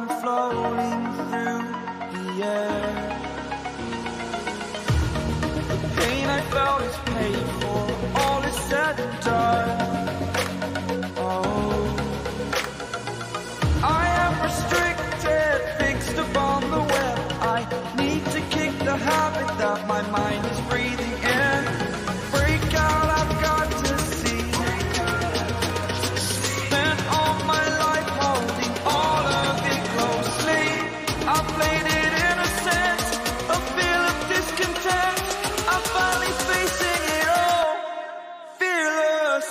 I'm floating through the air. The pain I felt is paid for, all is said and done. Oh, I am restricted, fixed upon the web. I need to kick the habit that my mind is breathing in. Break out, I've got to see. Spent all my life holding all of it closely. I played it innocent, a feel of discontent. I'm finally facing it all, fearless.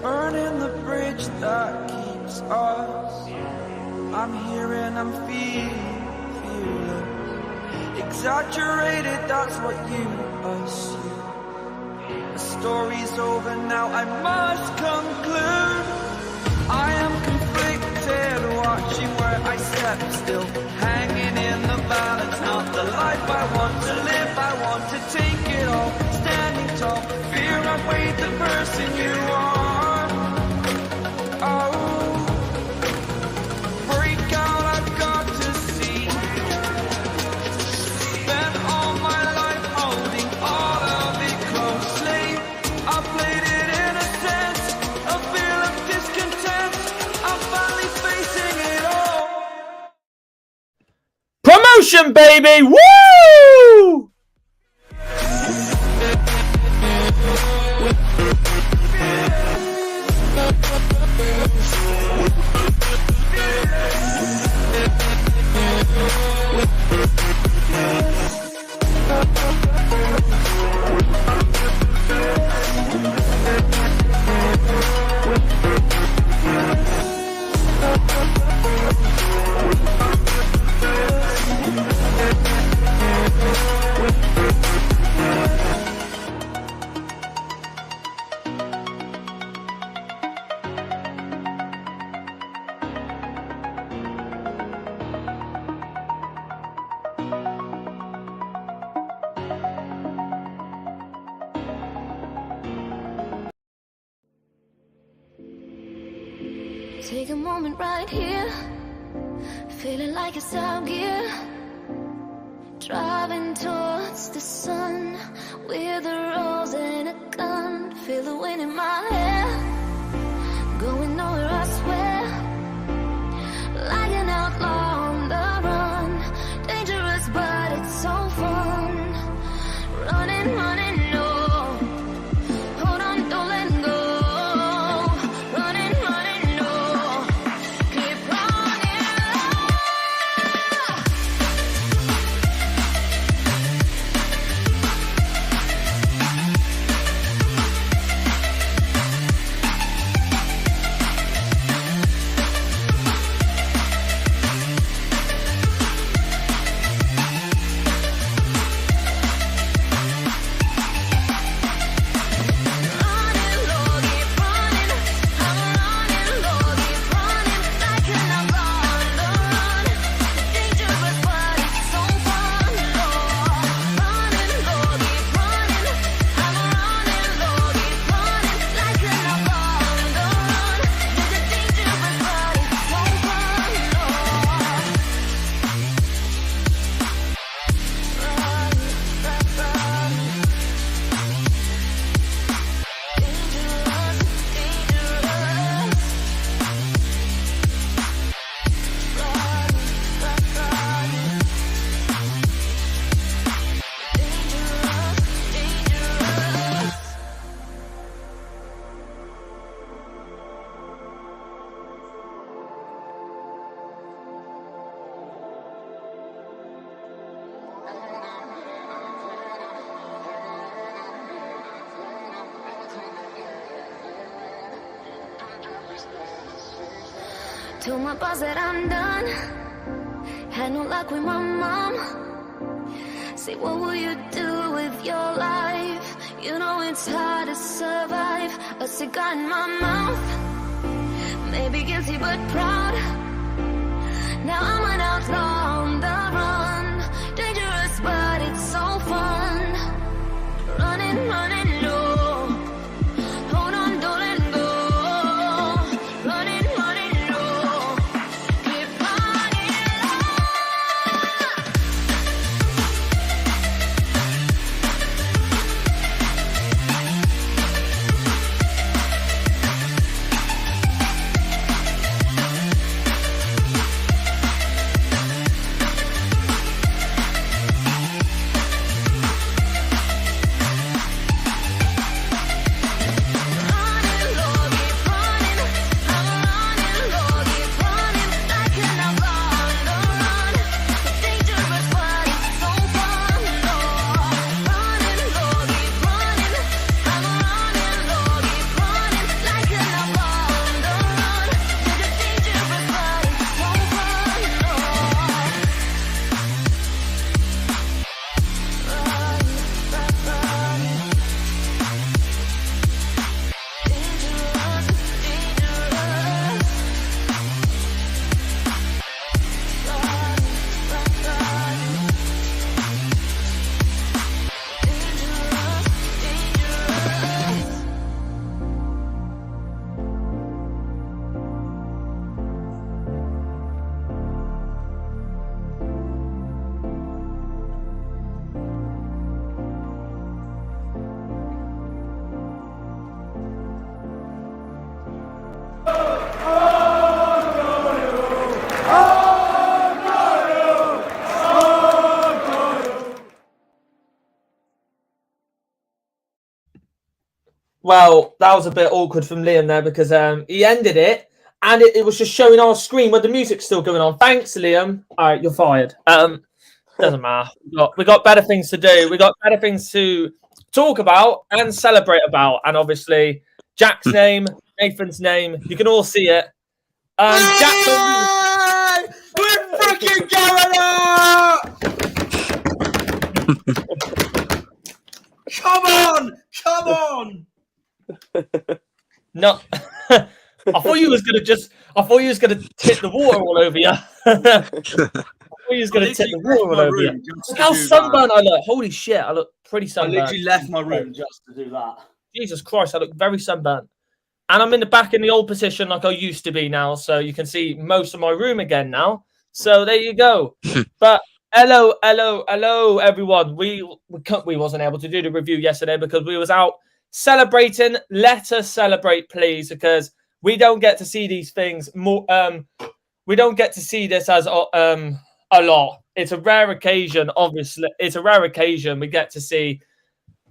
Burning the bridge that keeps us. I'm here and I'm feeling exaggerated, that's what you assume. The story's over now, I must conclude. I am conflicted, watching where I step still, hanging in the balance. Not the life I want to live, I want to take it all. Standing tall, fear I've weighed the person you are. Oh, break out, I've got to see. Spent all my life holding all of it closely. I played it innocent, a feel of discontent. I'm finally facing it all. Promotion, baby! Woo! Take a moment right here, feeling like it's out gear. Driving towards the sun with a rose and a gun. Feel the wind in my hair, going nowhere I swear. Like an outlaw on the run, dangerous but it's so fun. Running, running, no. Hold on, don't let go. Running, running, no. Keep running. Told my boss that I'm done. Had no luck with my mom. Say, what will you do with your life? You know it's hard to survive. A cigar in my mouth. Maybe guilty but proud. Now I'm an outlaw on the run. Dangerous but it's so fun. Running, running low. Hold on, don't let go. Running, running low. Keep running low. Well, that was a bit awkward from Liam there because he ended it and it was just showing our screen where the music's still going on. Thanks, Liam. All right, you're fired. Doesn't matter. We got better things to do. We got better things to talk about and celebrate about. And obviously, Jack's name, Nathan's name, you can all see it. Jack, We're freaking going up! Come on! Come on! no, I thought you was gonna tip the water all over you. I thought you was gonna tip the water all over you. Look how sunburned I look. Holy shit, I look pretty sunburned. I literally left my room just to do that. Jesus Christ, I look very sunburned. And I'm in the back in the old position like I used to be now, so you can see most of my room again now. So there you go. But hello, everyone. We wasn't able to do the review yesterday because we was out celebrating. Let us celebrate, please, because we don't get to see these things more. We don't get to see this as a lot. It's a rare occasion. Obviously, it's a rare occasion. We get to see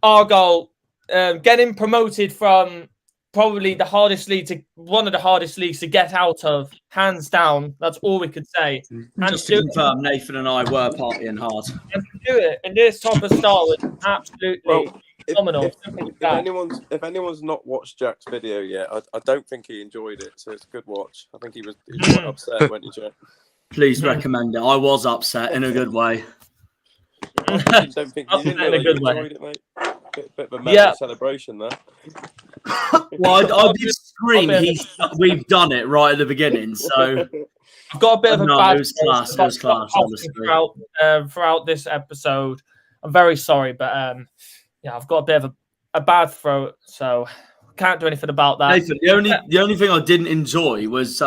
Argyle getting promoted from probably the hardest league to one of the hardest leagues to get out of, hands down. That's all we could say. And just to confirm, Nathan and I were partying hard. And to do it in this type of style was absolutely phenomenal. If anyone's not watched Jack's video yet, I don't think he enjoyed it, so it's a good watch. I think he was quite upset, wasn't he, Jack? Please recommend it. I was upset in a good way. I don't think you didn't really enjoyed it, mate. Bit of a mental celebration there. Well, I did scream. We've done it right at the beginning. So I've got a bit of a bad. It was class. It was class. Honestly, throughout this episode, I'm very sorry, but yeah, I've got a bit of a bad throat, so can't do anything about that. Nathan, the only thing I didn't enjoy was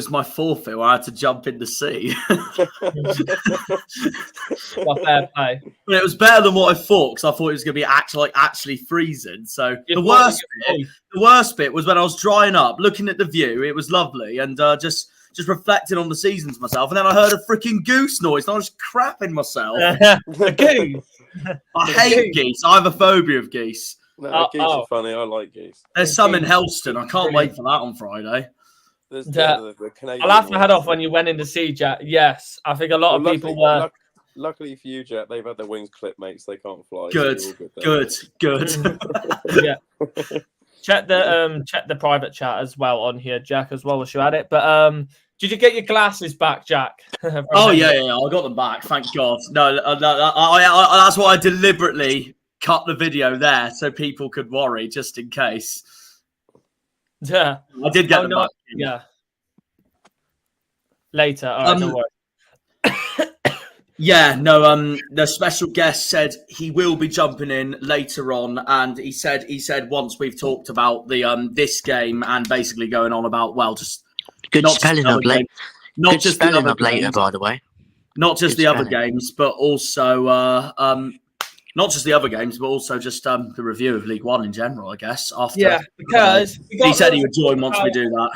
my forfeit where I had to jump in the sea. Well, fair play. But it was better than what I thought because I thought it was going to be actually freezing. So the worst bit was when I was drying up, looking at the view. It was lovely and just reflecting on the seasons myself. And then I heard a freaking goose noise and I was crapping myself. A goose. I hate geese. I have a phobia of geese. No, geese are funny. I like geese. There's some in Helston. I can't wait for that on Friday. The Canadian I'll have to head off when you went in to see Jack. Yes, I think a lot of people were. Luckily for you, Jack, they've had their wings clipped, mate, so they can't fly. Good. Yeah. Check the private chat as well on here, Jack, as well as you had it. But Did you get your glasses back, Jack? Oh yeah, I got them back. Thank God. No, that's why I deliberately cut the video there so people could worry just in case. Yeah, I did get them back. Yeah. Later. All right, no worries. Yeah, no. The special guest said he will be jumping in later on, and he said once we've talked about the this game and basically going on about just good spelling of late. Not good just spelling the other of later, games, by the way. not just Good the other spelling. games, but also not just the other games, but also just the review of League One in general. I guess after because he said he would join once we do that.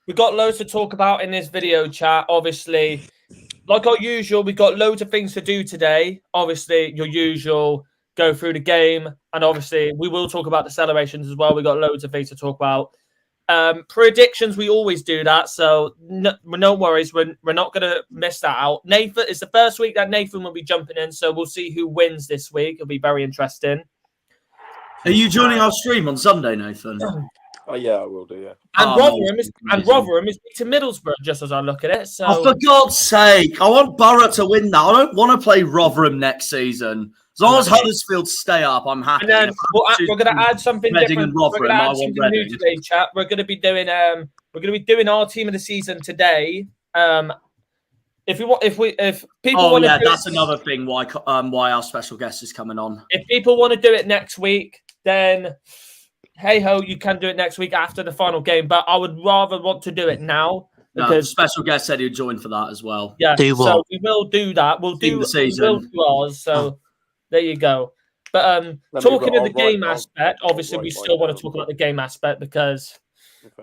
We got loads to talk about in this video chat. Obviously, like our usual, we got loads of things to do today. Obviously, your usual go through the game, and obviously we will talk about the celebrations as well. We got loads of things to talk about. Predictions, we always do that, so no worries. We're not going to miss that out. Nathan, it's the first week that Nathan will be jumping in, so we'll see who wins this week. It'll be very interesting. Are you joining our stream on Sunday, Nathan? Oh yeah, I will do. Yeah. And Rotherham is beating Middlesbrough, just as I look at it. So, for God's sake, I want Borough to win that. I don't want to play Rotherham next season. As long as Huddersfield stay up, I'm happy. And then we're going to add something different. We're going to add something new today, chat. We're going to be doing our team of the season today. If people want to, that's another thing why our special guest is coming on. If people want to do it next week, then hey ho, you can do it next week after the final game. But I would rather want to do it now because the special guest said he'd join for that as well. Yeah, so we will do that. We'll do the season. We'll do ours. So there you go. But talking of the game aspect, obviously we still want to talk about the game aspect because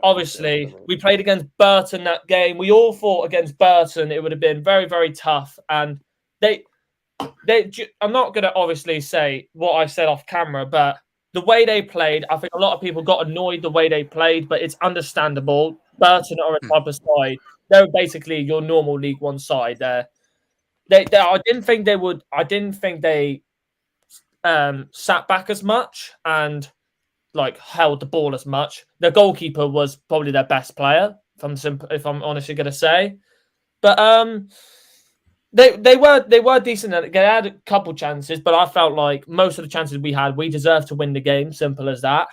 obviously we played against Burton that game. We all thought against Burton it would have been very, very tough. And I'm not going to obviously say what I said off camera, but the way they played, I think a lot of people got annoyed the way they played, but it's understandable. Burton are a type of side. They're basically your normal League One side. I didn't think they sat back as much and held the ball as much. The goalkeeper was probably their best player, if I'm honestly going to say. But they were decent. They had a couple chances, but I felt like most of the chances we had, we deserved to win the game. Simple as that.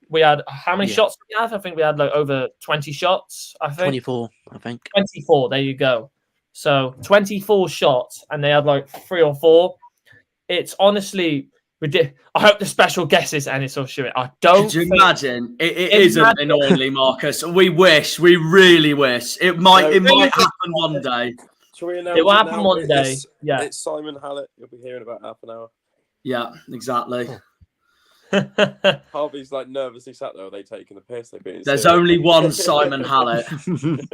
We had how many shots did we have? I think we had over 20 shots. 24, I think. 24. There you go. So 24 shots, and they had 3 or 4. It's honestly ridiculous. I hope the special guest is Ennis or Shuit. I don't. Could you imagine? It isn't annoyingly, Marcus. We really wish it might. It might happen one day. It will happen one day. Yeah, it's Simon Hallett. You'll be hearing about half an hour. Yeah, exactly. Harvey's nervously sat there. Are they taking the piss? There's only one Simon Hallett.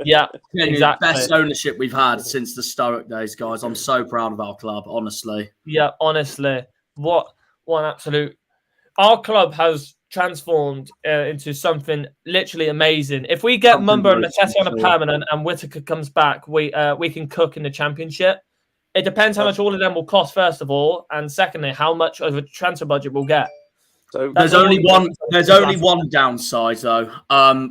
Yeah, exactly. Best ownership we've had since the Stoic days, guys. I'm so proud of our club, honestly. Yeah, honestly, what an absolute. Our club has transformed into something literally amazing. If we get Mumba and Matete on a permanent and Whittaker comes back, we can cook in the Championship. It depends how much all of them will cost, first of all, and secondly, how much of a transfer budget we'll get. So there's only one downside though.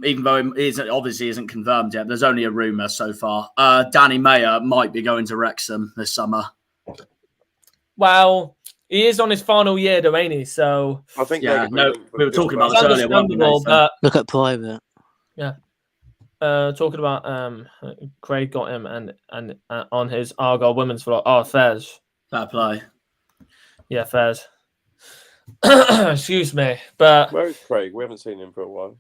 Even though it obviously isn't confirmed yet, there's only a rumor so far. Danny Mayer might be going to Wrexham this summer. Well, he is on his final year, though, ain't he? So I think we were talking about this earlier. But look at private. Yeah. Talking about Craig got him and on his Argyle women's vlog. Oh, Fairs. Fair play. Yeah, Fairs. Excuse me, but where is Craig? We haven't seen him for a while.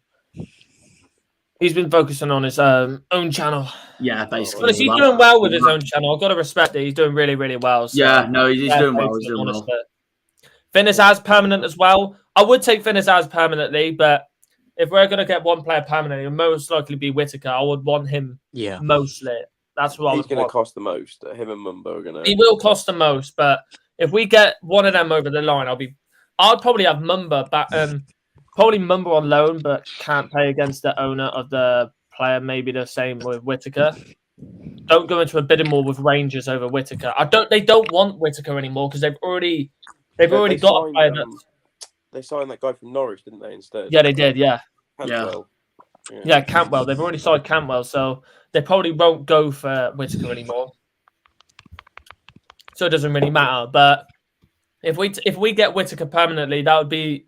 He's been focusing on his own channel. Yeah, basically. But he's doing well with his own channel. I've got to respect it. He's doing really, really well. So, yeah, no, he's doing well. He's doing well. Finners as permanent as well. I would take Finners as permanently, but if we're going to get one player permanently, it will most likely be Whittaker. I would want him mostly. That's what he's going to cost the most. Him and Mumbo are going to. He will cost the most, but if we get one of them over the line, I'd probably have Mumba back. Probably Mumba on loan, but can't play against the owner of the player. Maybe the same with Whittaker. Don't go into a bidding war with Rangers over Whittaker. They don't want Whittaker anymore because they've already got a player. They signed that guy from Norwich, didn't they? Instead. Yeah, they did. Yeah. Yeah. Yeah, Cantwell. They've already signed Cantwell, so they probably won't go for Whittaker anymore. So it doesn't really matter. But if we get Whittaker permanently, that would be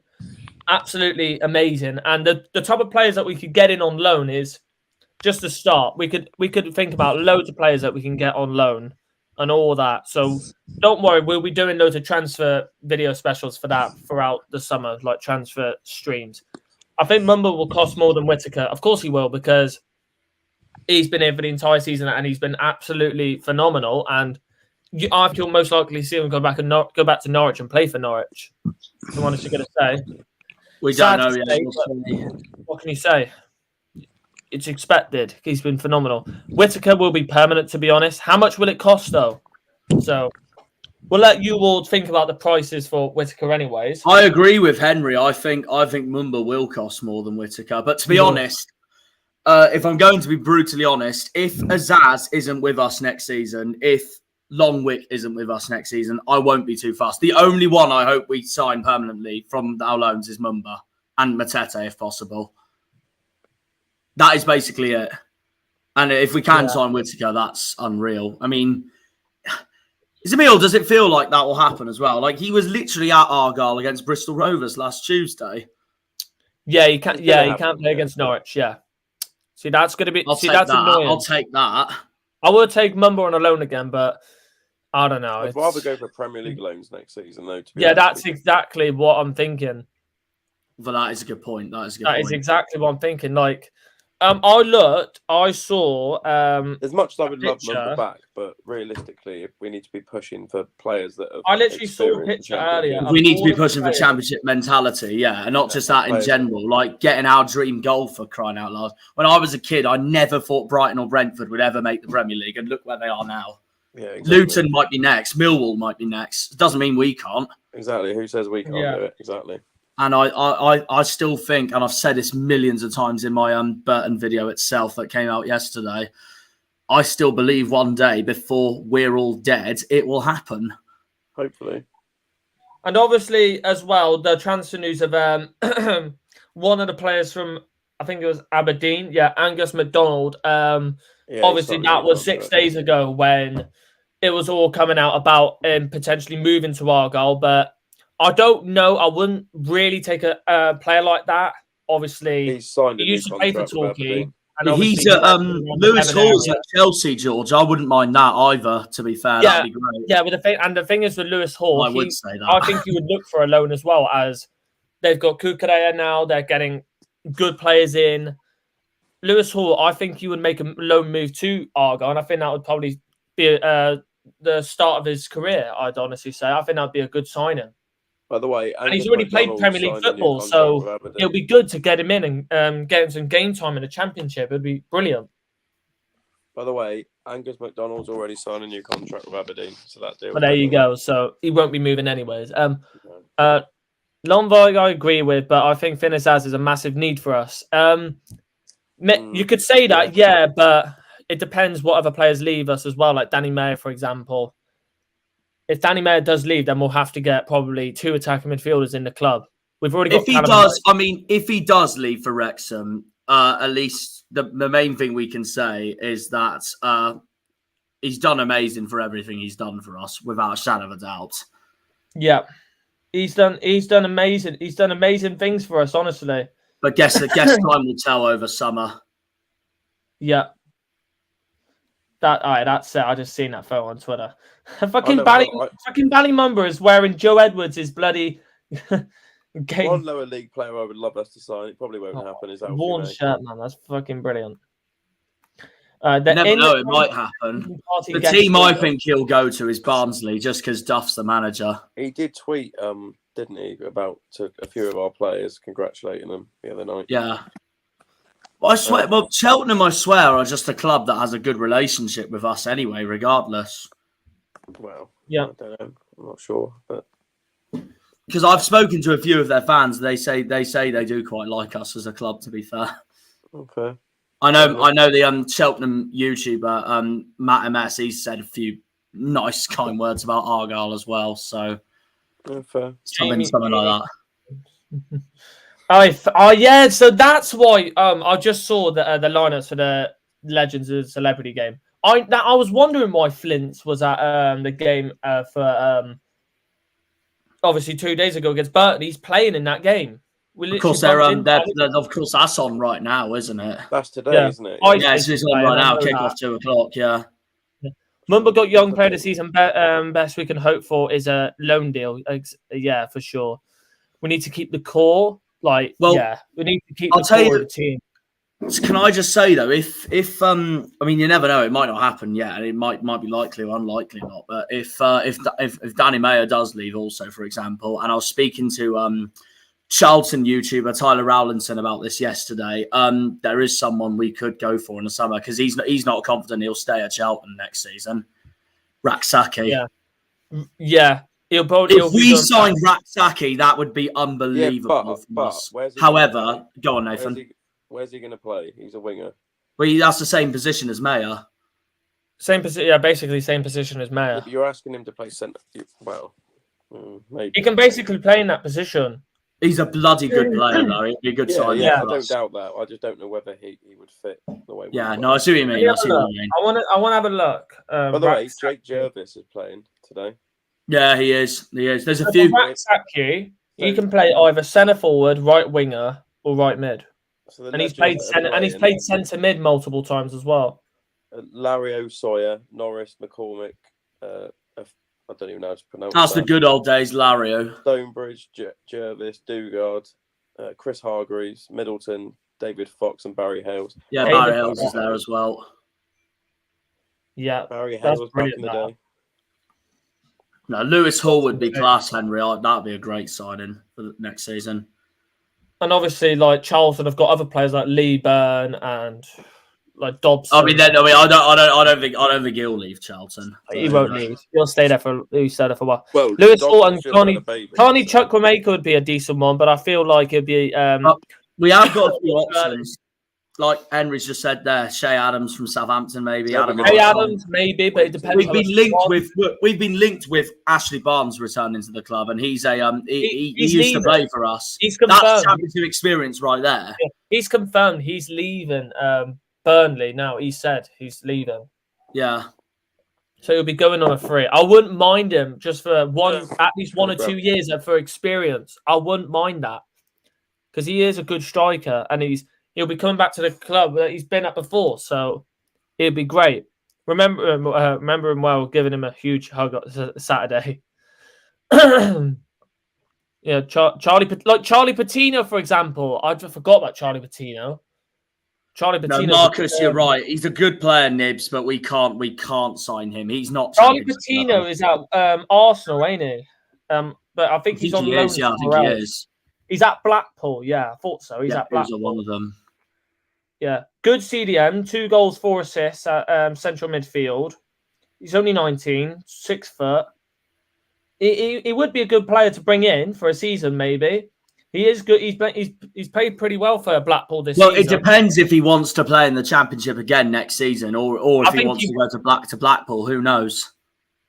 absolutely amazing. And the type of players that we could get in on loan is just a start. We could think about loads of players that we can get on loan and all that. So don't worry, we'll be doing loads of transfer video specials for that throughout the summer, like transfer streams. I think Mumba will cost more than Whittaker. Of course he will, because he's been here for the entire season and he's been absolutely phenomenal. And I feel most likely see him go back to Norwich and play for Norwich. I'm honestly going to say. We Sad don't know to yet. say, what can you say? It's expected. He's been phenomenal. Whittaker will be permanent, to be honest. How much will it cost, though? So we'll let you all think about the prices for Whittaker anyways. I agree with Henry. I think Mumba will cost more than Whittaker. But to be honest, if I'm going to be brutally honest, if Azaz isn't with us next season, if Longwick isn't with us next season, I won't be too fast. The only one I hope we sign permanently from our loans is Mumba and Matete, if possible. That is basically it. And if we can sign Whittaker, that's unreal. I mean, Zamil, does it feel like that will happen as well? Like, he was literally at Argyle against Bristol Rovers last Tuesday. Yeah, he can't. Yeah, he can't play against Norwich. Yeah. See, that's going to be. That's annoying. I'll take that. I would take Mumba on a loan again, but I don't know. I'd rather go for Premier League loans next season, though. That's exactly what I'm thinking. But that is a good point. That is exactly what I'm thinking. Like, I saw. As much as I would love Mumba back, but realistically, if we need to be pushing for players that have. I literally saw a picture earlier. We need to be pushing for championship mentality, and not just that in general. Like getting our dream goal, for crying out loud. When I was a kid, I never thought Brighton or Brentford would ever make the Premier League, and look where they are now. Yeah, exactly. Luton might be next. Millwall might be next. It doesn't mean we can't. Exactly. Who says we can't do it? Exactly. And I still think, and I've said this millions of times in my Burton video itself that came out yesterday, I still believe one day before we're all dead, it will happen. Hopefully. And obviously, as well, the transfer news of one of the players from, I think it was Aberdeen, Angus MacDonald. Obviously, that was 6 days ago when it was all coming out about him potentially moving to Argyle, but I don't know. I wouldn't really take a player like that. Obviously, he used to play for Torquay. He's at Lewis Hall's at Chelsea, George. I wouldn't mind that either, to be fair. That'd be great. Yeah, but the thing is with Lewis Hall, I would say that. I think he would look for a loan as well, as they've got Kukurea now. They're getting good players in. Lewis Hall, I think he would make a loan move to Argyle, and I think that would probably be the start of his career, I'd honestly say. I think that would be a good signing. By the way, and he's already played Premier League football, so it'll be good to get him in and get him some game time in the Championship. It'd be brilliant. By the way, Angus MacDonald's already signed a new contract with Aberdeen, so that deal. But there you go. So he won't be moving anyways. Longvoy, I agree with, but I think Finney-Zaz is a massive need for us. You could say that, but it depends what other players leave us as well, like Danny Mayer, for example. If Danny Mayer does leave, then we'll have to get probably 2 attacking midfielders in the club. We've already got. If he does leave for Wrexham, at least the main thing we can say is that he's done amazing for everything he's done for us, without a shadow of a doubt. Yeah, he's done amazing. He's done amazing things for us, honestly. But guess time will tell over summer. Yeah. That's it. I just seen that photo on Twitter. fucking Ballymumba is wearing Joe Edwards' bloody game. One lower league player I would love us to sign. It probably won't happen. Is that worn shirt, man? That's fucking brilliant. Never know, it might happen. The team I think he'll go to is Barnsley, just because Duff's the manager. He did tweet, didn't he, about a few of our players, congratulating them the other night. Yeah. I swear, Cheltenham, I swear, are just a club that has a good relationship with us anyway, regardless. Well, yeah, I don't know. I'm not sure, but because I've spoken to a few of their fans, they say they do quite like us as a club. To be fair, okay. I know the Cheltenham YouTuber Matt MS. He said a few nice, kind words about Argyle as well. So fair. something like that. Oh yeah, so that's why I just saw the lineups for the Legends of Celebrity game. I was wondering why Flint's was at the game for obviously 2 days ago against Burton. He's playing in that game. Of course, of course, that's on right now, isn't it? That's today, isn't it? Yeah, it's on right now. Kick off 2 o'clock. Yeah. Mumba got young player of the season. Best we can hope for is a loan deal. Yeah, for sure. We need to keep the core. We need to keep the core of the team. Can I just say though, if I mean, you never know, it might not happen yet, and it might be likely or unlikely not. But if Danny Mayer does leave, also for example, and I was speaking to Charlton YouTuber Tyler Rowlinson about this yesterday. There is someone we could go for in the summer because he's not confident he'll stay at Charlton next season. Raksaki. Yeah. If we signed Raksaki, that would be unbelievable. However, go on, Nathan. Where's he going to play? He's a winger. Well, that's the same position as Mayer. Same position, yeah, basically same position as Mayer. You're asking him to play centre. Well, maybe he can basically play in that position. He's a bloody good player, though. He'd be a good signing. Yeah, I don't doubt that. I just don't know whether he would fit the way. Yeah, no, I see what you mean. I want to have a look. By the way, Jake Jervis is playing today. Yeah, he is. There's a few. Raksaki, he can play either centre forward, right winger, or right mid. And he's played centre mid multiple times as well. Larry O'Sawyer, Norris, McCormick. I don't even know how to pronounce That's the good old days, Lario. Stonebridge, Jervis, Dugard, Chris Hargreaves, Middleton, David Fox, and Barry Hales. Yeah, Barry Hales is there as well. Yeah, Barry Hales was back in the day. No, Lewis Hall would be class, Henry. That'd be a great signing for the next season. And obviously, like Charlton have got other players like Lee Byrne and like Dobson. I don't think he'll leave Charlton. He won't leave. He'll stay there for. He'll stay there for a while. Well, Lewis Hall and Connie Chukwuemeka would be a decent one, but I feel like it'd be. We have got a few options. Like Henry's just said there, Shea Adams from Southampton, maybe. Shea Adams, maybe, but it depends. We've been linked with Ashley Barnes returning to the club, and he's he used to play for us. He's confirmed. That's championship experience right there. Yeah, he's confirmed he's leaving Burnley now. He said he's leaving. Yeah. So he'll be going on a free. I wouldn't mind him just for at least 1 or 2 years for experience. I wouldn't mind that because he is a good striker, and he'll be coming back to the club that he's been at before, so it'd be great. Remember him well, giving him a huge hug on Saturday. Yeah, Charlie Patino, for example. I just forgot about Charlie Patino. No, Marcus, you're right. He's a good player, Nibs, but we can't sign him. He's not. Charlie Patino is at Arsenal, ain't he? But I think he's on loan. Yeah, I think he is. He's at Blackpool. Yeah, I thought so. He's at Blackpool. One of them. Yeah, good CDM, 2 goals, 4 assists at central midfield. He's only 19, 6 foot. He would be a good player to bring in for a season, maybe. He is good. He's played pretty well for Blackpool this season. Well, it depends if he wants to play in the Championship again next season, or if he wants to go to Blackpool. Who knows?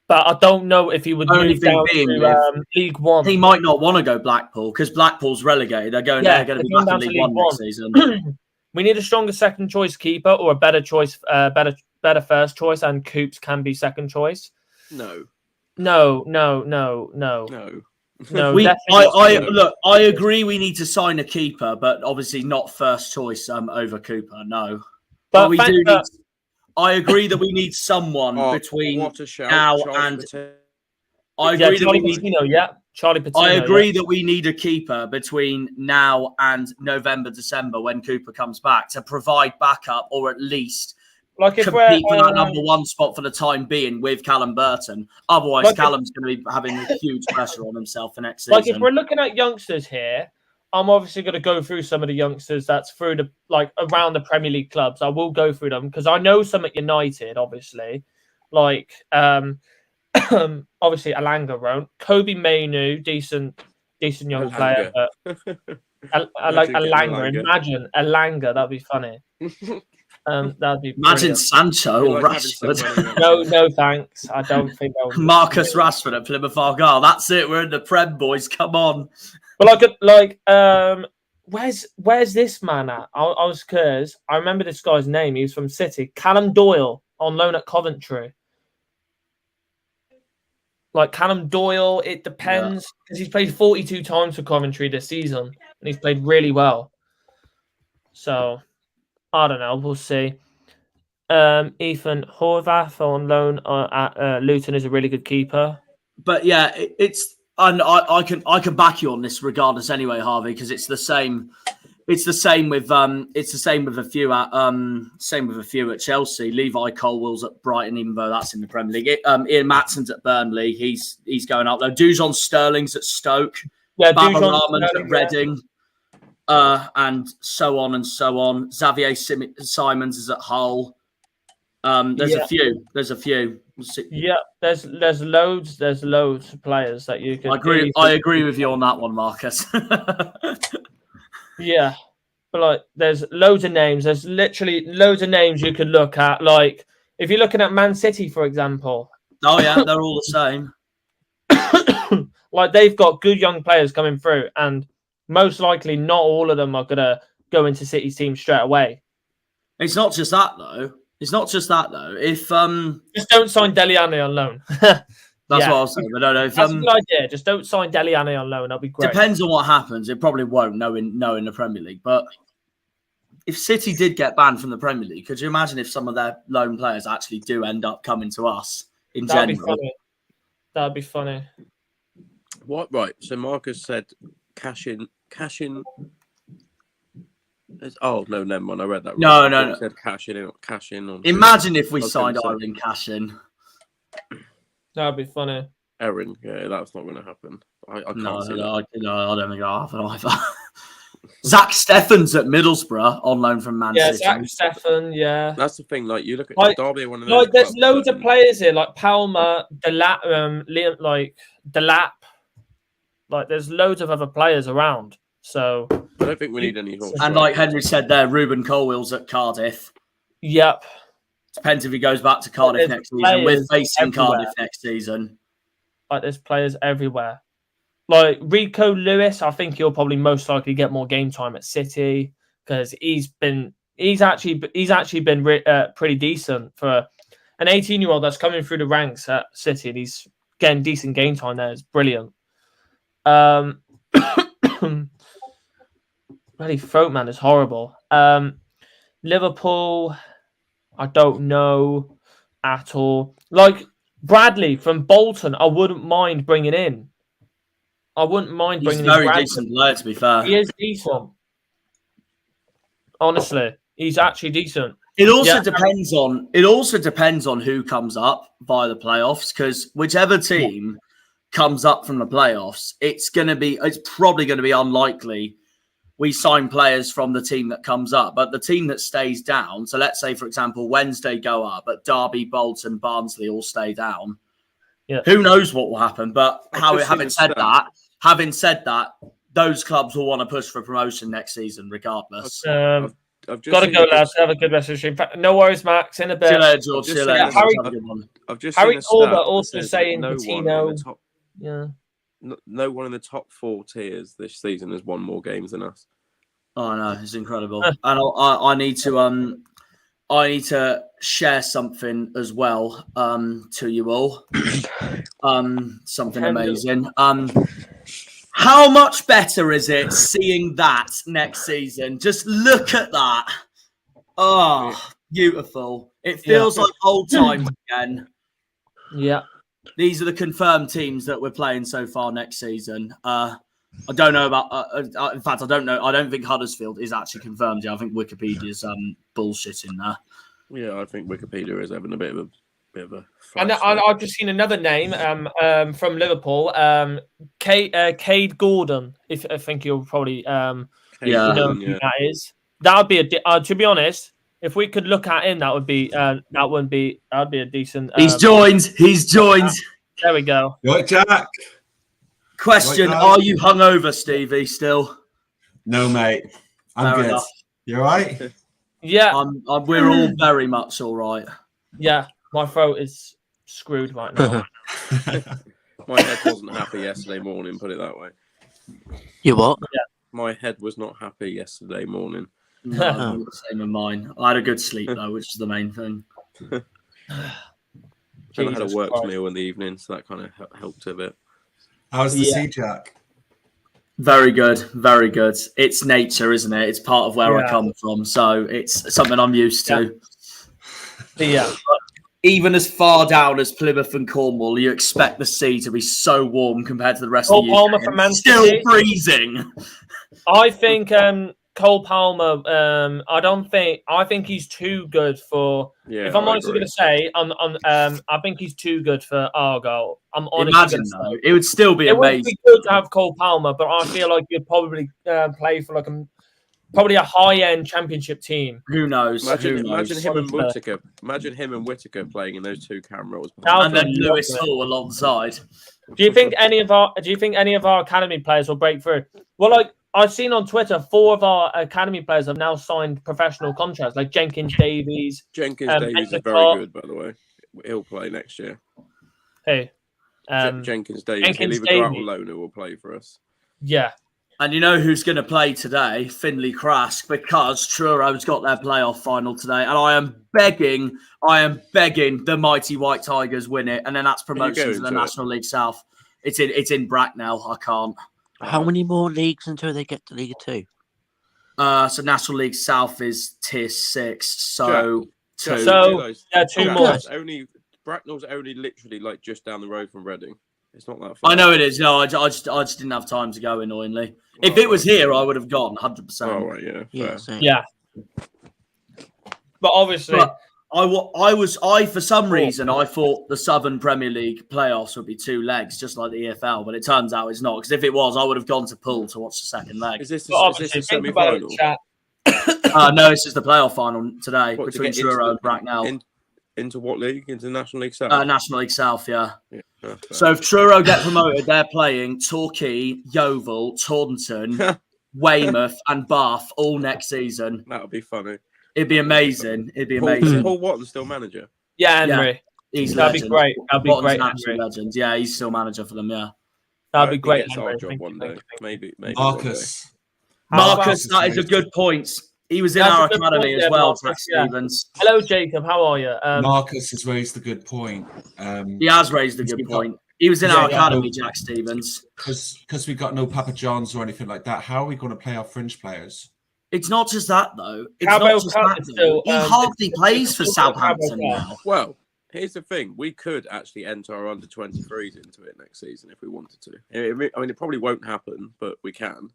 But I don't know if he would move down to League One. He might not want to go Blackpool because Blackpool's relegated. They're going to be back in League One next season. We need a stronger second choice keeper or a better choice, better first choice, and Coops can be second choice. No. I agree. We need to sign a keeper, but obviously not first choice over Cooper. No, but we do. I agree that we need someone between now and. I agree that we need. Charlie Patino. I agree that we need a keeper between now and November, December when Cooper comes back to provide backup or at least compete for that number 1 spot for the time being with Callum Burton. Otherwise, Callum's going to be having a huge pressure on himself for next season. Like if we're looking at youngsters here, I'm obviously going to go through some of the youngsters that's through the around the Premier League clubs. I will go through them because I know some at United, obviously, obviously Alanga won't. Kobe Mainu, decent young player. But I like Alanga. Imagine Alanga, that'd be funny. That'd be imagine Sancho or Rashford. No, thanks. I don't think Marcus Rashford at Plymouth Argyle. That's it. We're in the Prem, boys. Come on. But where's this man at? I was curious. I remember this guy's name. He was from City. Callum Doyle on loan at Coventry. Like Callum Doyle, it depends because he's played 42 times for Coventry this season and he's played really well. So I don't know. We'll see. Ethan Horvath on loan at Luton is a really good keeper. But yeah, and I can back you on this regardless anyway, Harvey, because it's the same. It's the same with a few at Chelsea. Levi Colwell's at Brighton, even though that's in the Premier League. Ian Matson's at Burnley. He's going up there. Dujon Sterling's at Stoke. Yeah, Rahman's at Reading. And so on and so on. Xavier Simons is at Hull. There's a few. Yeah, there's loads of players that you can. I agree with you on that one, Marcus. Yeah, but like, there's loads of names. There's literally loads of names you could look at. Like, if you're looking at Man City, for example. Oh yeah, they're all the same. Like, they've got good young players coming through, and most likely not all of them are gonna go into City's team straight away. It's not just that though. If just don't sign Dele Alli on loan. That's what I was saying. I don't know if that's a good idea. Just don't sign Dele Alli on loan. That'll be great. Depends on what happens. It probably won't. Knowing the Premier League, but if City did get banned from the Premier League, could you imagine if some of their loan players actually do end up coming to us in general? That'd be funny. What? Right. So Marcus said cash in. Oh no, never mind. I read that. No. It said cash in. Imagine if we signed Ireland cash in. That'd be funny. Erin, yeah, that's not going to happen. I can't see that. I don't think it'll happen either. Zach Steffen's at Middlesbrough on loan from Man City. Yeah, Zach Steffen, yeah. That's the thing. Like, you look at Derby, one of those. Like, there's loads of players here, like Palmer, Delap, Delap. Like, there's loads of other players around. So I don't think we need any horse. And like Henry said there, Ruben Colwell's at Cardiff. Yep. Depends if he goes back to Cardiff next season. We're facing Cardiff next season. Like, there's players everywhere. Like Rico Lewis, I think he'll probably most likely get more game time at City because he's actually been pretty decent for an 18-year-old that's coming through the ranks at City. And he's getting decent game time there. It's brilliant. Bloody throat, man, is horrible. Liverpool, I don't know at all. Like Bradley from Bolton, I wouldn't mind bringing in. He's very decent player, to be fair. He is decent. Honestly, he's actually decent. It also depends on who comes up via the playoffs, because whichever team comes up from the playoffs, it's probably going to be unlikely we sign players from the team that comes up. But the team that stays down, so let's say, for example, Wednesday go up, but Derby, Bolton, Barnsley all stay down. Yeah. Who knows what will happen? But having said that, those clubs will want to push for promotion next season, regardless. I've got to go, lads. Have a good rest of the stream. No worries, Max. In a bit. See you later, George. See you later. Harry Colbert also saying Patino. No one in the top 4 tiers this season has won more games than us. Oh no, it's incredible. And I need to share something as well to you all. Something amazing. How much better is it seeing that next season? Just look at that. Oh, beautiful. It feels like old times again. Yeah. These are the confirmed teams that we're playing so far next season. I don't know about. In fact, I don't know. I don't think Huddersfield is actually confirmed yet. I think Wikipedia's bullshit in there. Yeah, I think Wikipedia is having a bit of a. And I've just seen another name from Liverpool, Cade Gordon. If I think you'll probably know who that is. That would be to be honest. If we could look at him, that'd be a decent. He's joined. There we go. You right, Jack? Question: are you hungover, Stevie? Still? No, mate. I'm good. Enough. You all right? Yeah, we're all very much all right. Yeah, my throat is screwed right now. My head wasn't happy yesterday morning. Put it that way. You what? Yeah. My head was not happy yesterday morning. No, same with mine. I had a good sleep though, which is the main thing. Then I had a Jesus works Christ. meal in the evening, so that kind of helped a bit. How's the Yeah. sea, Jack? Very good, very good. It's nature, isn't it? It's part of where I Yeah. come from, so it's something I'm used to. Yeah. Even as far down as Plymouth and Cornwall, you expect the sea to be so warm compared to the rest Cole of the UK. Palmer from Man It's still City. freezing. I think Cole Palmer. I think he's too good for. Yeah, If I'm I honestly agree. going to say, I think he's too good for Argyle. I'm honestly Imagine gonna though, say. it would still be It would amazing. be good to have Cole Palmer, but I feel like you'd probably play for probably a high-end championship team. Who knows? Imagine Who knows? him and Honestly. Whittaker. Imagine him and Whittaker playing in those two cam roles. That would And then be Lewis lovely. Hall alongside. Do you think any of our academy players will break through? Well, like I've seen on Twitter, 4 of our academy players have now signed professional contracts, like Jenkins Davies. Jenkins Davies is Endicott. very good, by the way. He'll play next year. Hey, Jenkins Davies. Jenkins He'll either go out Davies. or loan, who will play for us. yeah. And you know who's going to play today? Finley Crask, because Truro's got their playoff final today. And I am begging the mighty White Tigers win it. And then that's promotion to the into it? National League South. It's in Bracknell. I can't. How many more leagues until they get to League 2? So National League South is tier 6. So Jack, two. So- you realise- yeah, 2 Jack, more. that's Bracknell's only literally like just down the road from Reading. It's not that far. I know it is. No, I just didn't have time to go, annoyingly. If it was here, I would have gone 100%. Oh, right, yeah. Yeah, fair. same. Yeah. But obviously, But I for some reason I thought the Southern Premier League playoffs would be 2 legs, just like the EFL, but it turns out it's not. Because if it was, I would have gone to Poole to watch the second leg. Is this but the obviously think about it, semi-final? chat. No, this is the playoff final today What, to between get into Truro the- and Bracknell. Into what league? Into the National League South? National League South, yeah. Yeah, fair. So if Truro get promoted, they're playing Torquay, Yeovil, Taunton, Weymouth, and Bath all next season. That would be funny. It'd be amazing. It'd be Is amazing. Paul Watton still manager? Yeah, Henry. He's That'd be legend. great. That'd be Watton's great, an absolute Henry. legend. Yeah, he's still manager for them. Yeah. I That'd be hope great. He gets Henry. our job Thank one you, day. thank you. Maybe one day. Marcus. How Marcus, about- that is a good point. He was in That's a our good academy point as there, well, Marcus, Jack yeah. Stevens. Hello, Jacob. How are you? Marcus has raised a good point. He has raised a good point. He was in Yeah, our yeah. academy, Jack Stevens. Because we got no Papa Johns or anything like that. How are we going to play our fringe players? It's not just that, though. It's Cabell not just Cup that, is though. still, He it's hardly plays for still got Southampton Cabell Cup. now. Well, here's the thing: we could actually enter our under-23s into it next season if we wanted to. I mean, it probably won't happen, but we can.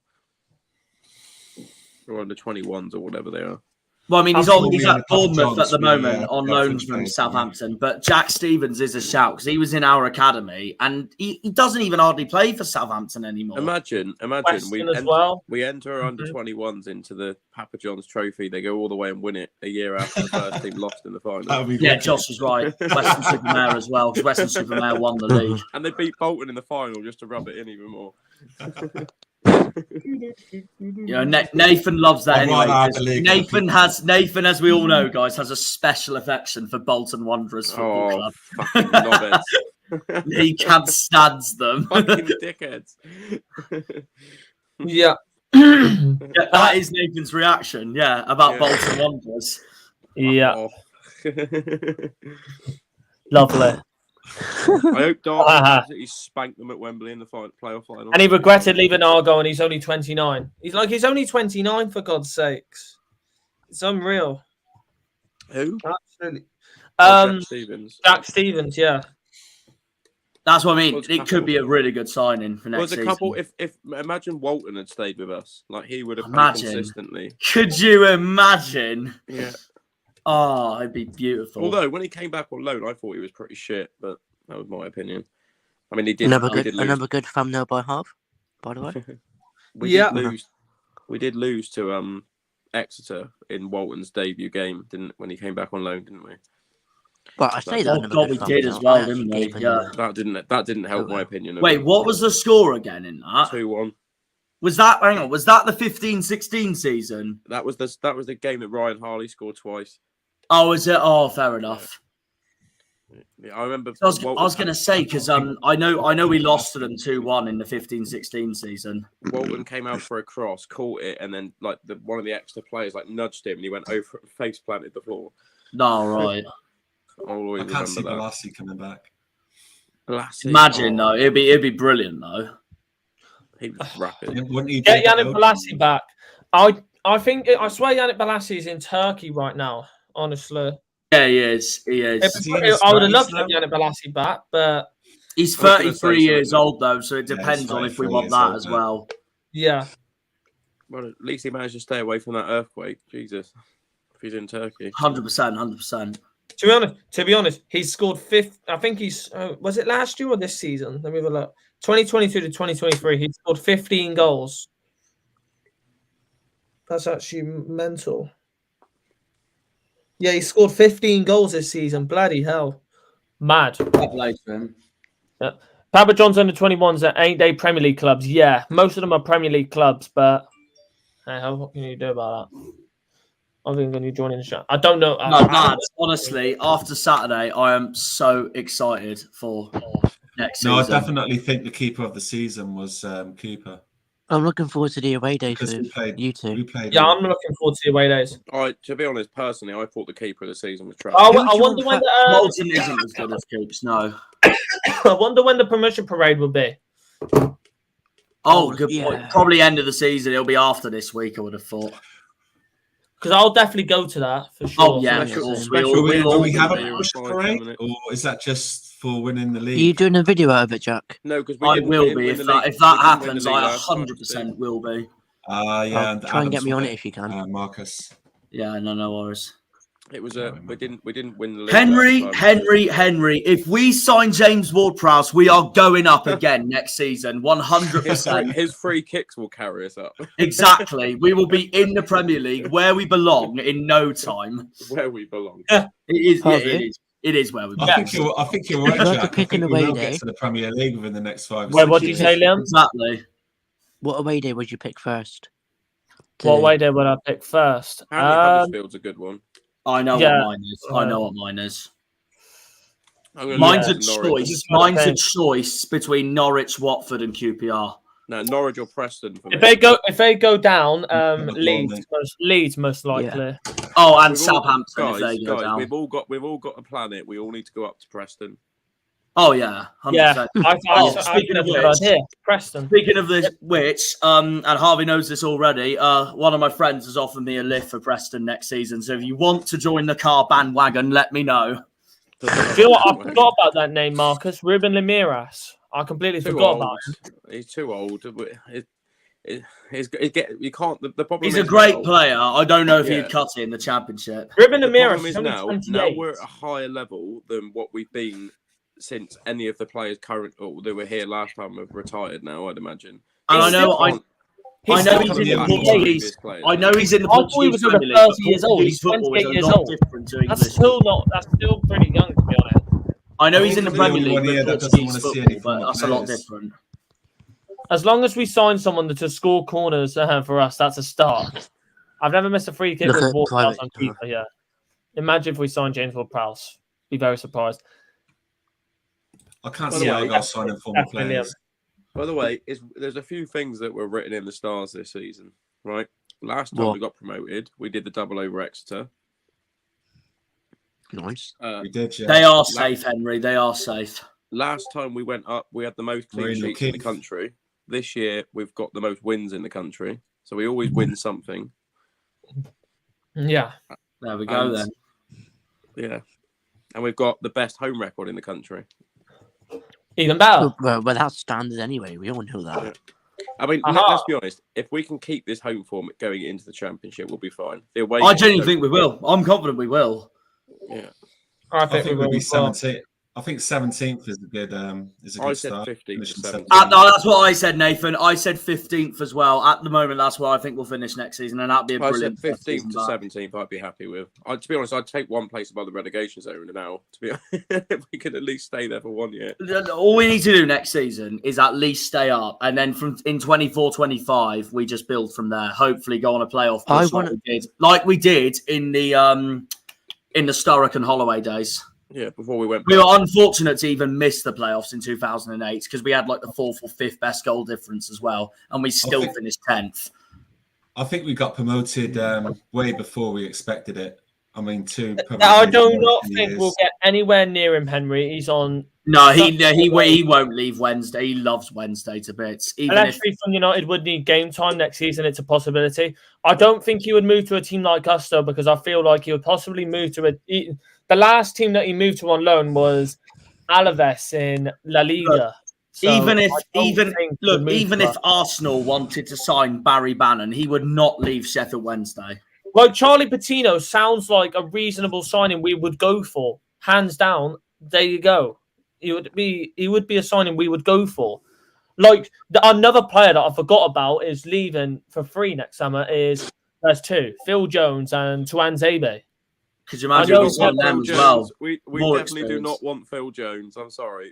Or under-21s or whatever they are. Well, I mean, he's Absolutely, he's and at a couple Bournemouth at jobs the with, moment on yeah, loan French from players, Southampton. But Jack Stevens is a shout because he was in our academy and he doesn't even hardly play for Southampton anymore. Imagine Weston as well. we enter our under-21s into the Papa John's Trophy. They go all the way and win it a year after the first team lost in the final, That would be Yeah, wicked. Josh was right. Western Supermare as well because Western Supermare won the league. and they beat Bolton in the final just to rub it in even more. You know, Nathan loves that I'd anyway. rather have 'cause the league Nathan, as we all know, guys, has a special affection for Bolton Wanderers Football Oh, Club. fucking knobheads. He can't stand them. Fucking dickheads. Yeah. Yeah, that is Nathan's reaction. Yeah, about Yeah. Bolton Wanderers. Yeah. Oh. Lovely. I hope Derby absolutely spanked them at Wembley in the playoff final. And he regretted leaving Argyle, and he's only 29. He's only 29 for God's sakes. It's unreal. Who? Absolutely. Jack Stevens. Jack Stevens, yeah. That's what I mean. Well, it's It could be a really good signing for next There's a season. couple. If imagine Walton had stayed with us, like he would have played Imagine. consistently. Could you imagine? Yeah. Oh, it'd be beautiful. Although when he came back on loan, I thought he was pretty shit, but that was my opinion. I mean, he did. Another he did lose. another good thumbnail by Harv, by the way. Yeah. We did lose to Exeter in Walton's debut game, when he came back on loan, didn't we? But I say Oh, that. another God, good we did as thumbnail. well, I actually didn't we? gave him Yeah. That didn't help Oh, my opinion. Wait, what was the score again in that? 2-1. Was that the 15-16 season? That was the game that Ryan Harley scored twice. Oh, is it? Oh, fair enough. Yeah, I remember. I was going to say, because I know we lost to them 2-1 in the 15-16 season. Walton came out for a cross, caught it, and then like one of the extra players like nudged him, and he went over and face planted the floor. No, right. I'll always I can't see remember that. Balassi coming back. Balassi, Imagine though, it'd be brilliant though. he was rapid. Wouldn't he Get do that, Yannick though? Balassi back. I swear Yannick Balassi is in Turkey right now. Honestly, Yeah, he is. He is. Is he in I would have loved Spain to have Yannick Balassi back, but He's I was gonna 33 say years something. old though, so it Yeah, depends he's on if we 33 want years that old as now. well. yeah. Well, at least he managed to stay away from that earthquake. Jesus, if he's in Turkey. 100%. To be honest, he's scored fifth. I think he's was it last year or this season? Let me have a look. 2022 to 2023, he scored 15 goals. That's actually mental. Yeah, he scored 15 goals this season. Bloody hell, mad. Papa John's under 21s at 8-day Premier League clubs. Yeah, most of them are Premier League clubs, but hey, what can you do about that? I think when you join in the show, I don't know. No, lads, honestly, after Saturday, I am so excited for next season. No, I definitely think the keeper of the season was Cooper. I'm looking forward to the away days Because we with played, you two. we played. Yeah, I'm looking forward to the away days. To be honest, personally, I thought the keeper of the season was trash. I Who do you wonder when want the Bolton isn't as good as Coops, no. I wonder when the promotion parade will be. Oh, good yeah. point. Probably end of the season. It'll be after this week, I would have thought. Because I'll definitely go to that for sure. Oh, yeah. Special- Will we have Maybe a it push was 5 parade, minutes. or is that just for winning the Are you league? doing a video out of it, Jack? No, because I will be. If that happens, I 100% will be. Yeah, and Try and get Adam's me on with it if you can. Marcus. Yeah, no worries. It was we didn't win the league. Henry, last time. Henry. If we sign James Ward-Prowse, we are going up again next season. 100%. His free kicks will carry us up. Exactly. We will be in the Premier League where we belong in no time. Where we belong. It is. Yeah, Harvey? it is. It is where we I belong. think you're right, If I Jack. could I pick think an we away will day- get to the Premier League within the next 5 or 6 Wait, what did you years. say, Liam? Exactly. What away day would you pick first? What way day would I pick first? Huddersfield's a good one. I know Yeah. what mine is. I know what mine is. I'm gonna Mine's a go to Norwich. choice. Mine's a choice between Norwich, Watford, and QPR. No, Norwich or Preston for me. If they go down, Norwich. Leeds most likely. Oh, and We've all- Southampton if they go guys, down. we've all got a planet. We all need to go up to Preston. Oh yeah, 100%. Yeah, I Speaking of think that's a good which- idea. Preston. Speaking of which, and Harvey knows this already, one of my friends has offered me a lift for Preston next season. So if you want to join the car bandwagon, let me know. Do you know what? I forgot about that name, Marcus. Ruben Lemiras. I completely Too forgot old. about him. He's too old. You can't. The problem. He's is a great now- player. I don't know if Yeah. he'd cut it in the championship. Ruben The Lemiras problem is is only now 28. we're at a higher level than what we've been since any of the players that were here last time have retired. Now, I'd imagine. And I He's know, still- I He's know still he's in the 28. Portuguese. I know he's in the I thought he Portuguese was over Premier League, but 30 years old. Portuguese He's football is 28 a years lot old. different to English. That's still pretty young, to be honest. I know I he's in think the the Premier only League one here with that doesn't Portuguese want to see football, any but former that's a lot players. different. As long as we sign someone to score corners for us, that's a start. I've never missed a free kick Look with at Ward-Prowse private. on keeper. Yeah, imagine if we signed James Ward-Prowse. Be very surprised. I can't By see the way, Argyle signing former definitely, players. By the way, there's a few things that were written in the stars this season, right? Last time What? we got promoted, we did the double over Exeter. Nice. We did, yeah. They are safe, Henry. They are safe. Last time we went up, we had the most clean Mourinho sheets in the Keith. country. This year, we've got the most wins in the country, so we always win something. Yeah, There we go And- then. Yeah, and we've got the best home record in the country. even better. Well, that's standard anyway. We all know that. I mean, Aha. let's be honest. If we can keep this home form going into the championship, we'll be fine. The away I games genuinely don't- think we will. I'm confident we will. Yeah, I I think we think will. we'll be as well. 17th. I think 17th is a good I said start. 15th to Finishing 17th. 17th. No, that's what I said, Nathan. I said 15th as well. At the moment, that's where I think we'll finish next season, and that'd be a I said brilliant 15th to season back. 17th. I'd be happy with. To be honest, I'd take one place above the relegation zone now. To be if we could at least stay there for 1 year. All we need to do next season is at least stay up, and then from in 24-25, we just build from there. Hopefully, go on a playoff push like we did in the Sturrock and Holloway days. Yeah, before we went. We were unfortunate to even miss the playoffs in 2008 because we had like the 4th or 5th best goal difference as well, and we still finished 10th. I think we got promoted way before we expected it. I mean, I do not think we'll get anywhere near him, Henry. He's on. No, he won't leave Wednesday. He loves Wednesday to bits. And actually, from United would need game time next season. It's a possibility. I don't think he would move to a team like us though, because I feel like he would possibly move to the last team that he moved to on loan was Alaves in La Liga. So even if Arsenal wanted to sign Barry Bannon, he would not leave Sheffield Wednesday. Like Charlie Patino sounds like a reasonable signing we would go for, hands down. There you go. He would be a signing we would go for. Like another player that I forgot about is leaving for free next summer. There's two, Phil Jones and Tuan Zebe. Could you imagine we want them as well? We definitely do not want Phil Jones. I'm sorry.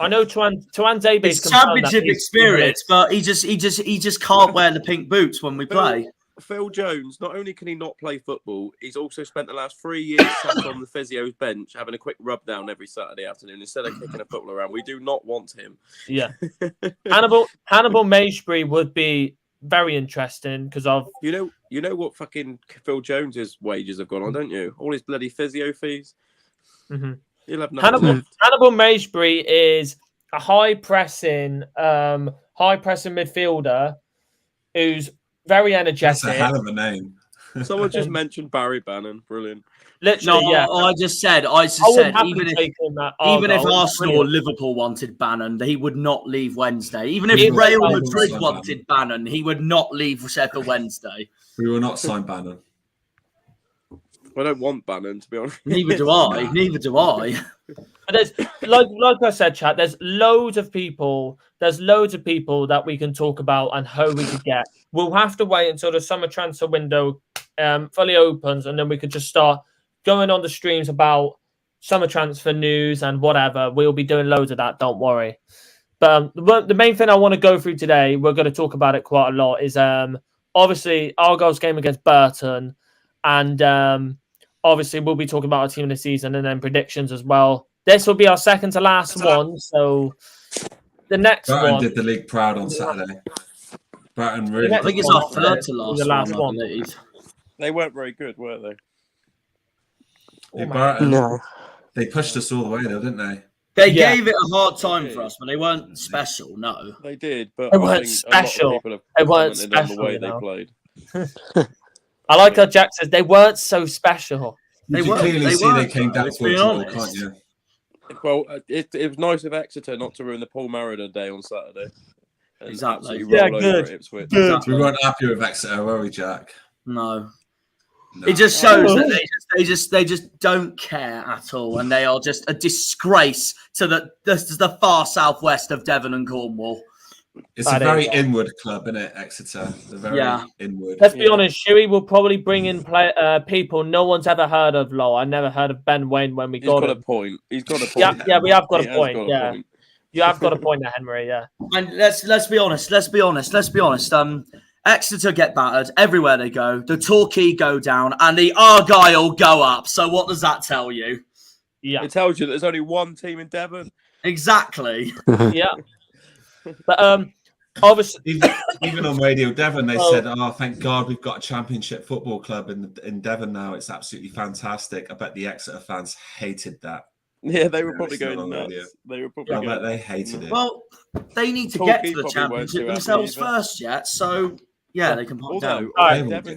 I know Tuan Zebe is championship experience, but he just can't wear the pink boots when we play. Phil Jones, not only can he not play football, he's also spent the last 3 years sat on the physio's bench having a quick rub down every Saturday afternoon instead of kicking a football around. We do not want him. Yeah. Hannibal Maysbury would be very interesting because of you know what fucking Phil Jones's wages have gone on, don't you? All his bloody physio fees. Mm-hmm. He'll have nothing left. Hannibal Maysbury is a high pressing midfielder who's very energetic. That's a hell of a name. Someone just mentioned Barry Bannon. Brilliant. Literally, no, yeah. I just said even if Arsenal or Liverpool wanted Bannon, he would not leave Wednesday. Even if Real Madrid wanted Bannon, he would not leave Sheffield Wednesday. We will not sign Bannon. I don't want Bannon, to be honest. Neither do I. Neither do I. But there's like I said, chat. There's loads of people that we can talk about and how we could get. We'll have to wait until the summer transfer window fully opens, and then we could just start going on the streams about summer transfer news and whatever. We'll be doing loads of that. Don't worry. But the main thing I want to go through today, we're going to talk about it quite a lot, is obviously Argyle's game against Burton, and obviously we'll be talking about our team of the season and then predictions as well. This will be our second to last one, so the next Burton one did the league proud on Saturday. Burton really. I think it's our third to last one. They weren't very good, were they? They pushed us all the way, though, didn't they? They gave it a hard time for us, but they weren't special. No, they did, but they weren't special. They weren't special. The way they played. I like how Jack says they weren't so special. You can clearly see they came down for it, can't you? Well, it was nice of Exeter not to ruin the Paul Mariner day on Saturday. Exactly. Yeah, good. Good. We weren't happy with Exeter, were we, Jack? No. It just shows that they just don't care at all, and they are just a disgrace to the far southwest of Devon and Cornwall. It's a very inward club, isn't it, Exeter? Very inward. Let's be honest, Shuey will probably bring in people no one's ever heard of. I never heard of Ben Wayne when we got him. He's got a point. Yeah, we have got a point. Yeah, you have got a point there, Henry. Yeah, and let's be honest. Exeter get battered everywhere they go. The Torquay go down, and the Argyle go up. So what does that tell you? Yeah, it tells you that there's only one team in Devon. Exactly. Yeah. But obviously, even on Radio Devon, they said, "Oh, thank God we've got a Championship football club in Devon now. It's absolutely fantastic." I bet the Exeter fans hated that. Yeah, they were probably going nuts. They were probably. I bet they hated it. Well, they need to get to the Championship themselves first, yet. So yeah, they can pop down. Devon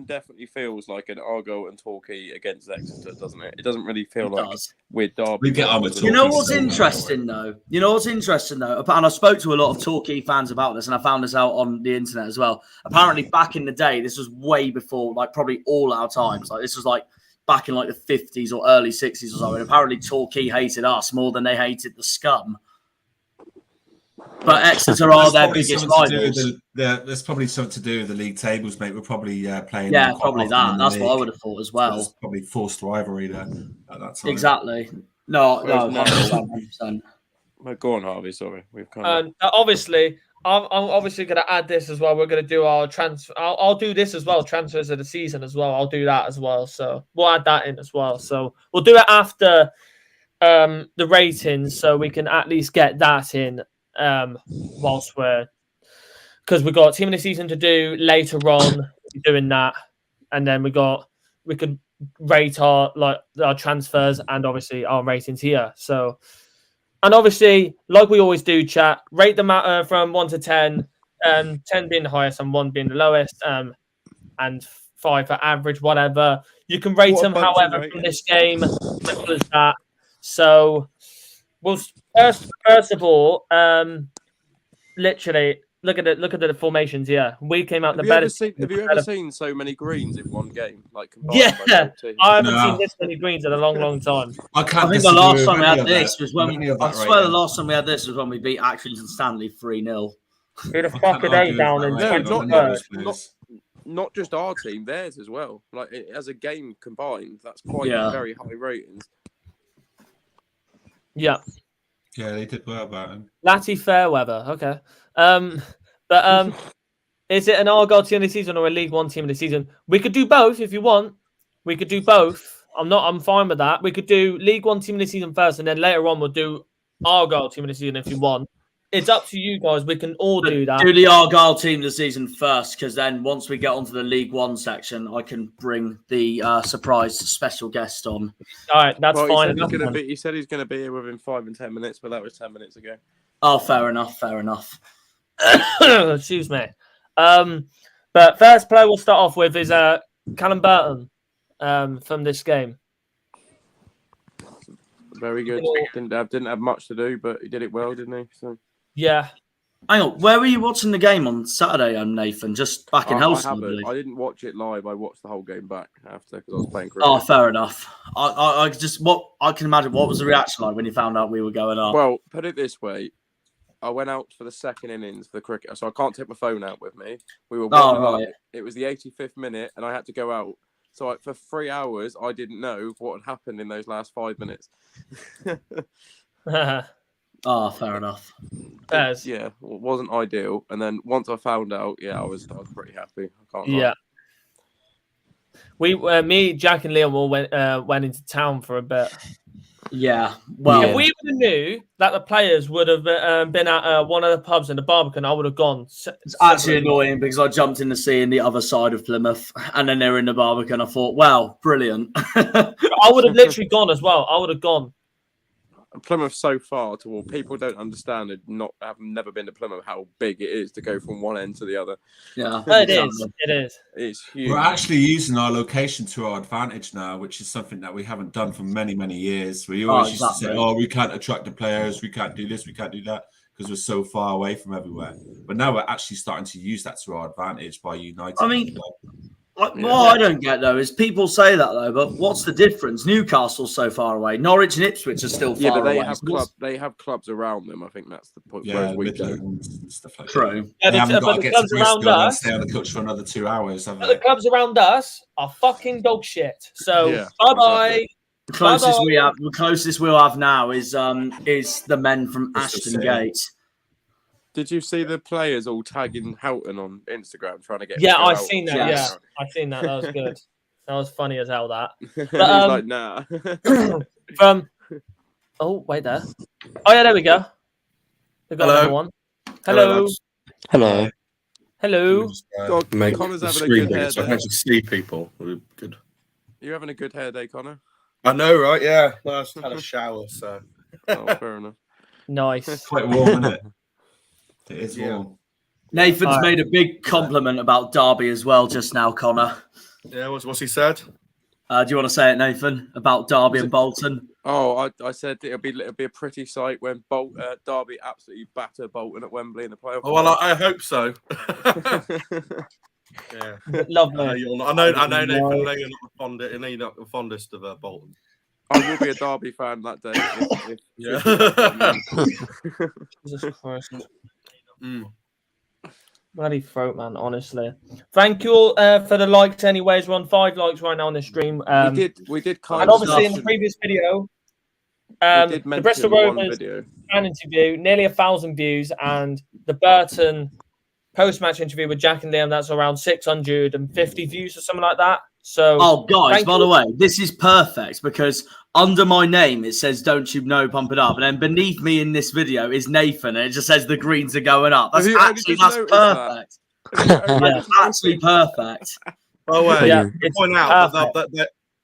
definitely feels like an Argyle and Torquay against Exeter, doesn't it? It doesn't really feel like we're Derby. We get on with Torquay. You know what's interesting though? And I spoke to a lot of Torquay fans about this, and I found this out on the internet as well. Apparently, back in the day, this was way before, like probably all our times. Like this was like back in like the 50s or early 60s or so. And apparently, Torquay hated us more than they hated the scum. But Exeter are their biggest rivals. There's probably something to do with the league tables, mate. We're probably playing. Yeah, probably that. That's what I would have thought as well. There's probably forced rivalry there at that time. Exactly. No, 100%. Go on, Harvey. Sorry, obviously, I'm obviously going to add this as well. We're going to do our transfer. I'll do this as well. Transfers of the season as well. I'll do that as well. So we'll add that in as well. So we'll do it after the ratings, so we can at least get that in whilst we're, because we've got team of the season to do later on, doing that, and then we could rate our transfers and obviously our ratings here. So, and obviously, like we always do, chat, rate them out from 1 to 10, 10 being the highest and 1 being the lowest, and 5 for average, whatever. You can rate them however from this game, simple as that. So, we'll first of all, literally look at the formations here. We came out the better. Have you ever seen so many greens in one game? Like combined yeah, I haven't seen this many greens in a long time. I think the last time we had this was when I swear the last time we had this was when we beat Actions and Stanley 3-0. Who the fuck are they down in 21st? Not just our team, theirs as well. Like as a game combined, that's quite very high ratings. Yeah. Yeah, they did well about him. Latty Fairweather, okay. But is it an Argyle team of the season or a League One team of the season? We could do both if you want. We could do both. I'm fine with that. We could do League One team of the season first, and then later on we'll do Argyle team of the season if you want. It's up to you guys. We can all do that. Do the Argyle team of the season first, because then once we get onto the League One section, I can bring the surprise special guest on. All right, that's fine. He said he's going to be here within 5 and 10 minutes, but that was 10 minutes ago. Oh, fair enough. Excuse me. But first player we'll start off with is Callum Burton from this game. Very good. Didn't have much to do, but he did it well, didn't he? So. Yeah. Hang on, where were you watching the game on Saturday, Nathan? Just back in Helston, I didn't watch it live. I watched the whole game back after because I was playing cricket. Oh, fair enough. I can imagine what was the reaction like when you found out we were going up. Well, put it this way. I went out for the second innings for the cricket, so I can't take my phone out with me. We were right. It was the 85th minute, and I had to go out. So for 3 hours, I didn't know what had happened in those last 5 minutes. Oh, fair enough. Yeah, it wasn't ideal. And then once I found out, I was pretty happy. I can't lie. We, me, Jack, and Liam all went into town for a bit. Yeah. Well, if we would have knew that the players would have been at one of the pubs in the Barbican, I would have gone. It's actually annoying because I jumped in the sea in the other side of Plymouth, and then they were in the Barbican. I thought, wow, brilliant. I would have literally gone as well. I would have gone. Plymouth so far toward people don't understand and have never been to Plymouth how big it is to go from one end to the other. Yeah, it is. It's huge. We're actually using our location to our advantage now, which is something that we haven't done for many years. We always used to say, "Oh, we can't attract the players, we can't do this, we can't do that," because we're so far away from everywhere. But now we're actually starting to use that to our advantage by uniting. I mean, what I don't get though is people say that though, but what's the difference? Newcastle's so far away. Norwich and Ipswich are still far away. Yeah, but they have clubs around them. I think that's the point. Yeah, Midlands and stuff like True. that. They haven't got to get to Bristol and stay on the coach for another 2 hours, have they? The clubs around us are fucking dog shit. So bye-bye. The closest we'll have now is the men from Ashton Gate. Did you see the players all tagging Houghton on Instagram trying to get? Yeah, I've seen that. Yeah, I've seen that. That was good. That was funny as hell. That. But, like, nah. Oh, wait there. Oh yeah, there we go. We've got another one. Hello. Hello. Hello. Connor's having a good hair so I can actually see people. Good. You're having a good hair day, Connor. I know, right? Yeah. Well, I just had a shower, so. Oh, fair enough. Nice. Quite warm, isn't it? It is warm. Nathan's made a big compliment about Derby as well just now, Connor. Yeah, what's he said? Do you want to say it, Nathan, about Derby and Bolton? Oh, I said it'll be a pretty sight when Derby absolutely batter Bolton at Wembley in the playoffs. Oh, well, I hope so. Yeah, lovely. I know, Nathan. I know you're not the fondest of Bolton. I will be a Derby fan that day. Jesus Christ. Bloody throat, man, honestly. Thank you all for the likes anyways. We're on 5 likes right now on the stream. We did kind and obviously in the previous video, did The mention Bristol one Rovers video. fan interview, nearly 1,000 views, and the Burton post-match interview with Jack and Liam, that's around 650 views or something like that. So, Oh, guys, thank by you. the way, this is perfect because under my name it says "Don't you know, pump it up," and then beneath me in this video is Nathan, and it just says the greens are going up. That's Have you only actually just that's noticed perfect. Yeah. That's actually perfect. Oh, wait. Yeah, To it's point out perfect.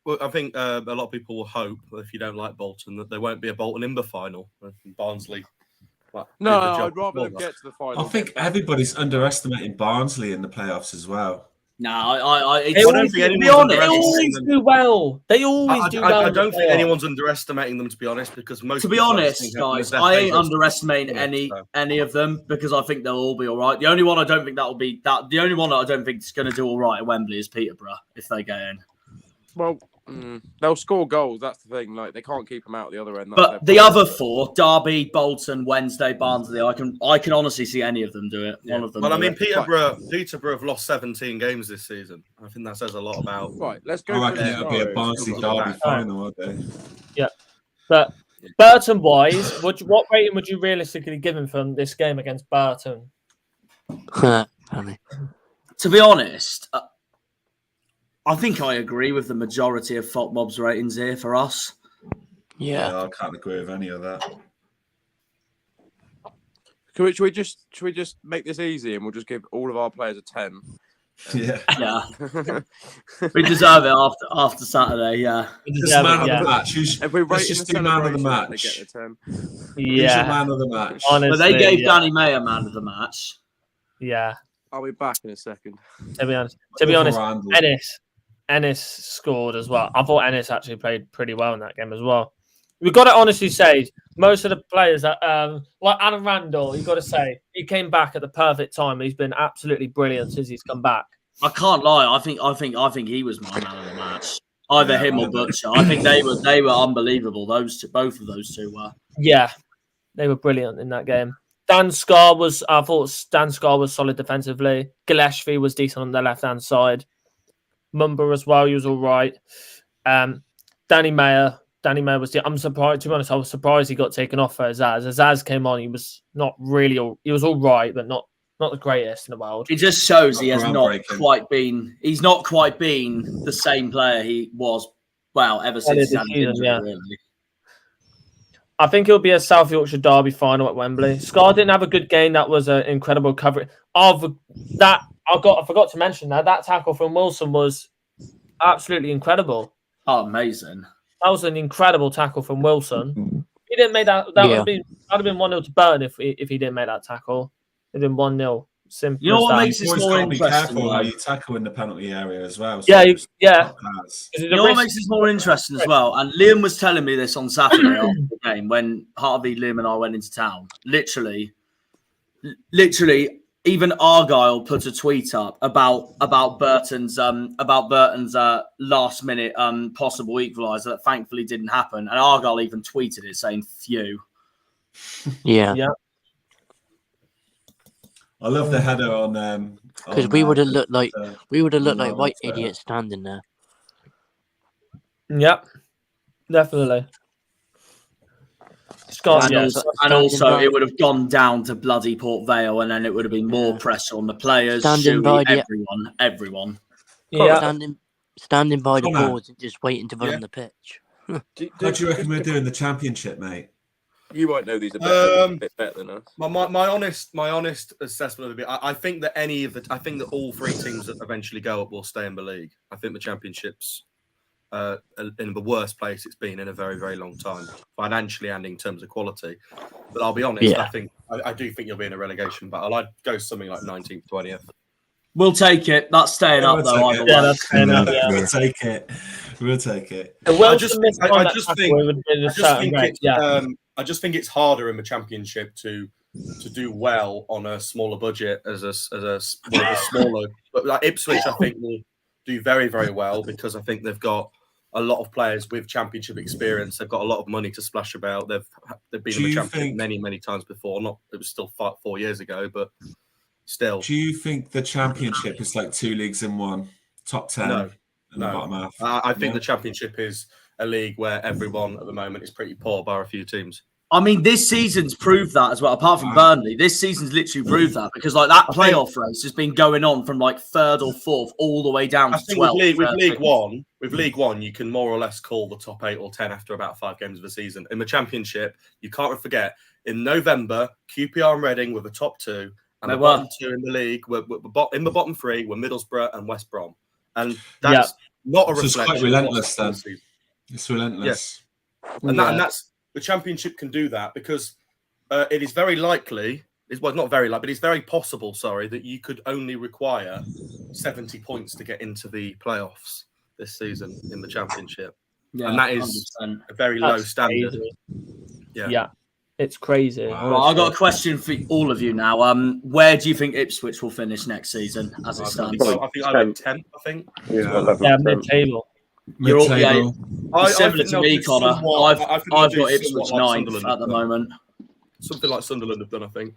well, I think a lot of people will hope that if you don't like Bolton, that there won't be a Bolton Imber final. Barnsley. No, I'd rather them get to the final. I think everybody's underestimating Barnsley in the playoffs as well. No, I They it's, always, to be anyone's honest, they always do well. They always do well. I don't think anyone's underestimating them, to be honest, because most. to be people honest, think that guys, they're I ain't favourites. underestimating any of them because I think they'll all be all right. The only one I don't think that'll be that. The only one that I don't think is going to do all right at Wembley is Peterborough if they get in. Well, they'll score goals. That's the thing. Like they can't keep them out the other end. But the other four, Derby, Bolton, Wednesday, Barnsley, I can honestly see any of them do it. Yeah. One of them. Well, I do mean, it. Peterborough have lost 17 games this season. I think that says a lot about. Right, let's go. I reckon it'll be a Barnsley Derby final, won't they? Yeah, but Burton-wise, what rating would you realistically give him from this game against Burton? Funny. To be honest, I think I agree with the majority of Fault Mob's ratings here for us. Yeah. I can't agree with any of that. Should we just make this easy and we'll just give all of our players a 10? Yeah. Yeah, we deserve it after Saturday. Yeah, Just man of the match. If we Let's rate just in the do man of the celebration, match. they get a 10. Who's your Yeah, man of the match? honestly, but they gave yeah. Danny Mayer man of the match. Yeah, I'll be back in a second. to be honest, Randall. Ennis scored as well. I thought Ennis actually played pretty well in that game as well. We've got to honestly say, most of the players that, like Adam Randall, you've got to say, he came back at the perfect time. He's been absolutely brilliant since he's come back. I can't lie. I think he was my man of the match. Either him or Butcher. I think they were unbelievable. Both of those two were. Yeah, they were brilliant in that game. I thought Dan Scar was solid defensively. Gillespie was decent on the left-hand side. Mumba as well, he was all right. Danny Mayer was. I'm surprised. To be honest, I was surprised he got taken off for Azaz. Azaz came on. He was not really. He was all right, but not the greatest in the world. It just shows he has not Groundbreaking. quite been. He's not quite been the same player he was. Well, ever since this his season, injury, yeah. really. I think it'll be a South Yorkshire Derby final at Wembley. Scar didn't have a good game. That was an incredible coverage of that. I forgot to mention that tackle from Wilson was absolutely incredible. Oh, amazing! That was an incredible tackle from Wilson. He didn't make that. That would have been 1-0 to Burton if he didn't make that tackle. It'd been 1-0. Simple. You know what as that. makes this Always more got to be interesting? careful how Like, you tackle in the penalty area as well. Yeah, it's yeah. top class. Is it you a know what risk? makes this more interesting as well? And Liam was telling me this on Saturday after the game when Harvey, Liam, and I went into town. Literally, even Argyle put a tweet up about Burton's last minute possible equaliser that thankfully didn't happen, and Argyle even tweeted it saying "phew." Yeah. Yeah. I love the header on. Because we would have looked like on white Twitter. idiots standing there. Yep, definitely. Scar, And, yeah, also, it would have gone down to bloody Port Vale, and then it would have been more pressure on the players, Standing by Shuey, the- everyone. yeah. Standing by the Come on. boards and just waiting to run on the pitch. How do you reckon we're doing the championship, mate? You might know these a bit better than us. My honest assessment of it, I think that all three teams that eventually go up will stay in the league. I think the championship's in the worst place it's been in a very, very long time, financially and in terms of quality. But I'll be honest, Yeah. I do think you'll be in a relegation battle. I'd go something like 19th, 20th. We'll take it. That's staying Yeah, up we'll though. take Either it. way. Yeah, that's fair enough, yeah. We'll take it. We'll take it. I just think yeah. I just think it's harder in the championship to do well on a smaller budget as a smaller. But like Ipswich, I think will do very, very well because I think they've got a lot of players with championship experience. They've got a lot of money to splash about. They've been in the championship many times before. It was still 4 years ago, but still. Do you think the championship is like two leagues in one? Top 10? No. And the bottom half? I think the championship is a league where everyone at the moment is pretty poor, bar a few teams. I mean, this season's proved that as well. Apart from Burnley, this season's literally proved that because like that playoff race has been going on from like 3rd or 4th all the way down to 12th. With League One, you can more or less call the top 8 or 10 after about 5 games of the season. In the Championship, you can't forget in November, QPR and Reading were the top 2, and the bottom 2 in the league were in the bottom 3 were Middlesbrough and West Brom, and that's not a reflection. It's quite relentless. Then it's relentless, and that's. The Championship can do that because it is very likely, well, not very likely, but it's very possible, that you could only require 70 points to get into the playoffs this season in the Championship. Yeah, and that is 100%. a very low standard. Yeah, it's crazy. Wow. Well, I've got a question for all of you now. Where do you think Ipswich will finish next season as it stands? I think I went 10th, I think. Yeah, mid-table. Similar to me, Connor. I've got Ipswich 9th at the moment. Something like Sunderland have done, I think.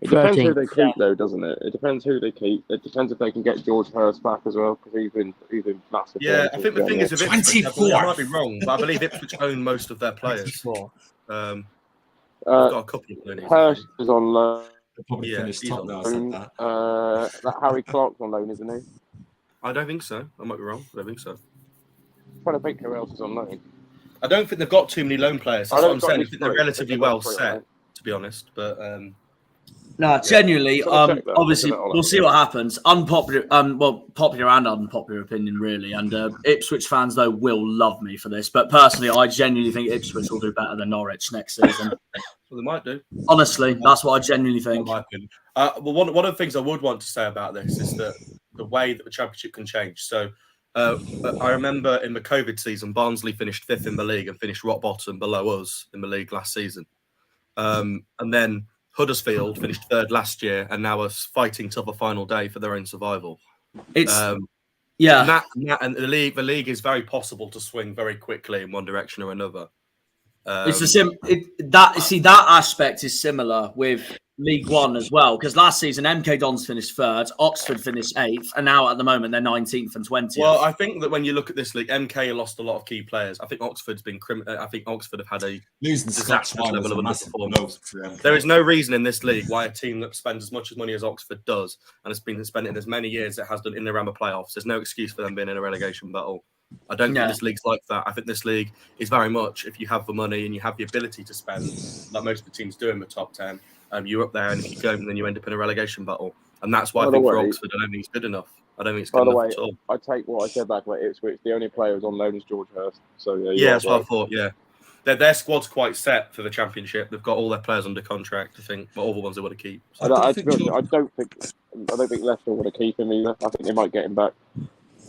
It depends who they keep, though, doesn't it? It depends who they keep. It depends if they can get George Hurst back as well, because he's been massive. Yeah, I think the thing is, if Ipswich, I might be wrong, but I believe Ipswich own most of their players. I've got a couple of players. Hurst is on loan. Probably finished top now. That Harry Clark's on loan, isn't he? I don't think so. I might be wrong. I don't think so. I'm trying to think who else is on loan. I don't think they've got too many loan players. That's what I'm saying. I think they're relatively well set, to be honest. But no, genuinely, obviously, we'll see what happens. Unpopular, popular and unpopular opinion, really. And Ipswich fans, though, will love me for this. But personally, I genuinely think Ipswich will do better than Norwich next season. Well, they might do. Honestly, that's what I genuinely think. Well, one of the things I would want to say about this is that the way that the Championship can change. So I remember in the COVID season, Barnsley finished 5th in the league and finished rock bottom below us in the league last season. And then Huddersfield finished 3rd last year and now are fighting till the final day for their own survival. It's and the league is very possible to swing very quickly in one direction or another. That aspect is similar with League One as well, because last season MK Dons finished 3rd, Oxford finished 8th, and now at the moment they're 19th and 20th. Well, I think that when you look at this league, MK lost a lot of key players. I think Oxford's been I think Oxford have had a disastrous level of underperformance. There is no reason in this league why a team that spends as much money as Oxford does and has been spending as many years as it has done in and around the playoffs. There's no excuse for them being in a relegation battle. I don't think this league's like that. I think this league is very much, if you have the money and you have the ability to spend, like most of the teams do in the top 10, you're up there, and if you don't, then you end up in a relegation battle. And that's why I think for Oxford, I don't think it's good enough. I don't think it's good enough at all. I take what I said back about Ipswich. The only player who's on loan is George Hurst. So that's what I thought. Yeah, their squad's quite set for the Championship. They've got all their players under contract, I think, but all the ones they want to keep. So. I don't think Leicester want to keep him either. I think they might get him back.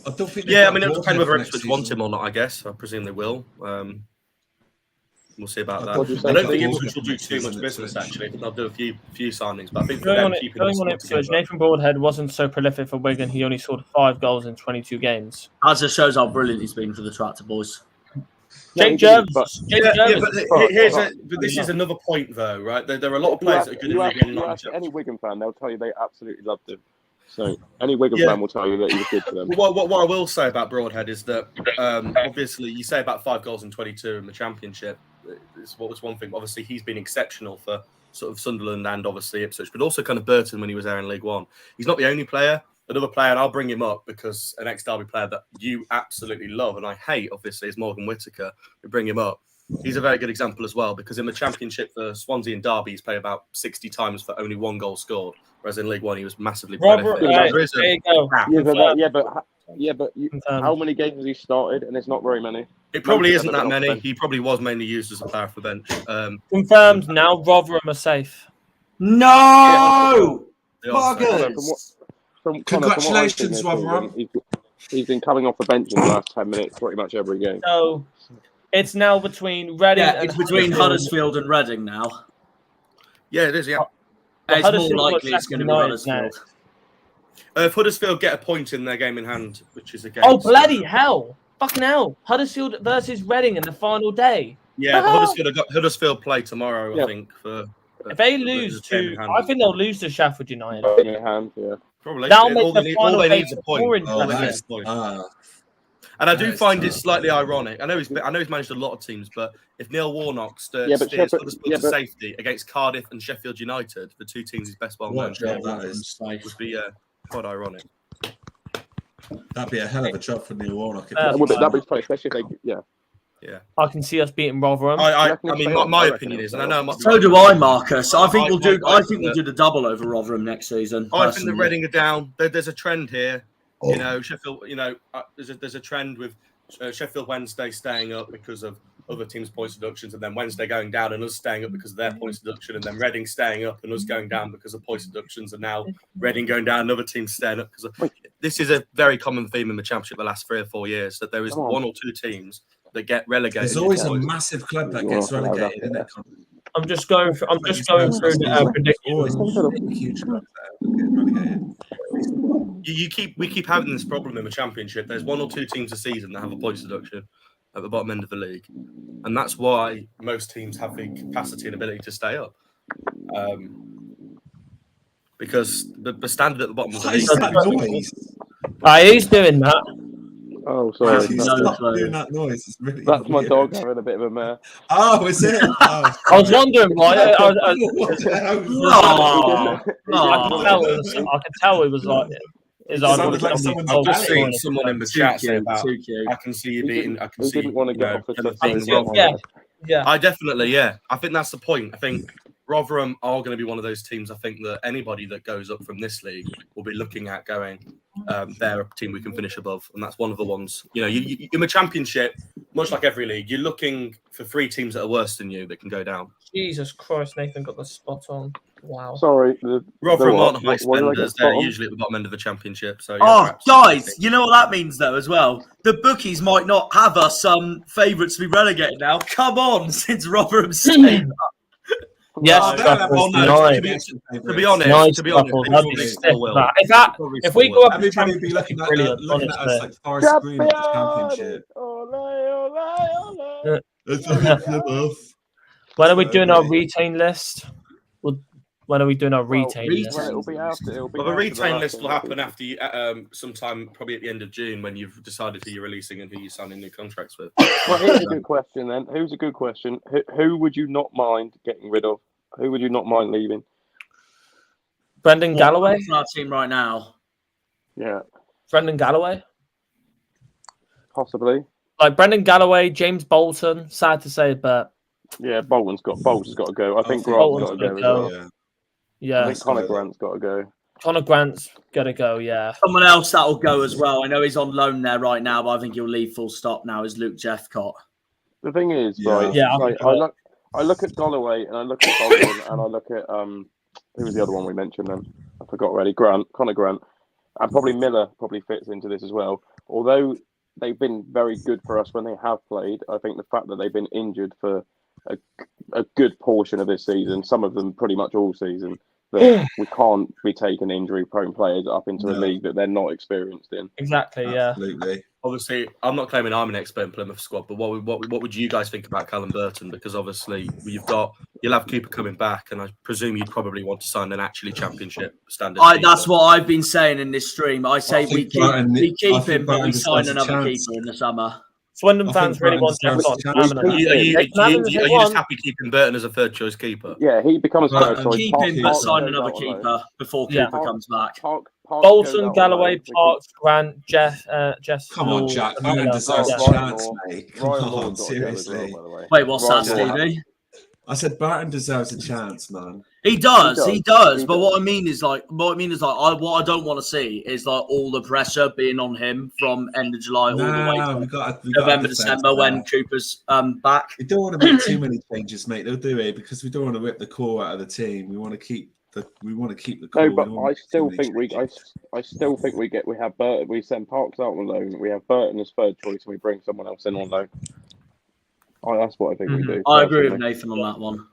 I don't think. Yeah, I mean, it'll depend whether Ipswich want him or not. I guess. I presume they will. We'll see about that. I don't think Ipswich will do too much business, actually. I think they'll do a few signings, but I think for them keeping on Ipswich, Nathan Broadhead wasn't so prolific for Wigan. He only scored 5 goals in 22 games. That just shows how brilliant he's been for the Tractor Boys. Jake Jones. But this is another point, though, right? There are a lot of players that are good in the league. Any Wigan fan, they'll tell you they absolutely loved him. So any Wigan fan will tell you that he was good for them. What I will say about Broadhead is that obviously you say about 5 goals in 22 in the Championship. What was one thing? Obviously, he's been exceptional for sort of Sunderland and obviously Ipswich, but also kind of Burton when he was there in League One. He's not the only player. Another player, and I'll bring him up because an ex-Derby player that you absolutely love and I hate, obviously, is Morgan Whittaker. We bring him up. He's a very good example as well because in the Championship for Swansea and Derby, he's played about 60 times for only 1 goal scored, whereas in League One he was massively prolific. But how many games has he started? And it's not very many. It probably isn't that many. He probably was mainly used as a player for the bench. Confirmed now, Rotherham are safe. No! Buggers! Congratulations, Rotherham. He's been coming off the bench in the last 10 minutes pretty much every game. So it's now between Reading and it's between Huddersfield and Reading now. Yeah, it is, yeah. It's more likely it's going to be Huddersfield. If Huddersfield get a point in their game in hand, which is against... Oh, bloody hell. Fucking hell. Huddersfield versus Reading in the final day. Yeah, Huddersfield play tomorrow, I think. If they lose to... I think they'll lose to Sheffield United. In hand, yeah. Probably. That'll make the final all they day need is a point. More interesting. And I do find it slightly ironic. I know he's managed a lot of teams, but if Neil Warnock steers to safety against Cardiff and Sheffield United, the two teams he's best well known for, would be quite ironic. That'd be a hell of a job for Neil Warnock. That'd be funny, especially if they, Yeah, I can see us beating Rotherham. I mean, my opinion is, and I know. So do I, Marcus. I think we'll do the double over Rotherham next season. I think the Reading are down. There's a trend here. You know, Sheffield. You know, there's a trend with Sheffield Wednesday staying up because of other teams' points deductions, and then Wednesday going down and us staying up because of their points deduction, and then Reading staying up and us going down because of points deductions, and now Reading going down, another team staying up because of. This is a very common theme in the Championship the last 3 or 4 years that there is one or two teams that get relegated. There's always a massive club that gets relegated, isn't it? I'm just going through the predictions. Huge clubs that get relegated. We keep having this problem in the Championship. There's one or two teams a season that have a points deduction at the bottom end of the league, and that's why most teams have the capacity and ability to stay up. Because the standard at the bottom of the league. He's doing that. Oh, sorry. Stop doing that noise. It's really That's my weird. dog having a bit of a mare. Oh, is it? Oh. I was wondering why. I could tell it was like. Sounded like someone's I've just belly. seen someone in the chat say about. I can see you beating. I can see. Didn't want to get off Yeah. I definitely, I think that's the point. I think Rotherham are going to be one of those teams. I think that anybody that goes up from this league will be looking at going, they're a team we can finish above, and that's one of the ones. You know, you in the Championship, much like every league, you're looking for 3 teams that are worse than you that can go down. Jesus Christ, Nathan got the spot on. Wow. Sorry. Rotherham aren't high spenders. They're usually at the bottom end of the Championship. So guys, you know what that means though as well? The bookies might not have us favourites to be relegated now. Come on, since Rotherham's staying up. Yes, to be honest, if we go up, everybody be looking at us like Forest Green at the Championship. When are we doing our retain list? When are we doing our retain list? It'll be after. The retain list will happen after you, sometime probably at the end of June when you've decided who you're releasing and who you're signing new contracts with. Well, here's a good question then. Who's a good question? Who would you not mind getting rid of? Who would you not mind leaving? Brendan Galloway? What's our team right now? Yeah. Brendan Galloway? Possibly. Like Brendan Galloway, James Bolton. Sad to say, but yeah, Bolton's got to go. I think Grant's got to go as well. Yeah. I think Conor Grant's got to go. Conor Grant's got to go, yeah. Someone else that'll go as well. I know he's on loan there right now, but I think he'll leave full stop now, is Luke Jeffcott. The thing is, I look at Galloway and I look at Bolton and I look at who was the other one we mentioned then? I forgot already. Conor Grant. And probably Miller probably fits into this as well. Although they've been very good for us when they have played, I think the fact that they've been injured for a good portion of this season, some of them pretty much all season, that we can't be taking injury-prone players up into a league that they're not experienced in. Exactly, Absolutely. Obviously, I'm not claiming I'm an expert in Plymouth squad, but what would you guys think about Callum Burton? Because obviously you'll have Cooper coming back, and I presume you'd probably want to sign an actually Championship standard. That's what I've been saying in this stream. I say we keep him, but we sign another keeper in the summer. Swindon fans really want Jeff on. Are you just happy keeping Burton as a third choice keeper? Yeah, he becomes third choice. Keep him, but sign another keeper before Cooper comes back. Bolton, Galloway, Parks, Grant, Jess. Come on, Jack. Burton deserves a chance, mate. Come on, seriously. Wait, what's that, Stevie? I said Burton deserves a chance, man. He does. But what I mean is what I don't want to see is like all the pressure being on him from end of July all the way to November, December when Cooper's back. We don't want to make too many changes, mate. They'll do it because we don't want to whip the core out of the team. We want to keep the core. No, but I still think we have Burton. We send Parks out on loan. We have Burton as third choice, and we bring someone else in on loan. That's what I think we do. I agree with Nathan on that one.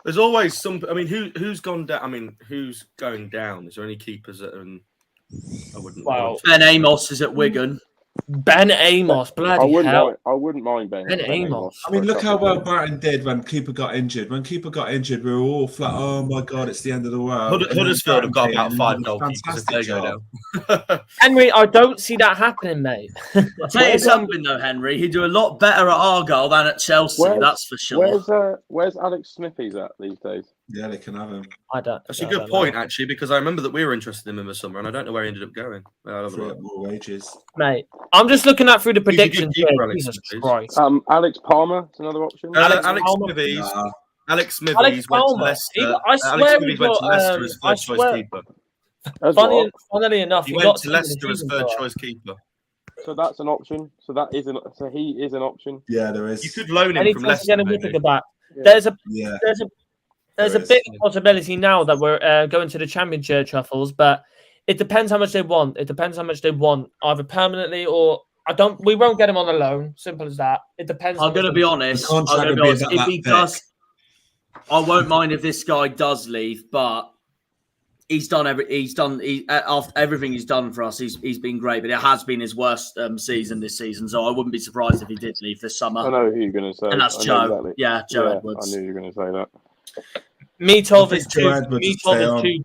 There's always some. I mean, who's gone down? I mean, who's going down? Is there any keepers that? I wouldn't. Wow. Ben Amos is at Wigan. Ben Amos, bloody hell. I wouldn't mind Ben Amos. I mean, look how well Burton did when Cooper got injured. When Cooper got injured, we were all flat. Oh my God, it's the end of the world. Huddersfield have got about 5 goalkeepers if they go down. Henry, I don't see that happening, mate. I'll tell you something though, Henry. He'd do a lot better at Argyle than at Chelsea. That's for sure. Where's Alex Smithies at these days? Yeah, they can have him. That's a good point, actually, because I remember that we were interested in him in the summer, and I don't know where he ended up going. For more wages, mate. I'm just looking at through the predictions. Jesus Christ. Alex Palmer is another option. Alex Smithies. Alex Smithies went to Leicester. I swear Alex Smithies went to Leicester as third choice keeper. Funnily enough, he went to Leicester as third choice keeper. So that's an option. So he is an option. Yeah, there is. You could loan him from Leicester. There's a bit of possibility now that we're going to the Championship shuffles, but it depends how much they want. It depends how much they want, either permanently or we won't get him on a loan. Simple as that. It depends. I'm going to be honest. If he does, I won't mind if this guy does leave, but after everything he's done for us, he's been great, but it has been his worst season this season. So I wouldn't be surprised if he did leave this summer. I know who you're going to say, and that's Joe. Exactly. Yeah, Joe Edwards. I knew you were going to say that. Mitov is too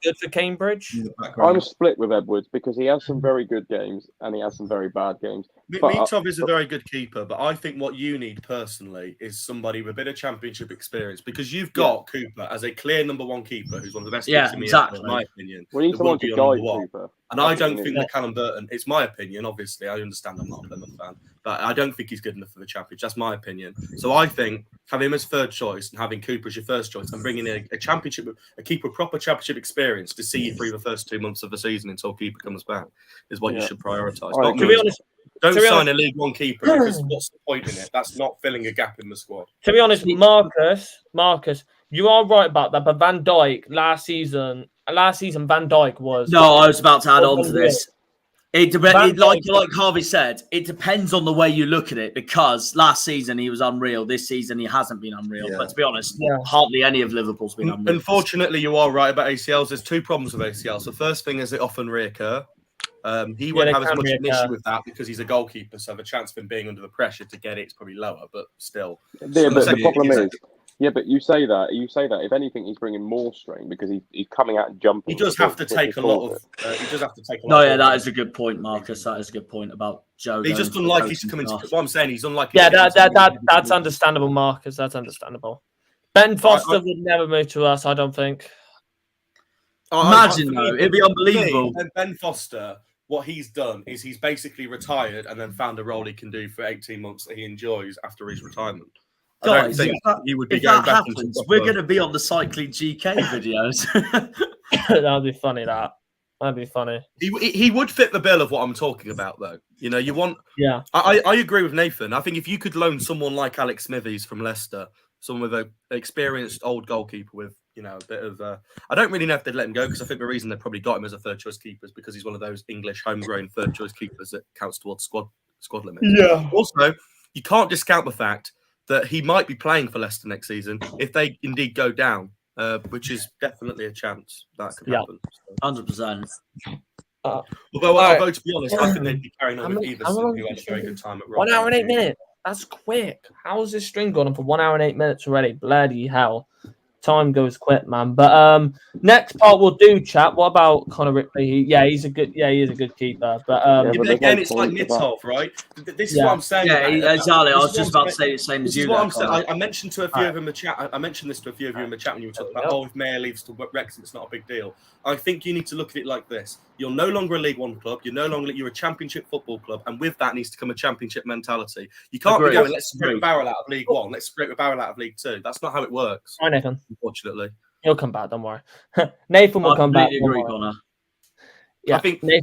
good for Cambridge. I'm split with Edwards because he has some very good games and he has some very bad games. Mitov is a very good keeper, but I think what you need personally is somebody with a bit of championship experience, because you've got Cooper as a clear number one keeper who's one of the best keepers in the NFL, in my opinion. We need someone to guide Cooper. And I don't think that Callum Burton, it's my opinion, obviously, I understand I'm not a Plymouth fan, but I don't think he's good enough for the Championship. That's my opinion. So I think having him as third choice and having Cooper as your first choice and bringing in a championship, a keeper, proper championship experience to see you through the first 2 months of the season until Keeper comes back is what you should prioritise. To be honest, don't sign a League One keeper, because what's the point in it? That's not filling a gap in the squad. To be honest, Marcus, you are right about that. But Van Dijk last season, Van Dijk was. No, I was about to add on to this. Like Harvey said, it depends on the way you look at it, because last season he was unreal. This season he hasn't been unreal. But to be honest, hardly any of Liverpool's been unreal. Unfortunately, you are right about ACLs. There's two problems with ACLs. The first thing is they often reoccur. He won't have as much of an issue with that because he's a goalkeeper, so the chance of him being under the pressure to get it is probably lower, but still. Yeah, but the problem is, but you say that. If anything, he's bringing more strain because he's coming out and jumping. He does have to take a lot of. That is a good point, Marcus. That is a good point about Joe. He's just unlikely to come into. What I'm saying, he's unlikely. Yeah, that's understandable, Marcus. That's understandable. Ben Foster would never move to us, I don't think. Imagine though, it'd be unbelievable. Ben Foster. What he's done is he's basically retired and then found a role he can do for 18 months that he enjoys after his retirement. Guys, he would be going back into we're going to be on the cycling GK videos. That'd be funny. That'd be funny. He would fit the bill of what I'm talking about, though. You know, you want. Yeah. I agree with Nathan. I think if you could loan someone like Alex Smithies from Leicester, someone with an experienced old goalkeeper with, you know, a bit of. I don't really know if they'd let him go, because I think the reason they probably got him as a third choice keeper is because he's one of those English homegrown third choice keepers that counts towards squad limits. Yeah. Also, you can't discount the fact that he might be playing for Leicester next season if they indeed go down, which is definitely a chance that could happen. 100%. Although to be honest, I think they'd be carrying on with Everson, who had a very good time at 1 hour and 8 minutes. That's quick. How is this string going on for 1 hour and 8 minutes already? Bloody hell. Time goes quick, man. But next part we'll do, chat. What about Connor Ripley? He is a good keeper. But again, it's like Mitov, right? This is what I'm saying. Yeah, exactly. I was just about to say the same as you. I mentioned to a few of you in the chat. I mentioned this to a few of you in the chat when you were talking about, if Mayor leaves to Wrexham, it's not a big deal. I think you need to look at it like this: you're no longer a League One club. You're a Championship football club, and with that needs to come a Championship mentality. You can't be going, let's scrape a barrel out of League One, let's scrape a barrel out of League Two. That's not how it works. Hi, Nathan. Unfortunately, he'll come back. Don't worry. Nathan will come back. Yeah, I think you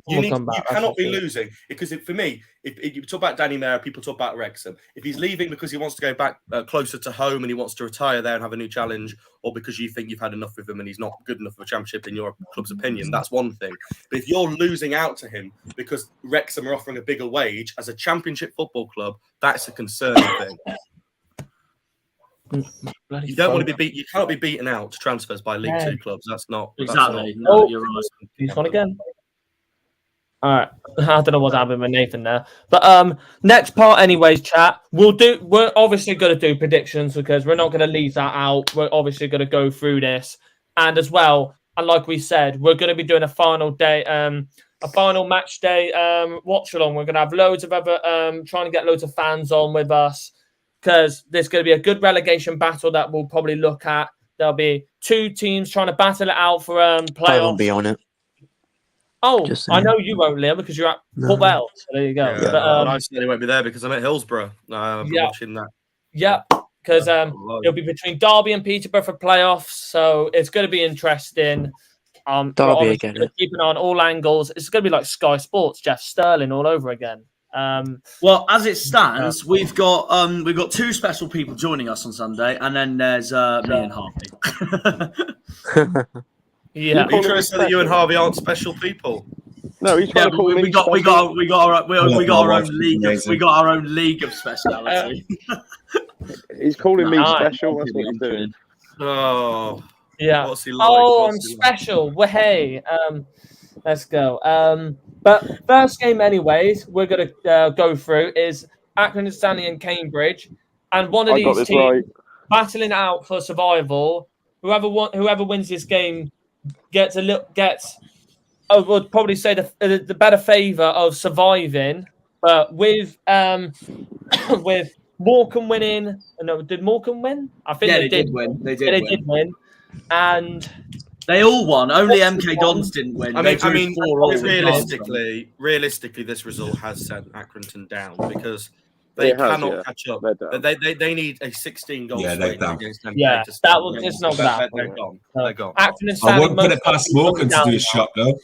cannot be losing, because for me, if you talk about Danny Mayer, people talk about Wrexham. If he's leaving because he wants to go back closer to home and he wants to retire there and have a new challenge, or because you think you've had enough with him and he's not good enough for a championship in your club's opinion, that's one thing. But if you're losing out to him because Wrexham are offering a bigger wage as a championship football club, that's a concerning thing. You don't want to be beat. You cannot be beaten out to transfers by League Two clubs. That's not exactly. You're right. He's gone again. All right. I don't know what's happening with Nathan there. But next part anyways, chat. We're obviously gonna do predictions because we're not gonna leave that out. We're obviously gonna go through this. And as well, and like we said, we're gonna be doing a final day, a final match day watch along. We're gonna have loads of other trying to get loads of fans on with us because there's gonna be a good relegation battle that we'll probably look at. There'll be 2 teams trying to battle it out for playoffs. I won't be on it. Oh, I know you won't, Liam, because you're at Port Vale. So there you go. Yeah, but, I certainly won't be there because I'm at Hillsborough. I'm watching that. Yeah, because it'll be between Derby and Peterborough for playoffs, so it's going to be interesting. Derby again. Keeping on all angles. It's going to be like Sky Sports, Jeff Sterling all over again. Well, as it stands, we've got 2 special people joining us on Sunday, and then there's me and Harvey. Yeah, are you trying to say that you and Harvey aren't special people? No, he's trying to call me. We got our own league. We got our own league of speciality. He's calling me special. That's what he's doing. Oh, yeah. What's he like? I'm special. Well, hey, let's go. But first game, anyways, we're gonna go through is Accrington Stanley and Cambridge, and one of these teams battling out for survival. Whoever wins this game gets I would probably say the better favour of surviving, but with Morecambe winning. No, did Morecambe win? I think they did win. They did win, and they all won. Only MK Dons didn't win. I mean, realistically, this result has sent Accrington down because they cannot catch up. They need a 16-goal swing against MK. Yeah, it's not that. They're gone. They're gone. I wouldn't put it past Morecambe to do a shot though.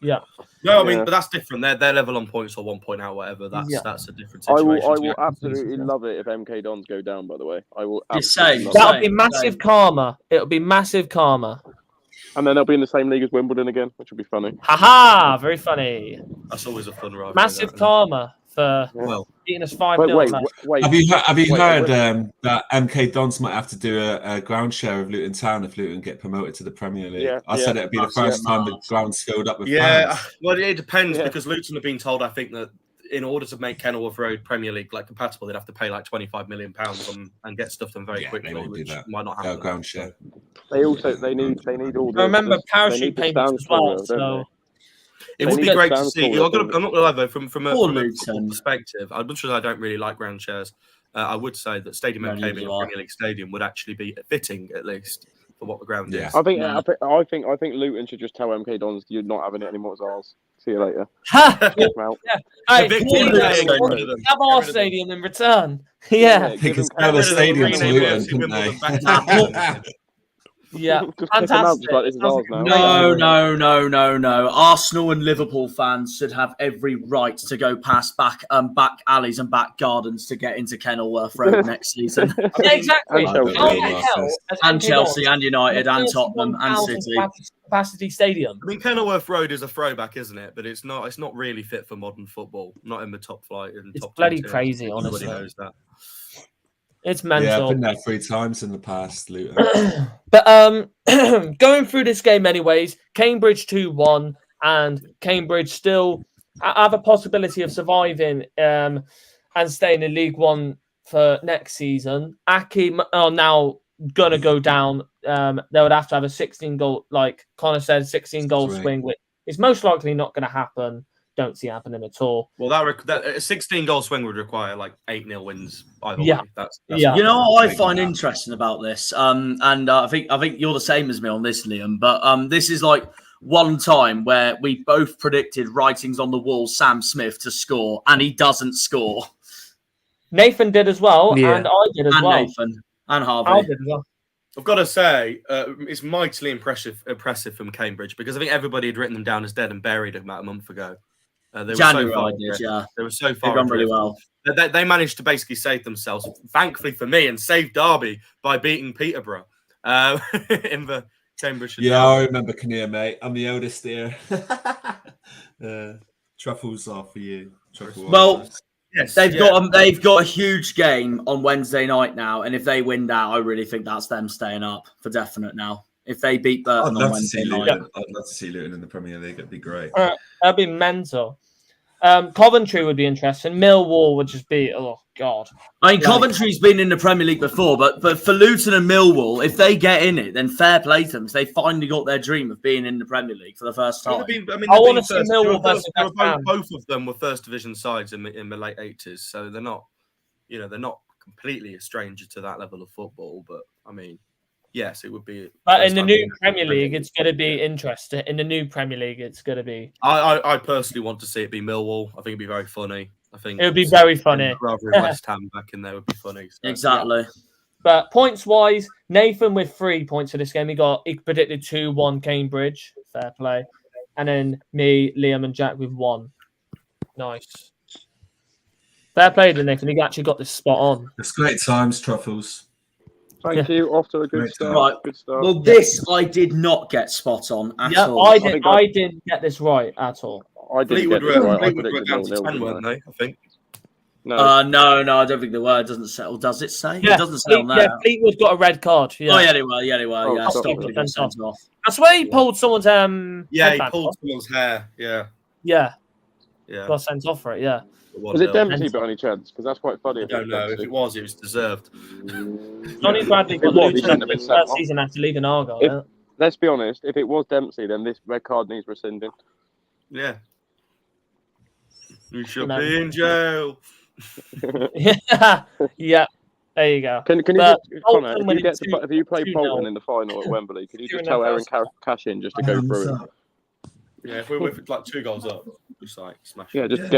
Yeah. No, I mean, but that's different. They're level on points or 1 point out, whatever. That's a different situation. I will absolutely love it if MK Dons go down. By the way, I will. That'll be massive karma. It'll be massive karma. And then they'll be in the same league as Wimbledon again, which will be funny. Haha, very funny. That's always a fun ride. Massive karma for beating us 5-0. Wait. Have you heard that MK Dons might have to do a ground share of Luton Town if Luton get promoted to the Premier League? I said it'd be the first time the ground's filled up with fans. Well, it depends because Luton have been told, I think, that in order to make Kenilworth Road Premier League compatible, they'd have to pay like £25 million and get stuff done very quickly, which might not happen. Ground share. They need all the. I remember parachute payments as well. So it would be great to see. I'm not going to lie though, from a perspective, as much as I don't really like ground shares, I would say that Stadium MK being a Premier League stadium would actually be fitting, at least for what the ground is. I think Luton should just tell MK Dons you're not having it anymore. It's ours. See you later. Have our stadium in return. Yeah. They can sell the stadium to Luton, couldn't they? Yeah, fantastic. No. Arsenal and Liverpool fans should have every right to go past back alleys and back gardens to get into Kenilworth Road next season. Exactly. And Chelsea and United and Tottenham and City. Capacity stadium. I mean, Kenilworth Road is a throwback, isn't it? But it's not really fit for modern football. Not in the top flight. It's bloody crazy, honestly. Everybody knows that. It's mental. Yeah, I've been there 3 times in the past, Luton. But going through this game anyways, Cambridge 2-1, and Cambridge still have a possibility of surviving and staying in League One for next season. Aki are now going to go down. They would have to have a 16-goal, like Connor said, 16-goal swing, which is most likely not going to happen. Don't see happening at all. Well, that a 16-goal swing would require like 8-0 wins either way. That's You know what I find interesting about this, and I think you're the same as me on this, Liam. But this is like one time where we both predicted writings on the wall Sam Smith to score, and he doesn't score. Nathan did as well, and I did as well. Nathan and Harvey. I did as well. I've got to say, it's mightily impressive from Cambridge because I think everybody had written them down as dead and buried about a month ago. They were so far. They've done really well. They managed to basically save themselves, thankfully for me, and save Derby by beating Peterborough in the Cambridge. Yeah, I remember Kinnear, mate. I'm the eldest here. Truffles are for you. Well, they've got a huge game on Wednesday night now, and if they win that, I really think that's them staying up for definite now. if they beat Burton on Wednesday night. I'd love to see Luton in the Premier League. It'd be great. That'd be mental. Coventry would be interesting. Millwall would just be, oh God. I mean, Coventry's been in the Premier League before, but for Luton and Millwall, if they get in it, then fair play to them. They finally got their dream of being in the Premier League for the first time. I want to see Millwall versus both of them were first division sides in the late 80s, so they're not, they're not completely a stranger to that level of football. But I mean, yes, it would be. But in the new Premier League, it's going to be interesting. In the new Premier League, it's going to be. I personally want to see it be Millwall. I think it'd be very funny. I think it would be very funny. Rather than West Ham back in there would be funny. So, exactly. Yeah. But points wise, Nathan with 3 points for this game. He predicted 2-1 Cambridge. Fair play. And then me, Liam, and Jack with 1. Nice. Fair play to Nathan. He actually got this spot on. It's great times, Truffles. Thank you. Off to a good start. Right. Good start. Well, this I did not get spot on at all. I didn't get this right at all. I didn't get this right. I predicted down to 10, weren't they? I think. No. No, I don't think the word doesn't say. Or does it say? Yeah, it doesn't say on there. Yeah, Fleetwood's got a red card. Yeah. Oh, yeah, they were. Yeah, stop sent off. I swear he pulled someone's he pulled someone's hair. Yeah. Got sent off for it. Yeah. Was it Dempsey by any chance? Because that's quite funny. I don't know. If it was deserved. Johnny Bradley got Luton in his first season after leaving Argyle. Let's be honest. If it was Dempsey, then this red card needs rescinding. Yeah. You should be in jail. Yeah. There you go. Can you just, Connor, if you play Bolton in the final at Wembley, can you just tell Aaron Cashin just to go through it? Yeah, if we're like 2 goals up, just like smash. Yeah, just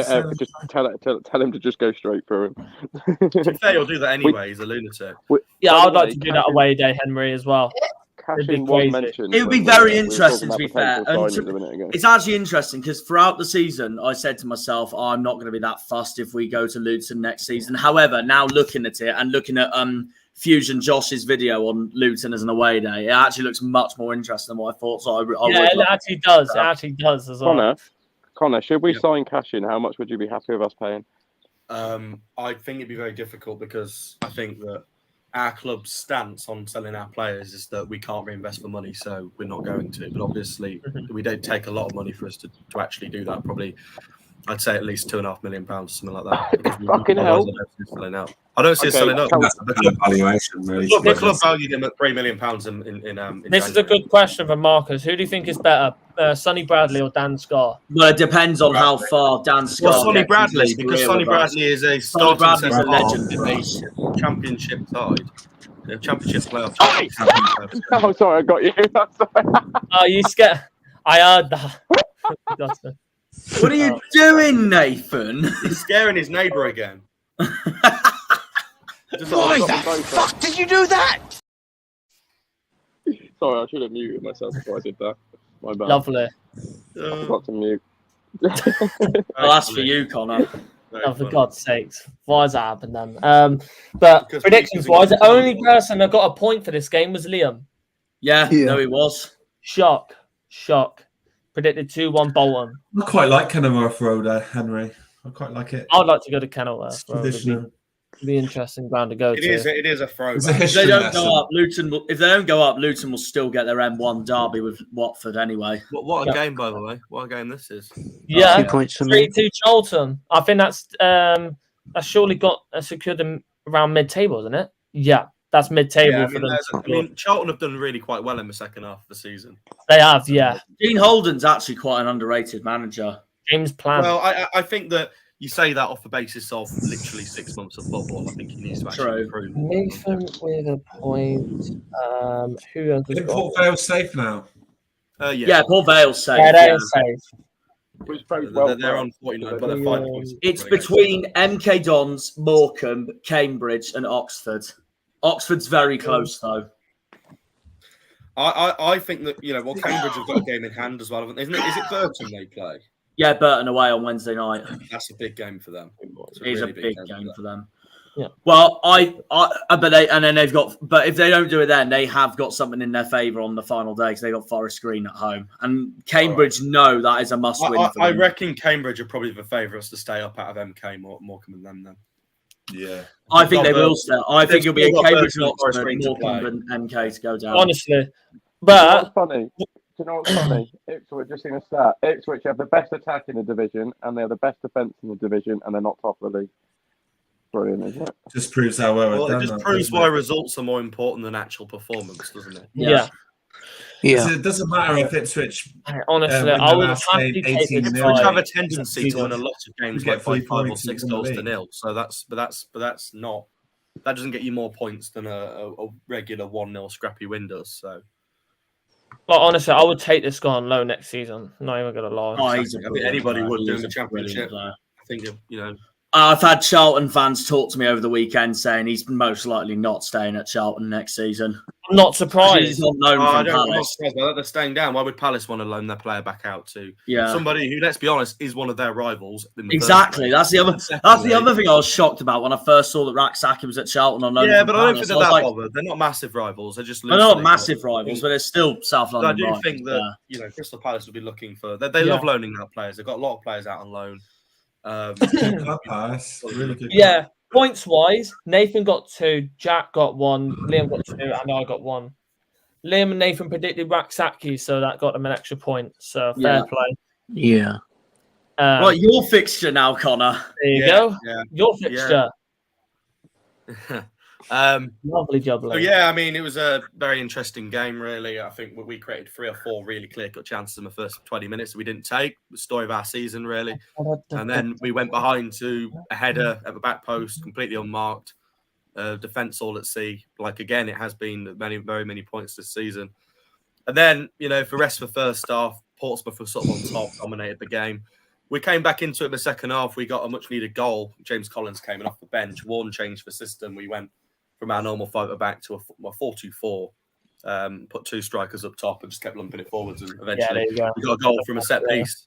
tell him to just go straight through him. To be fair, he'll do that anyway. He's a lunatic. I'd like to do that away day, Henry, as well. Cashin was mentioned. It would be very interesting, to be fair. It's actually interesting because throughout the season, I said to myself, I'm not going to be that fussed if we go to Luton next season. However, now looking at it and looking at Fusion Josh's video on Luton as an away day, it actually looks much more interesting than what I thought. So it actually does. It actually does as well. Connor, should we sign Cashin? How much would you be happy with us paying? I think it'd be very difficult because I think that our club's stance on selling our players is that we can't reinvest for money, so we're not going to. But obviously, we don't take a lot of money for us to actually do that. Probably, I'd say at least £2.5 million, something like that. Fucking hell! I don't see us selling up. That's a valuation, really. The club valued him at £3 million in This is a good question for Marcus. Who do you think is better, Sonny Bradley or Dan Scott? Well, it depends on how far Dan Scott. Well, Sonny Bradley, because Sonny Bradley is a starting legend in the Championship side. The Championship playoff. Oh, sorry, I got you. Oh, you scared? I heard that. What are you doing, Nathan? He's scaring his neighbour again. Why the fuck did you do that? Sorry, I should have muted myself before I did that. My bad. Lovely. I forgot to mute. Well, that's for you, Connor. Oh, for God's sakes. Why has that happened then? But predictions-wise, the only person that got a point for this game was Liam. Yeah, no, he was. Shock. Predicted 2-1 Bolton. I quite like Kenilworth Road, Henry. I quite like it. I'd like to go to Kenilworth. Traditional. It'd be interesting ground to go to. It is a throw. If they don't go up, Luton will still get their M1 derby with Watford anyway. What a game, by the way! What a game this is. Yeah, 2 points for me. 3-2 Charlton. I think that's surely got secured them around mid-table, isn't it? Yeah, that's mid-table for them. Charlton have done really quite well in the second half of the season. They have, yeah. Dean Holden's actually quite an underrated manager. James Plant. Well, I think that you say that off the basis of literally 6 months of football. I think he needs to actually improve. Nathan with a point. Who else? Is Port Vale safe now? Yeah, Port Vale's safe. Yeah, they're safe. They're on 49, but they're 5 points. It's between MK Dons, Morecambe, Cambridge, and Oxford. Oxford's very close, though. I think that Cambridge have got a game in hand as well, isn't it? Is it Burton they play? Yeah, Burton away on Wednesday night. That's a big game for them. It's a big game for them. Yeah. Well, but if they don't do it then, they have got something in their favour on the final day because they got Forest Green at home, and Cambridge know that is a must-win. for them. I reckon Cambridge are probably the favourites to stay up out of MK Morecambe and them then. Yeah, I think they will stay. I think it'll be a Cambridge and Oxford, Morecambe and MK to go down. Honestly, But funny. Do you know what's funny? Ipswich, just seen a stat. Ipswich have the best attack in the division, and they have the best defence in the division, and they're not top of the league. Brilliant, isn't it? Just proves how well it just proves why results are more important than actual performance, doesn't it? Yeah. It doesn't matter if Ipswich. Honestly, I would happily take it. Ipswich have a tendency to win a lot of games like by 5 or 6 goals to nil. So that's not. That doesn't get you more points than a regular 1-0 scrappy win does. So. But honestly, I would take this guy on loan next season. Not even gonna lie. I think anybody would do in the Championship. I think I've had Charlton fans talk to me over the weekend saying he's most likely not staying at Charlton next season. I'm not surprised. He's not known I'm from not Palace. surprised by that. They're staying down. Why would Palace want to loan their player back out to somebody who, let's be honest, is one of their rivals? Exactly. That's the other thing I was shocked about when I first saw that Rak-Saki was at Charlton on loan. Yeah, but I don't think they're that bothered. They're not massive rivals. They're just. They're not massive rivals, but they're still South London. I do think that Crystal Palace would be looking for. They love loaning out players. They've got a lot of players out on loan. Really good. Yeah. Points wise, Nathan got 2, Jack got 1, Liam got 2, and I got 1. Liam and Nathan predicted Rak-Saki, so that got them an extra point. So fair play. Yeah. Right, your fixture now, Connor. There you go. Yeah. Your fixture. Lovely job, Liam. So yeah, I mean, it was a very interesting game, really. I think we created 3 or 4 really clear-cut chances in the first 20 minutes that we didn't take. The story of our season, really. And then we went behind to a header at the back post, completely unmarked. Defence all at sea. Like, again, it has been very many points this season. And then, for the rest of the first half, Portsmouth was sort of on top, dominated the game. We came back into it in the second half. We got a much-needed goal. James Collins came in off the bench. Warren changed the system. We went from our normal 5-back to a 4-2-4. Put 2 strikers up top and just kept lumping it forwards. And eventually we got a goal from a set piece.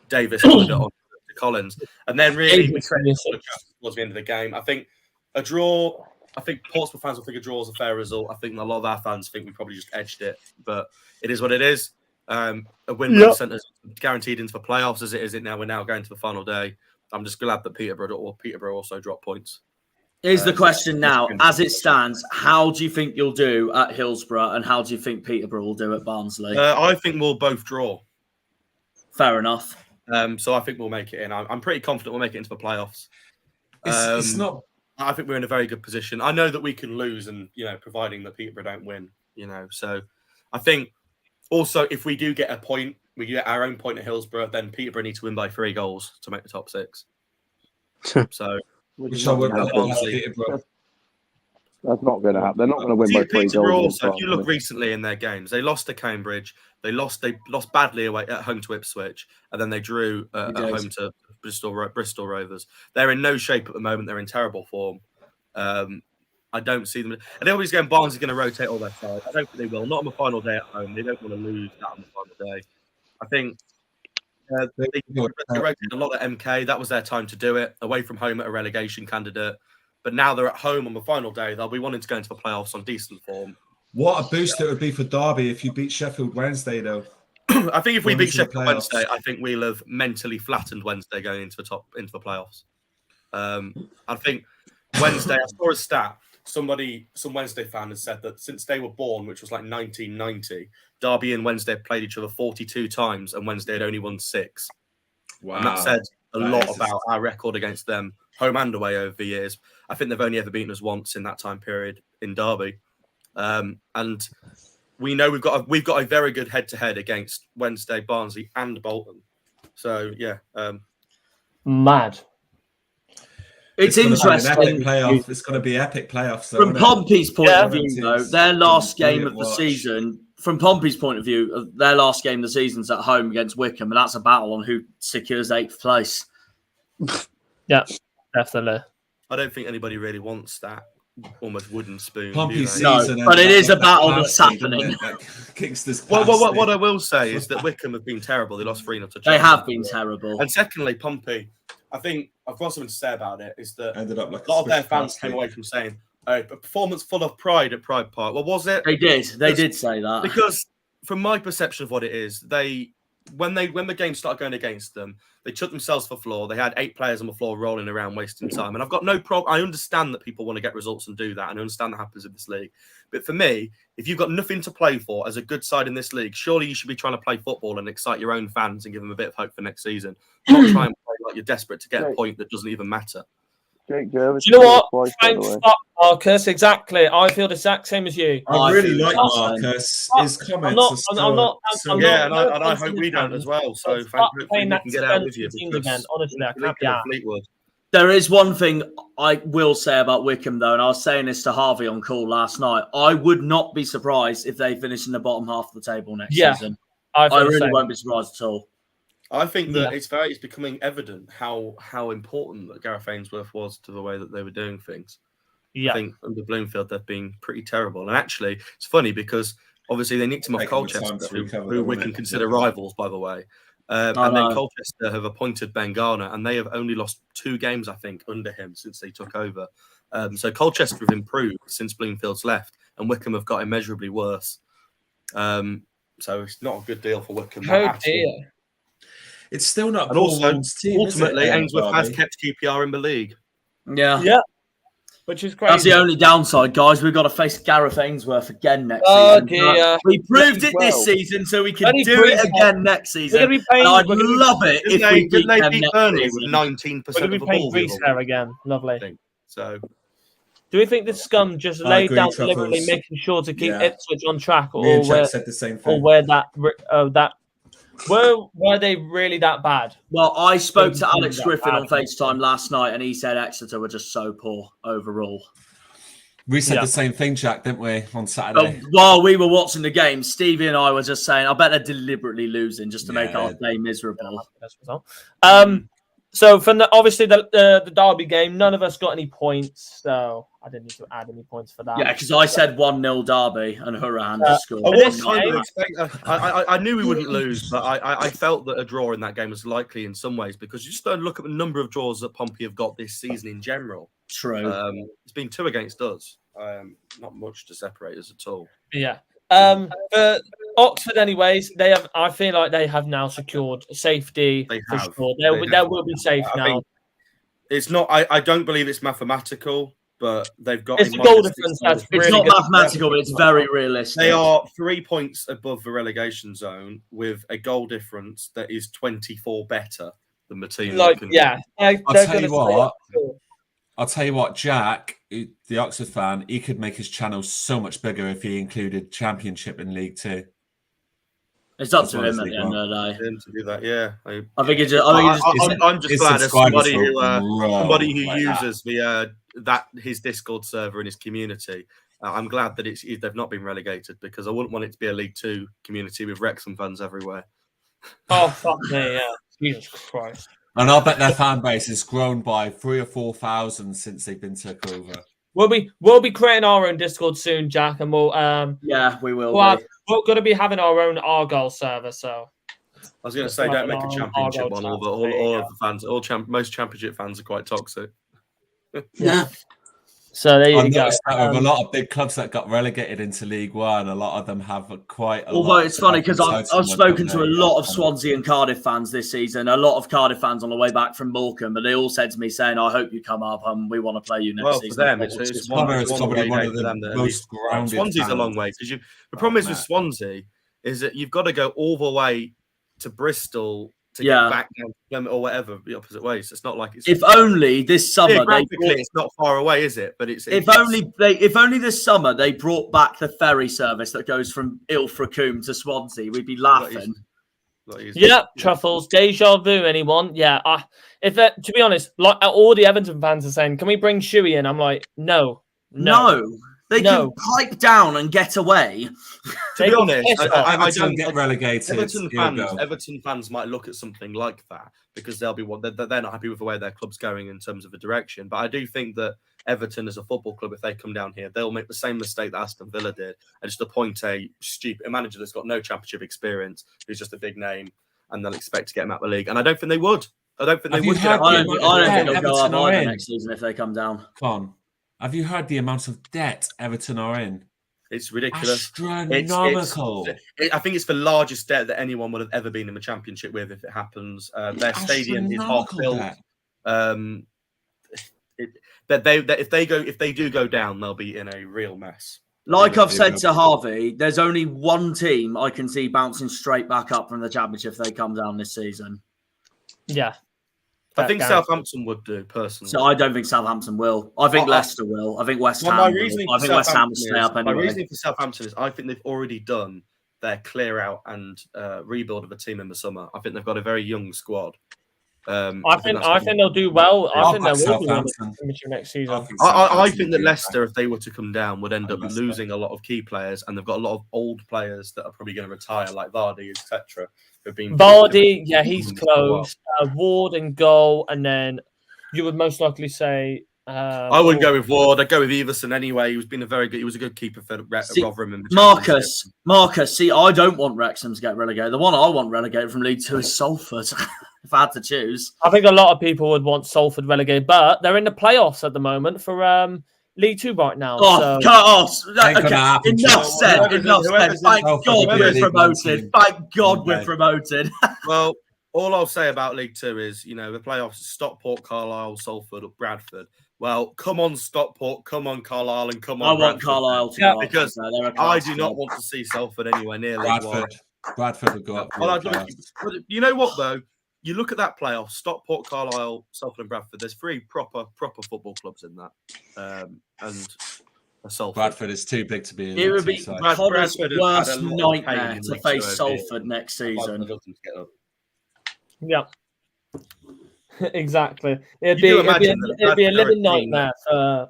Davis put it on to Collins. And then really, towards the end of the game, I think a draw. I think Portsmouth fans will think a draw is a fair result. I think a lot of our fans think we probably just edged it. But it is what it is. A win sent us guaranteed into the playoffs as it is now. We're now going to the final day. I'm just glad that Peterborough also dropped points. Here's the question now. As it stands, how do you think you'll do at Hillsborough and how do you think Peterborough will do at Barnsley? I think we'll both draw. Fair enough. So I think we'll make it in. I'm pretty confident we'll make it into the playoffs. It's not. I think we're in a very good position. I know that we can lose and, providing that Peterborough don't win, So I think also if we do get a point, we get our own point at Hillsborough, then Peterborough need to win by 3 goals to make the top 6. So... Which I would that's not going to happen. They're not going to win by 3 goals. Also, if you look recently in their games, they lost to Cambridge. They lost badly away at home to Ipswich, and then they drew at home to Bristol Rovers. They're in no shape at the moment. They're in terrible form. I don't see them. And everybody's going, Barnes is going to rotate all their sides. I don't think they will. Not on the final day at home. They don't want to lose that on the final day. I think they rotated a lot at MK. That was their time to do it. Away from home at a relegation candidate. But now they're at home on the final day. They'll be wanting to go into the playoffs on decent form. What a boost it would be for Derby if you beat Sheffield Wednesday, though. I think if we beat Sheffield Wednesday, I think we'll have mentally flattened Wednesday going into the playoffs. I think Wednesday, I saw a stat. Some Wednesday fan has said that since they were born, which was like 1990, Derby and Wednesday played each other 42 times, and Wednesday had only won 6. Wow. And that said a lot about our record against them, home and away over the years. I think they've only ever beaten us once in that time period in Derby. And we know we've got a very good head-to-head against Wednesday, Barnsley, and Bolton. So yeah, mad. It's interesting. It's going to be epic playoffs. From Pompey's point of view, though, their last game of the season. From Pompey's point of view, their last game of the season's at home against Wickham, and that's a battle on who secures 8th place. Yeah, definitely. I don't think anybody really wants that almost wooden spoon. Pompey's season, no, but it is a battle that's happening. What I will say is that Wickham have been terrible. They lost 3-0 to Chelsea. They have been terrible. And secondly, Pompey, I think I've got something to say about it, is that ended up like a lot of their fans came away from saying, a performance full of pride at Pride Park. Well, was it? They did. They did say that. Because from my perception of what it is, they when the game started going against them, they took themselves for floor. They had 8 players on the floor rolling around, wasting time. And I've got no problem. I understand that people want to get results and do that, and I understand that happens in this league. But for me, if you've got nothing to play for as a good side in this league, surely you should be trying to play football and excite your own fans and give them a bit of hope for next season. Not try and play like you're desperate to get a point that doesn't even matter. Jake Jervis. Do you know what? Thanks, Marcus. Exactly. I feel the exact same as you. I really like Marcus. His comments I'm not. And I hope we don't as well. So hopefully we can get out with you. Again. Honestly, I can't be out. There is one thing I will say about Wycombe, though, and I was saying this to Harvey on call last night. I would not be surprised if they finish in the bottom half of the table next season. I really won't be surprised at all. I think that it's becoming evident how important that Gareth Ainsworth was to the way that they were doing things. I think under Bloomfield they've been pretty terrible. And actually, it's funny because obviously they nicked him off Colchester, who we can consider rivals, by the way. And then Colchester have appointed Ben Garner, and they have only lost 2 games, I think, under him since they took over. So Colchester have improved since Bloomfield's left, and Wycombe have got immeasurably worse. So it's not a good deal for Wycombe. It's still not. And also, ultimately, Ainsworth has kept QPR in the league. Yeah. Which is crazy. That's the only downside, guys. We've got to face Gareth Ainsworth again next season. Dear. We proved it this season, so we can do it again next season. I'd love it if we beat them beat Burnley with 19% of the ball. Greece there again. Lovely. So, do we think the scum just laid down deliberately, making sure to keep Ipswich on track, or said the same thing, or where that were they really that bad? Well, I spoke to Alex Griffin on FaceTime last night, and he said Exeter were just so poor overall. We said the same thing, Jack, didn't we, on Saturday? While we were watching the game, Stevie and I were just saying, I bet they're deliberately losing just to make our day miserable. So from obviously the Derby game, none of us got any points, so I didn't need to add any points for that. Yeah, because I said 1-0 Derby and Hurahan scored. I knew we wouldn't lose, but I felt that a draw in that game was likely in some ways because you just don't look at the number of draws that Pompey have got this season in general. True. It's been 2 against us. Not much to separate us at all. Yeah. For Oxford, anyways, I feel like they have now secured safety for sure. They will be safe now. It's not. I don't believe it's mathematical, but they've got. It's a goal difference. That's really it's not mathematical, but it's very realistic. They are 3 points above the relegation zone with a goal difference that is 24 better than the team. I'll tell you what, Jack, the Oxford fan, he could make his channel so much bigger if he included Championship in League 2. It's up to him at the end of the day. Him to do that, yeah. I'm just glad as somebody who uses his Discord server in his community. I'm glad that they've not been relegated because I wouldn't want it to be a League 2 community with Wrexham fans everywhere. Oh fuck me, yeah. Jesus Christ. And I bet their fan base has grown by 3,000 or 4,000 since they've been took over. We'll be creating our own Discord soon, Jack, and we'll we will. We're going to be having our own Argyle server. So I was going to say, don't make a championship one. All of the fans, most championship fans are quite toxic. Yeah. So there you go. A lot of big clubs that got relegated into League One, a lot of them have quite a lot. Although it's funny because I've spoken to a lot of Swansea and Cardiff fans this season, a lot of Cardiff fans on the way back from Morecambe, but they all said to me saying, I hope you come up and we want to play you next season. For them, it's probably one of the most grounded. Swansea's a long way because the problem is with Swansea is that you've got to go all the way to Bristol to get back down or whatever the opposite way. So it's not like it's. If only this summer it's not far away, is it? But if only this summer they brought back the ferry service that goes from Ilfracombe to Swansea, we'd be laughing. Yeah, Truffles, deja vu. Anyone? Yeah. To be honest, like all the Everton fans are saying, can we bring Shuey in? I'm like, no. They can pipe down and get away. To be honest, I don't get relegated. Everton fans might look at something like that because they're not happy with the way their club's going in terms of the direction. But I do think that Everton, as a football club, if they come down here, they'll make the same mistake that Aston Villa did and just appoint a manager that's got no championship experience, who's just a big name, and they'll expect to get him out of the league. And I don't think they would. I don't think they'll go up either next season if they come down. Come on. Have you heard the amount of debt Everton are in? It's ridiculous. Astronomical. I think it's the largest debt that anyone would have ever been in the Championship with if it happens. Their stadium is half built. If they do go down, they'll be in a real mess. Like I've said to Harvey, there's only one team I can see bouncing straight back up from the Championship if they come down this season. Yeah. I think Southampton would do, personally. So I don't think Southampton will. I think Leicester will. I think West Ham will. I think West Ham will stay up anyway. My reasoning for Southampton is I think they've already done their clear out and rebuild of a team in the summer. I think they've got a very young squad. I think they'll do well. I think they will do well next season. I think that Leicester, if they were to come down, would end up losing a lot of key players, and they've got a lot of old players that are probably going to retire, like Vardy, etc. Vardy, yeah, he's close. Ward in goal, and then you would most likely say. I wouldn't go with Ward. I'd go with Everson anyway. He was a good keeper for Rotherham. Marcus. See, I don't want Wrexham to get relegated. The one I want relegated from League Two is Salford. If I had to choose, I think a lot of people would want Salford relegated, but they're in the playoffs at the moment for League Two right now. Oh, cut off! Okay. Enough said. Thank God we're promoted. Thank God we're promoted. Well, all I'll say about League Two is, the playoffs: Stockport, Carlisle, Salford, or Bradford. Well, come on, Stockport, come on, Carlisle, and come on. I want Carlisle to because I do not want to see Salford anywhere near League One. Bradford would go up. You know what though? You look at that playoff: Stockport, Carlisle, Salford, and Bradford. There's 3 proper football clubs in that, and a Salford. Bradford is too big to be in. It would be Connor's worst nightmare to face Salford next season. Yeah, exactly. It'd be a living nightmare.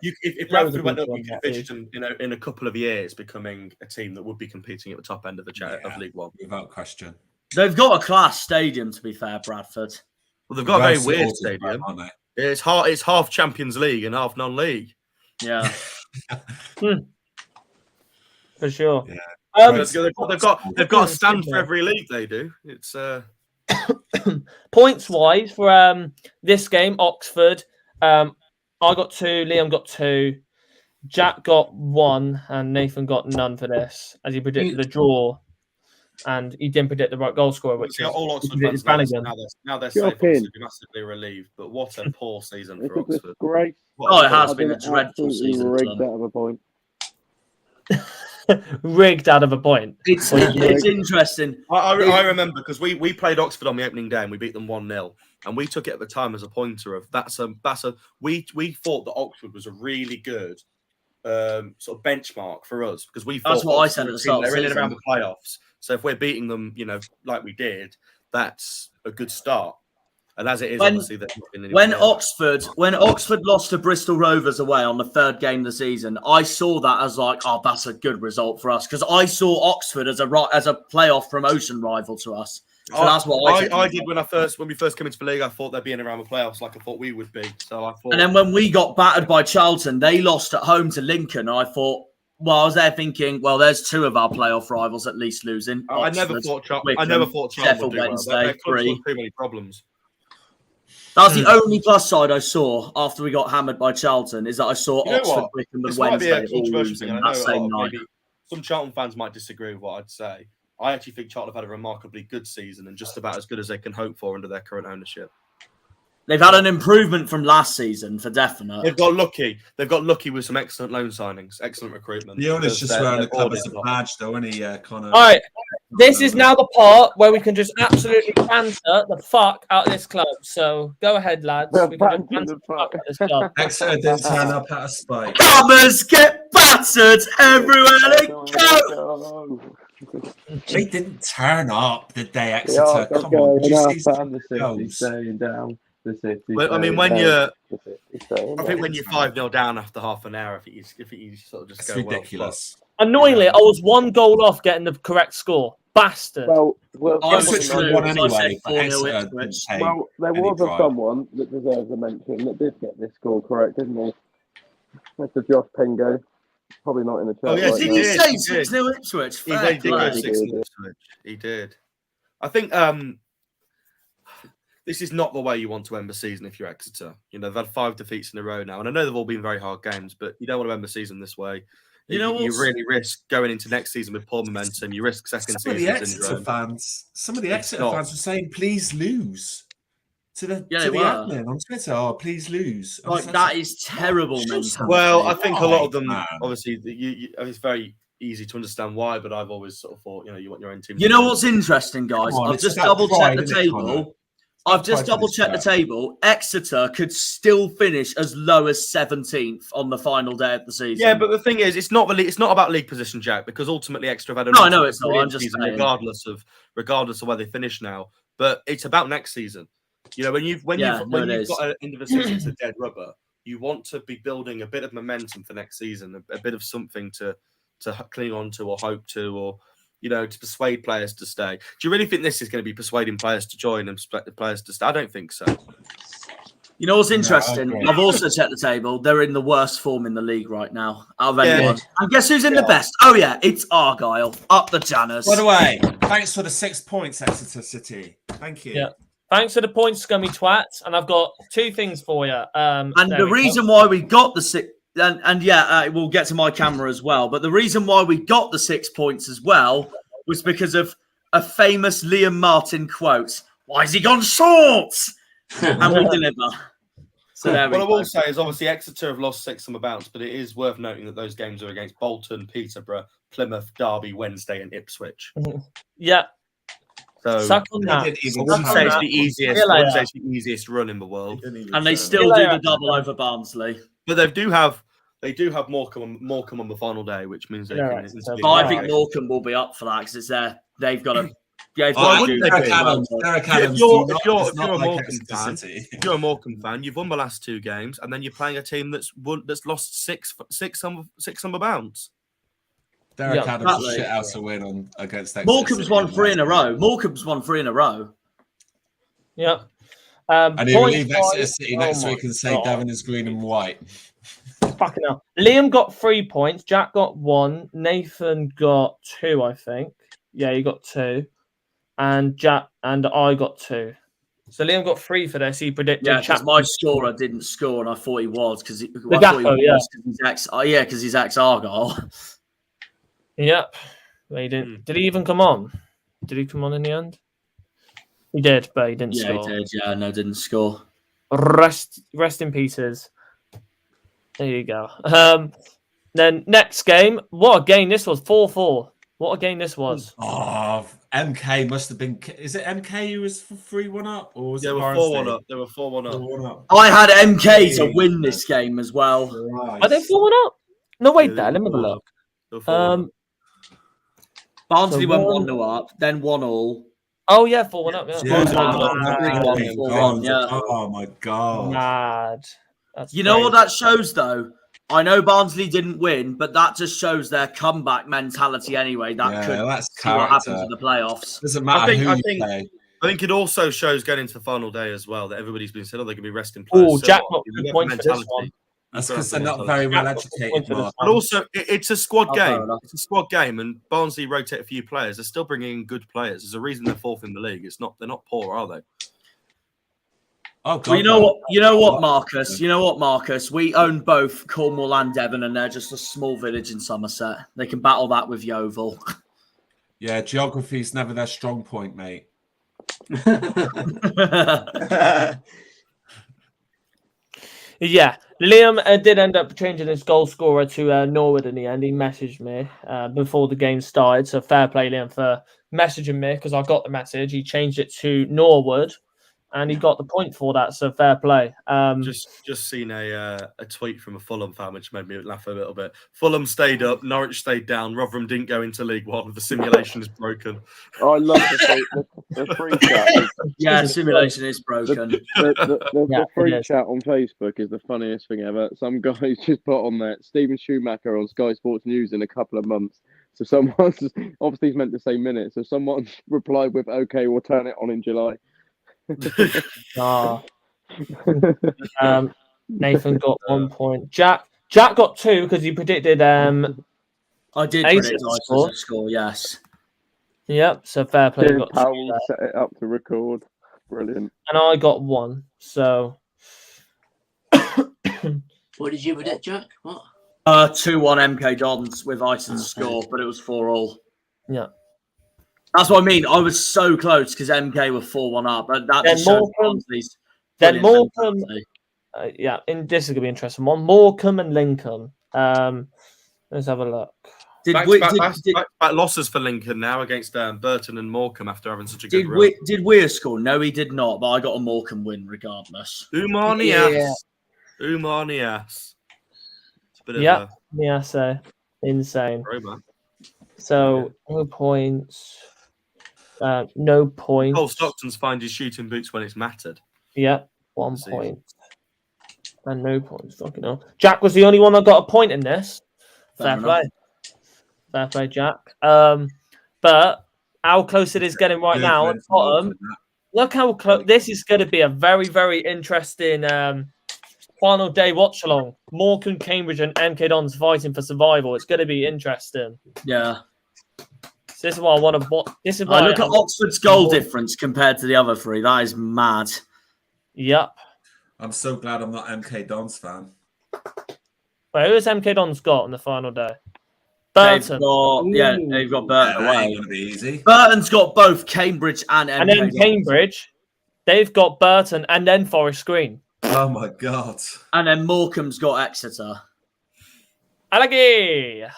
If Bradford went up, you could envision them, in a couple of years, becoming a team that would be competing at the top end of of League One, without question. They've got a class stadium, to be fair, Bradford. Well, they've got a very weird stadium. It's half Champions League and half non-league. Yeah, for sure. Yeah. They've got a stand for every league. They do. It's points wise for this game. Oxford, I got 2. Liam got 2. Jack got 1, and Nathan got none for this, as he predicted a draw. And he didn't predict the right goal scorer, which is all Oxford fans now they're safe, massively relieved. But what a poor season for Oxford! Great. It has been a dreadful season. Rigged out of a point. Rigged out of a point. It's interesting. I remember because we played Oxford on the opening day and we beat them 1-0, and we took it at the time as a pointer of we thought that Oxford was a really good sort of benchmark for us because we thought that's what I said at the start. They're in and around the playoffs. So if we're beating them, like we did, that's a good start. And as it is, obviously, when Oxford lost to Bristol Rovers away on the 3rd game of the season, I saw that as like, oh, that's a good result for us because I saw Oxford as a playoff promotion rival to us. So that's what I did when we first came into the league. I thought they'd be in around the playoffs, like I thought we would be. So I thought. And then when we got battered by Charlton, they lost at home to Lincoln. And I thought. Well, I was there thinking, well, there's 2 of our playoff rivals at least losing. I never thought Charlton would do Wednesday, well. Too many problems. That was the only plus side I saw after we got hammered by Charlton, is that I saw Oxford, Wickham and Wednesday all losing that same night. Some Charlton fans might disagree with what I'd say. I actually think Charlton have had a remarkably good season and just about as good as they can hope for under their current ownership. They've had an improvement from last season for definite. They've got lucky. They've got lucky with some excellent loan signings, excellent recruitment. The owner's just wearing the club as a badge, though, isn't he, Connor? All right, this is now the part where we can just absolutely banter the fuck out of this club. So go ahead, lads. We can banter the fuck out of this club. Exeter didn't turn up at a spike. Bombers get battered everywhere they go. They didn't turn up the day Exeter. Come on, did you see staying down? Well, I mean, when you're 5-0 down after half an hour, if you sort of just go ridiculous. Annoyingly, I was 1 goal off getting the correct score. Bastard. Well, I switched to 1 anyway. Well, there was someone that deserves a mention that did get this score correct, didn't he? Mr. Josh Pingo. Probably not in the chat. Oh, yes, did he say 6-0 Ipswich? He did go 6-0 Ipswich. He did. I think this is not the way you want to end the season if you're Exeter. They've had 5 defeats in a row now, and I know they've all been very hard games, but you don't want to end the season this way. You know, you really risk going into next season with poor momentum. You risk second some season of the Exeter fans. Some of the Exeter fans were saying, "Please lose." To the admin on Twitter, "Oh, please lose." Like that is terrible mentality. Well, I think a lot of them, obviously, it's very easy to understand why, but I've always sort of thought, you want your own team. You know what's interesting, guys? I've just double checked the table. I've just double checked the table. Exeter could still finish as low as 17th on the final day of the season. Yeah, but the thing is, it's not about league position, Jack, because ultimately Exeter have had I know it's not. I'm just saying. regardless of where they finish now. But it's about next season. When you've got an end of a season to dead rubber, you want to be building a bit of momentum for next season, a bit of something to cling on to or hope to, or to persuade players to stay. Do you really think this is going to be persuading players to join and players to stay? I don't think so. You know what's interesting? I've also checked the table. They're in the worst form in the league right now. Out of anyone. And guess who's in the best? Oh yeah, it's Argyle. Up the Janners. By the way, thanks for the 6 points, Exeter City. Thank you. Yeah. Thanks for the points, scummy twats. And I've got 2 things for you. And the reason why we got the 6... we'll get to my camera as well. But the reason why we got the 6 points as well was because of a famous Liam Martin quote. Why has he gone shorts? And we deliver. So there we go. What I will say is obviously Exeter have lost 6 summer bounce, but it is worth noting that those games are against Bolton, Peterborough, Plymouth, Derby, Wednesday, and Ipswich. Yeah. So suck on that. I wouldn't say it's the easiest run in the world. And they still do the double over Barnsley. But they do have Morecambe on the final day, which means they can. But I think Morecambe will be up for that because it's there. They've got to. Derek Adams. If you're a Morecambe fan, you've won the last 2 games, and then you're playing a team that's lost six summer bounce. Derek Adams will shit out a win against Exeter. Morecambe's won 3 in a row. Yeah. And he will leave Exeter City next week and say Devon is green and white. Fucking hell. Liam got 3 points. Jack got 1. Nathan got 2, I think. Yeah, he got 2. And Jack and I got 2. So Liam got 3 for this. He predicted. Yeah, because my scorer didn't score, and I thought he was because he's ex-Argyle. Yep. He didn't. Did he even come on? Did he come on in the end? He did, but he didn't score. Yeah, he did. Yeah, no, didn't score. Rest in pieces. There you go. Then next game. What a game this was. 4-4. What a game this was. Oh, MK must have been... Is it MK who was 3-1 up? Or was it 4-1 up. They were 4-1 up. I had MK to win this game as well. Right. Are they 4-1 up? No, wait there. Let me have a look. Barnsley went 1-0 up, then 1-1. Oh, yeah, 4-1 up. Yeah. Oh, my God. Mad. You know what that shows, though? I know Barnsley didn't win, but that just shows their comeback mentality anyway. That could see what happens in the playoffs. Doesn't matter who you play. I think it also shows going into the final day as well that everybody's been said, they're going to be resting players. Oh, Jack got 2 points for this one. That's because they're not very well educated. But also, it's a squad game. It's a squad game, and Barnsley rotate a few players. They're still bringing in good players. There's a reason they're 4th in the league. They're not poor, are they? Oh, God, well, you know what, Marcus? We own both Cornwall and Devon, and they're just a small village in Somerset. They can battle that with Yeovil. Yeah, geography's never their strong point, mate. Yeah, Liam did end up changing his goal scorer to Norwood in the end. He messaged me before the game started, so fair play, Liam, for messaging me because I got the message. He changed it to Norwood, and he got the point for that, so fair play. Just seen a tweet from a Fulham fan, which made me laugh a little bit. Fulham stayed up, Norwich stayed down, Rotherham didn't go into League One. The simulation is broken. Oh, I love the free chat. Yeah, the simulation is broken. The free chat on Facebook is the funniest thing ever. Some guys just put on there, Stephen Schumacher on Sky Sports News in a couple of months. So someone's, obviously he's meant to say minutes, so someone replied with, okay, we'll turn it on in July. Nathan got 1 point. Jack got 2 because he predicted. I did predict Iceland to score. Yes. Yep. So fair play. Powell set it up to record. Brilliant. And I got 1. So. What did you predict, Jack? What? 2-1 MK Dons with Iton to score, but it was 4-4. Yeah. That's what I mean. I was so close because MK were 4-1 up, but that Then just shows Morecambe. Yeah, this is gonna be an interesting one. Morecambe and Lincoln. Let's have a look. Back losses for Lincoln now against Burton and Morecambe after having such a good run. Did Weir score? No, he did not, but I got a Morecambe win regardless. Umanias. It's a bit of so insane. So no points. No points. Cole Stockton's find his shooting boots when it's mattered. Yeah, 1 point. And no points. Fucking hell. Jack was the only one that got a point in this. Fair play, Jack. But how close it is getting right now at the bottom. Look how close. This is going to be a very, very interesting final day watch along. Morecambe, Cambridge, and MK Dons fighting for survival. It's going to be interesting. Yeah. So this is what I want to watch. This is why look at Oxford's goal difference compared to the other three. That is mad. Yep. I'm so glad I'm not MK Dons fan. Wait, who has MK Dons got on the final day? Burton. They've got Burton away. Going to be easy. Burton's got both Cambridge and MK. And then Cambridge, they've got Burton and then Forest Green. Oh my God. And then Morecambe's got Exeter. Alagi.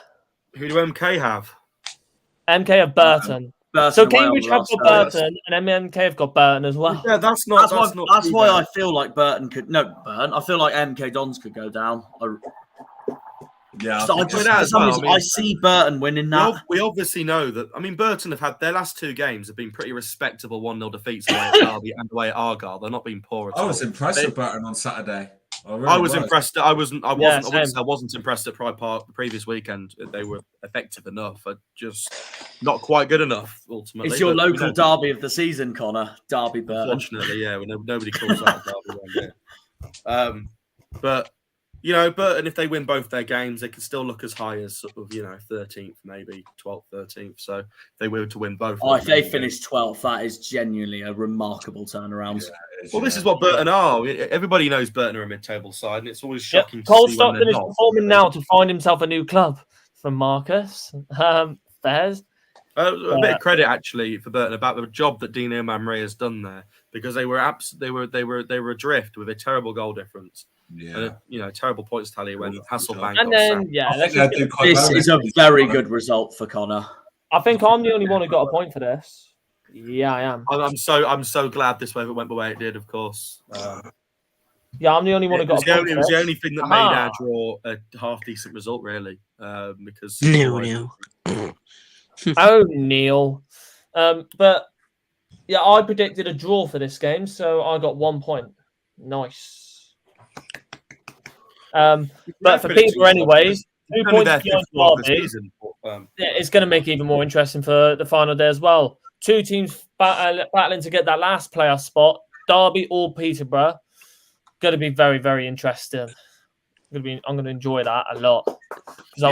Who do MK have? MK have Burton. So Cambridge have got Burton and MK have got Burton as well. Yeah, that's why I feel like Burton could. No, Burton. I feel like MK Dons could go down. Yeah, I see Burton winning that. We obviously know that. I mean, Burton have had their last 2 games have been pretty respectable 1-0 defeats away at Derby and away at Argyle. They're not being poor at all. I was impressed with Burton on Saturday. I was impressed. I wasn't impressed at Pride Park the previous weekend. They were effective enough, but just not quite good enough. Ultimately, it's your local derby of the season, Connor. Derby Burton. Unfortunately, yeah, nobody calls that a derby around here. But you know, Burton, if they win both their games, they can still look as high as sort of 13th, maybe 12th, 13th. So if they were to win both. If they finish 12th, that is genuinely a remarkable turnaround. Yeah. Well, this is what Burton are. Everybody knows Burton are a mid-table side, and it's always shocking. Cole Stockton is performing now to find himself a new club from Marcus. Fairs. A bit of credit actually for Burton about the job that Dino Mamre has done there, because they were adrift with a terrible goal difference. Yeah, and terrible points tally when Hasselbank. And then this is a very good result for Connor. I think I'm the only one who got a point for this. Yeah, I am. I'm so glad this went the way it did. Of course. Yeah, I'm the only one who got a point. It was the only thing that made our draw a half decent result, really. Because Neil. Oh, Neil. But yeah, I predicted a draw for this game, so I got 1 point. Nice. But for Peter, anyways, 2 points behind Derby. It's going to make it even more interesting for the final day as well. 2 teams battling to get that last playoff spot. Derby or Peterborough. Going to be very, very interesting. I'm going to enjoy that a lot. The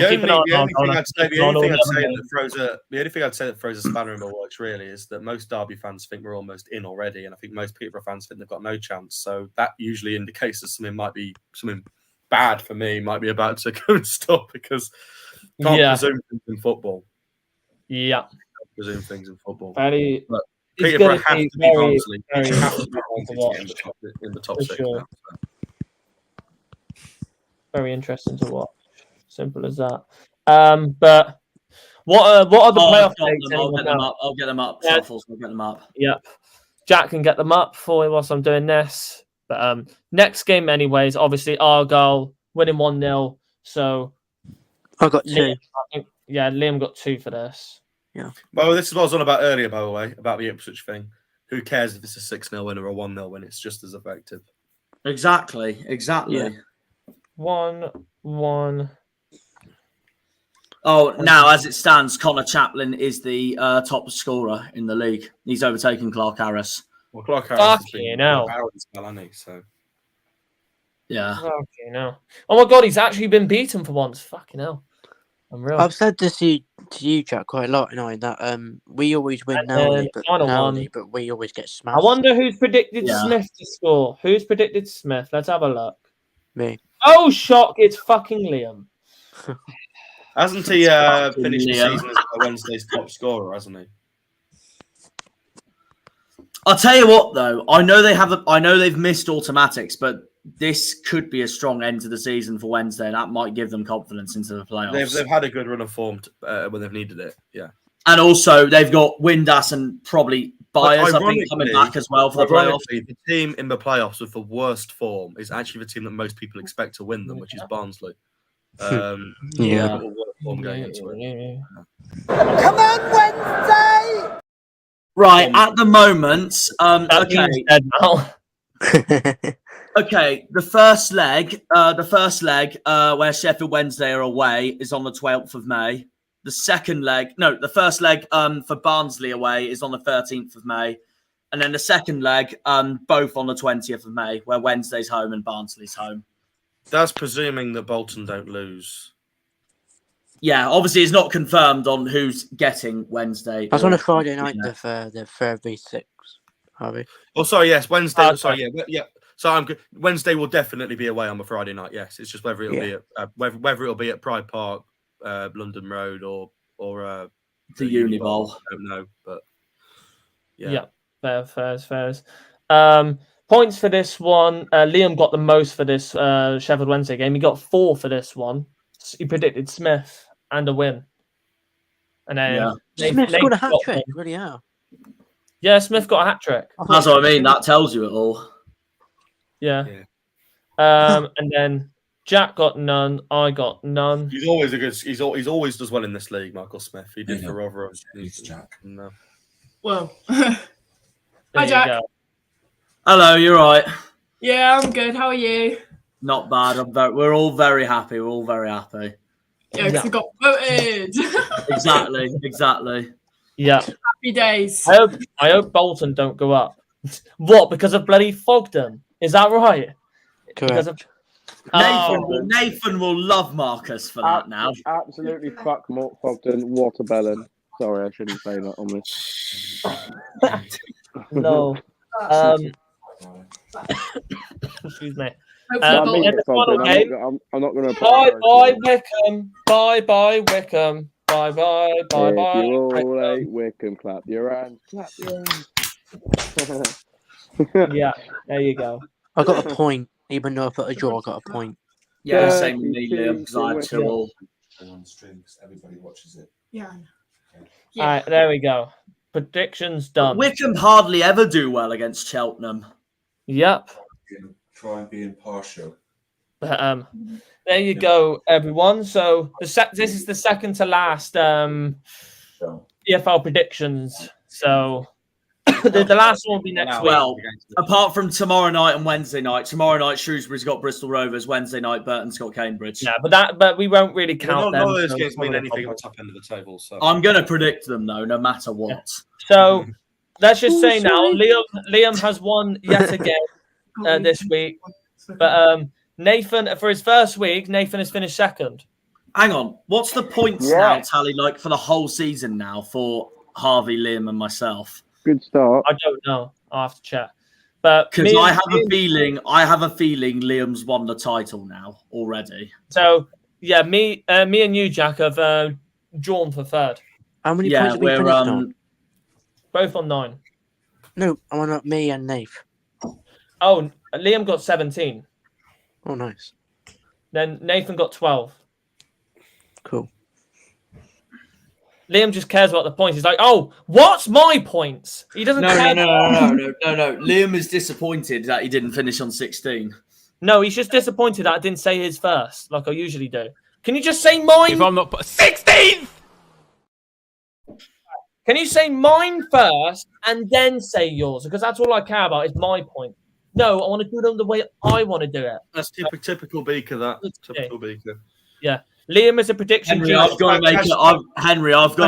only thing I'd say that throws a spanner in the works really is that most Derby fans think we're almost in already, and I think most Peterborough fans think they've got no chance. So that usually indicates that something bad for me might be about to go and stop, because you can't presume things in football. Yeah. Presume things in football. But Peterborough have to be Barnsley. Have to be in the top 6 now. So. Very interesting to watch. Simple as that. But what are the playoff dates? I'll get them up. Yeah. Shuffles, I'll get them up. Yep. Jack can get them up for me whilst I'm doing this. But next game, anyways, obviously Argyle winning 1-0. So I got 2. Liam got 2 for this. Yeah. Well, this is what I was on about earlier, by the way, about the Ipswich thing. Who cares if it's a 6-0 win or a 1-0 win? It's just as effective. Exactly. Yeah. 1-1. Oh, now as it stands, Connor Chaplin is the top scorer in the league. He's overtaken Clark Harris. Well, Clark Harris has been now. So yeah. Oh my God, he's actually been beaten for once. Fucking hell. Unreal. I've said this to you, Jack, quite a lot, that we always win narrowly, but we always get smashed. I wonder who's predicted Smith to score. Who's predicted Smith? Let's have a look. Me. Oh, shock! It's fucking Liam. Hasn't he finished the season as Wednesday's top scorer? Hasn't he? I'll tell you what, though. I know they've missed automatics, but this could be a strong end to the season for Wednesday, and that might give them confidence into the playoffs. They've had a good run of form when they've needed it. Yeah, and also they've got Windass and probably Byers, I think, coming back as well for the playoffs. The team in the playoffs with the worst form is actually the team that most people expect to win them, which is Barnsley. Form going into it. Come on, Wednesday! Right, at the moment, okay, the first leg where Sheffield Wednesday are away is on the 12th of May. The first leg for Barnsley away is on the 13th of May. And then the second leg, both on the 20th of May, where Wednesday's home and Barnsley's home. That's presuming that Bolton don't lose. Yeah, obviously it's not confirmed on who's getting Wednesday. That's on a Friday night, the 3rd Harvey. Oh, sorry, yes, Wednesday. Yeah. So Wednesday will definitely be away on the Friday night. Yes, it's just whether it'll be at whether it'll be at Pride Park, London Road, or the Uni Bowl. I don't know, but yeah, fairs. Points for this one. Liam got the most for this Sheffield Wednesday game. He got 4 for this one. He predicted Smith and a win. And then Smith got a hat trick. Really, yeah. Yeah, Smith got a hat trick. That's what I mean. That tells you it all. Yeah. And then Jack got none. I got none. He's always a good. He's always does well in this league. Michael Smith. He did for Rotherham. He's Jack. No. Well, hi Jack. Hello. You're right. Yeah, I'm good. How are you? Not bad. We're all very happy. We're all very happy. Yeah, because we got voted. Exactly. Yeah. Happy days. I hope Bolton don't go up. What? Because of bloody Fogden? Is that right? Correct. Nathan will love Marcus for that now. Absolutely fuck Fogden. What a bellend. Sorry, I shouldn't say that on this. No. Excuse me. I'm not going to. Bye, Wickham. Bye, Wickham. Bye. If you all hate Wickham, clap your hands. Clap your hands. Yeah, there you go. I got a point, even though I put a draw. I got a point. Yeah, same with me, Liam. Because I had 2 all. On stream because everybody watches it. Yeah. All right, there we go. Predictions done. Wickham hardly ever do well against Cheltenham. Yep. Try and be impartial. There you go, everyone. So this is the second to last EFL predictions. So the last one will be next week. Well, apart from tomorrow night and Wednesday night. Tomorrow night, Shrewsbury's got Bristol Rovers. Wednesday night, Burton's got Cambridge. Yeah, but we won't really count them. None of those games mean anything at the top end of the table. So I'm going to predict them, though, no matter what. Yeah. So let's just say now, Liam has won yet again this week. But Nathan, for his first week, Nathan has finished second. Hang on. What's the points now tally like for the whole season now for Harvey, Liam, and myself? Good start. I don't know. I'll have to check. But because I have a feeling Liam's won the title now already. So yeah, me and you, Jack, have drawn for third. How many points have we finished on? Both on 9. No, I want me and Nave. Oh, Liam got 17. Oh, nice. Then Nathan got 12. Cool. Liam just cares about the points. He's like, "Oh, what's my points?" He doesn't care. No. Liam is disappointed that he didn't finish on 16. No, he's just disappointed that I didn't say his first, like I usually do. Can you just say mine? If I'm not 16th. Can you say mine first and then say yours? Because that's all I care about is my point. No, I want to do them the way I want to do it. That's typical Beaker. Typical Beaker. Yeah. Liam is a prediction. Henry, I've got to make an email of that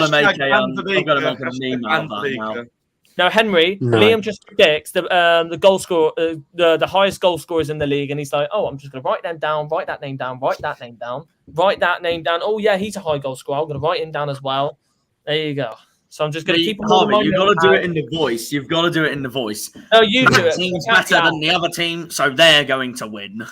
now. No, Henry. No. Liam just predicts the goal scorer, the highest goal scorers in the league, and he's like, "Oh, I'm just going to write them down, write that name down, write that name down, write that name down. Oh yeah, he's a high goal scorer. I'm going to write him down as well. There you go. So I'm just going to keep him on. You've got to do it in the voice. You've got to do it in the voice. No, you do it. The team's better than the other team, so they're going to win.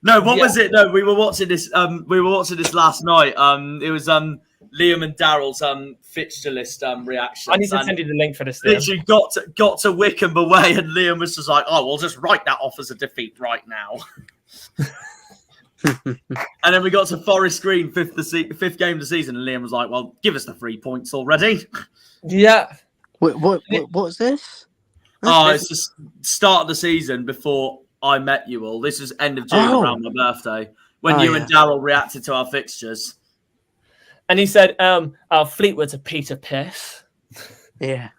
No, what was it? No, we were watching this. We were watching this last night. It was Liam and Daryl's fixture list reaction. I need to send you the link for this. Literally got to Wickham away, and Liam was just like, "Oh, we'll just write that off as a defeat right now." And then we got to Forest Green, fifth game of the season, and Liam was like, "Well, give us the 3 points already." Yeah. What's this? It's the start of the season before I met you all. This is end of June around my birthday when you and Daryl reacted to our fixtures. And he said, Fleetwood's a Peter Piss. Yeah.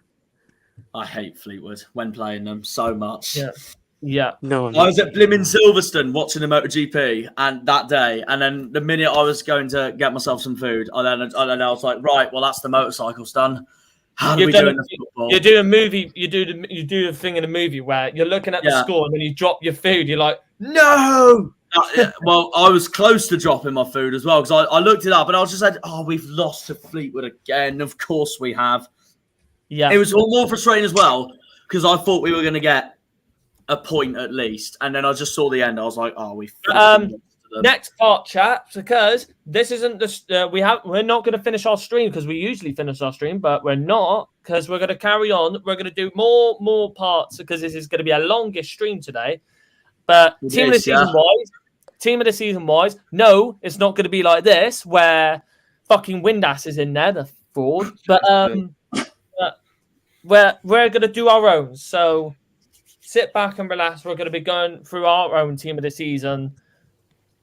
I hate Fleetwood when playing them so much. Yeah. No. I was at Blimmin Silverstone watching the MotoGP and that day, and then the minute I was going to get myself some food, I was like, right, well, that's the motorcycle's done. How do we do in the football? You do a movie. You do a thing in a movie where you're looking at the score and then you drop your food. You're like, no. Well, I was close to dropping my food as well because I looked it up and I was just like, oh, we've lost to Fleetwood again. Of course we have. Yeah. It was all more frustrating as well because I thought we were going to get a point at least, and then I just saw the end. I was like, oh, we. Next part, chaps, because this isn't the we're not going to finish our stream because we usually finish our stream, but we're not because we're going to carry on. We're going to do more parts because this is going to be a longish stream today. But team of the season wise, no, it's not going to be like this where fucking Windass is in there, the fraud. But we're going to do our own. So sit back and relax. We're going to be going through our own team of the season.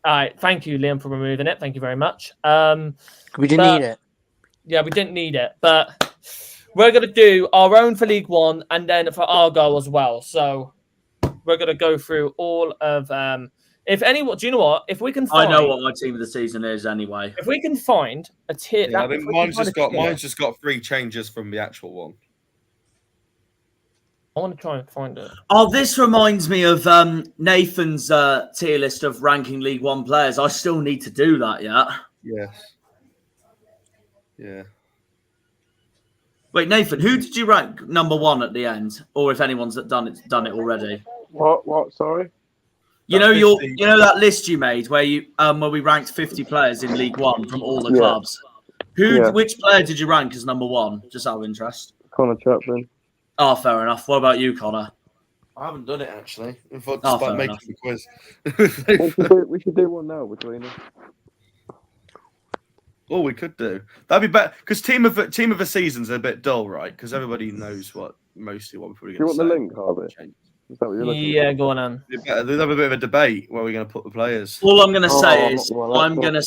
All right, thank you, Liam, for removing it. Thank you very much. We didn't need it. Yeah, we didn't need it, but we're going to do our own for League One and then for Argyle as well. So we're going to go through all of. If anyone, do you know what? If we can, find, I know what my team of the season is anyway. If we can find a tier, I mean, mine's just got 3 changes from the actual one. I want to try and find it. Oh, this reminds me of Nathan's tier list of ranking League One players. I still need to do that yet. Yes. Yeah. Wait, Nathan, who did you rank number 1 at the end? Or if anyone's done it already? What? Sorry. You know that list you made where we ranked 50 players in League One from all the clubs. Which player did you rank as number 1? Just out of interest. Connor Chaplin. Oh, fair enough. What about you, Connor? I haven't done it actually. In fact, fair making enough. the quiz. we should do one now between us. Oh, we could do. That'd be better because team of the season's a bit dull, right? Because everybody knows mostly what we're probably going to say. Do you want the link, Harvey? Is that what you're looking Yeah, for? go on. There's a bit of a debate where we're going to put the players. All I'm going to say is I'm going to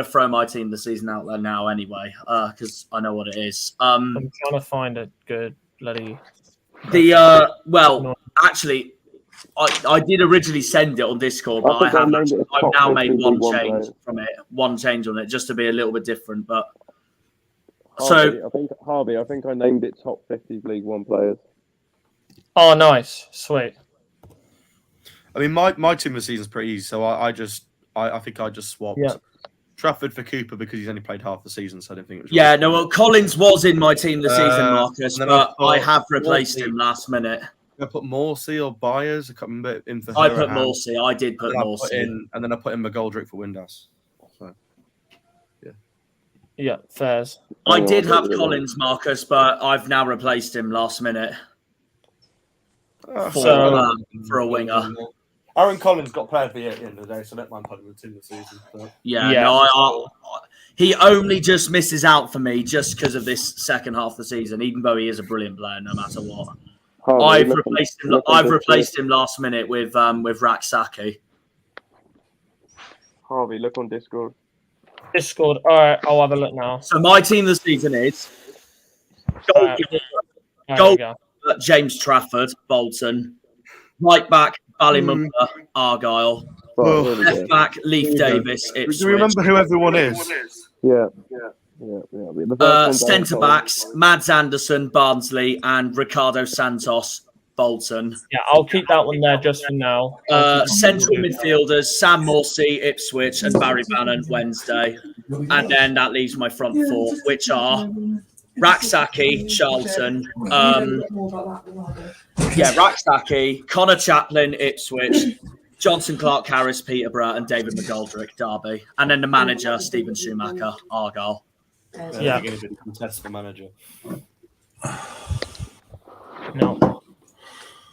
throw my team the season out there now anyway because I know what it is. I'm trying to find a good bloody. Actually, I did originally send it on Discord, but I've now made one change from it. One change on it just to be a little bit different. But Harvey, I think I named it top 50 League One players. Oh, nice, sweet. I mean, my team of the season's pretty easy, so I think I just swapped Trafford for Cooper because he's only played half the season, so I don't think it was. Yeah, no. Well, Collins was in my team this season, Marcus, but I have replaced him last minute. I put Morsey or Byers. I can't remember in for. I put Morsey. I did put Morsey in, and then I put in McGoldrick for Windass. So, yeah, fairs. I did have Collins, Marcus, but I've now replaced him last minute. For a winger. Aaron Collins got player of the year at the end of the day, so I don't mind putting him in the team this season. So. He only just misses out for me just because of this second half of the season, even though he is a brilliant player no matter what. I've replaced him last minute with Raksaki. Harvey, look on Discord. All right, I'll have a look now. So my team this season is goalkeeper James Trafford, Bolton. Right back, Ballymumba, Argyle. Left back, Leif Davis, Ipswich. Do you remember who everyone is? Yeah. Centre backs, Mads Anderson, Barnsley, and Ricardo Santos, Bolton. Yeah, I'll keep that one there just for now. Central midfielders, Sam Morsey, Ipswich, and Barry Bannon, Wednesday. And then that leaves my front 4, which are Raksaki, Charlton. Raksaki, Connor Chaplin, Ipswich, Johnson, Clark, Harris, Peterborough, and David McGoldrick, Derby. And then the manager, Stephen Schumacher, Argyle. Yeah. Going to be the contested manager. No.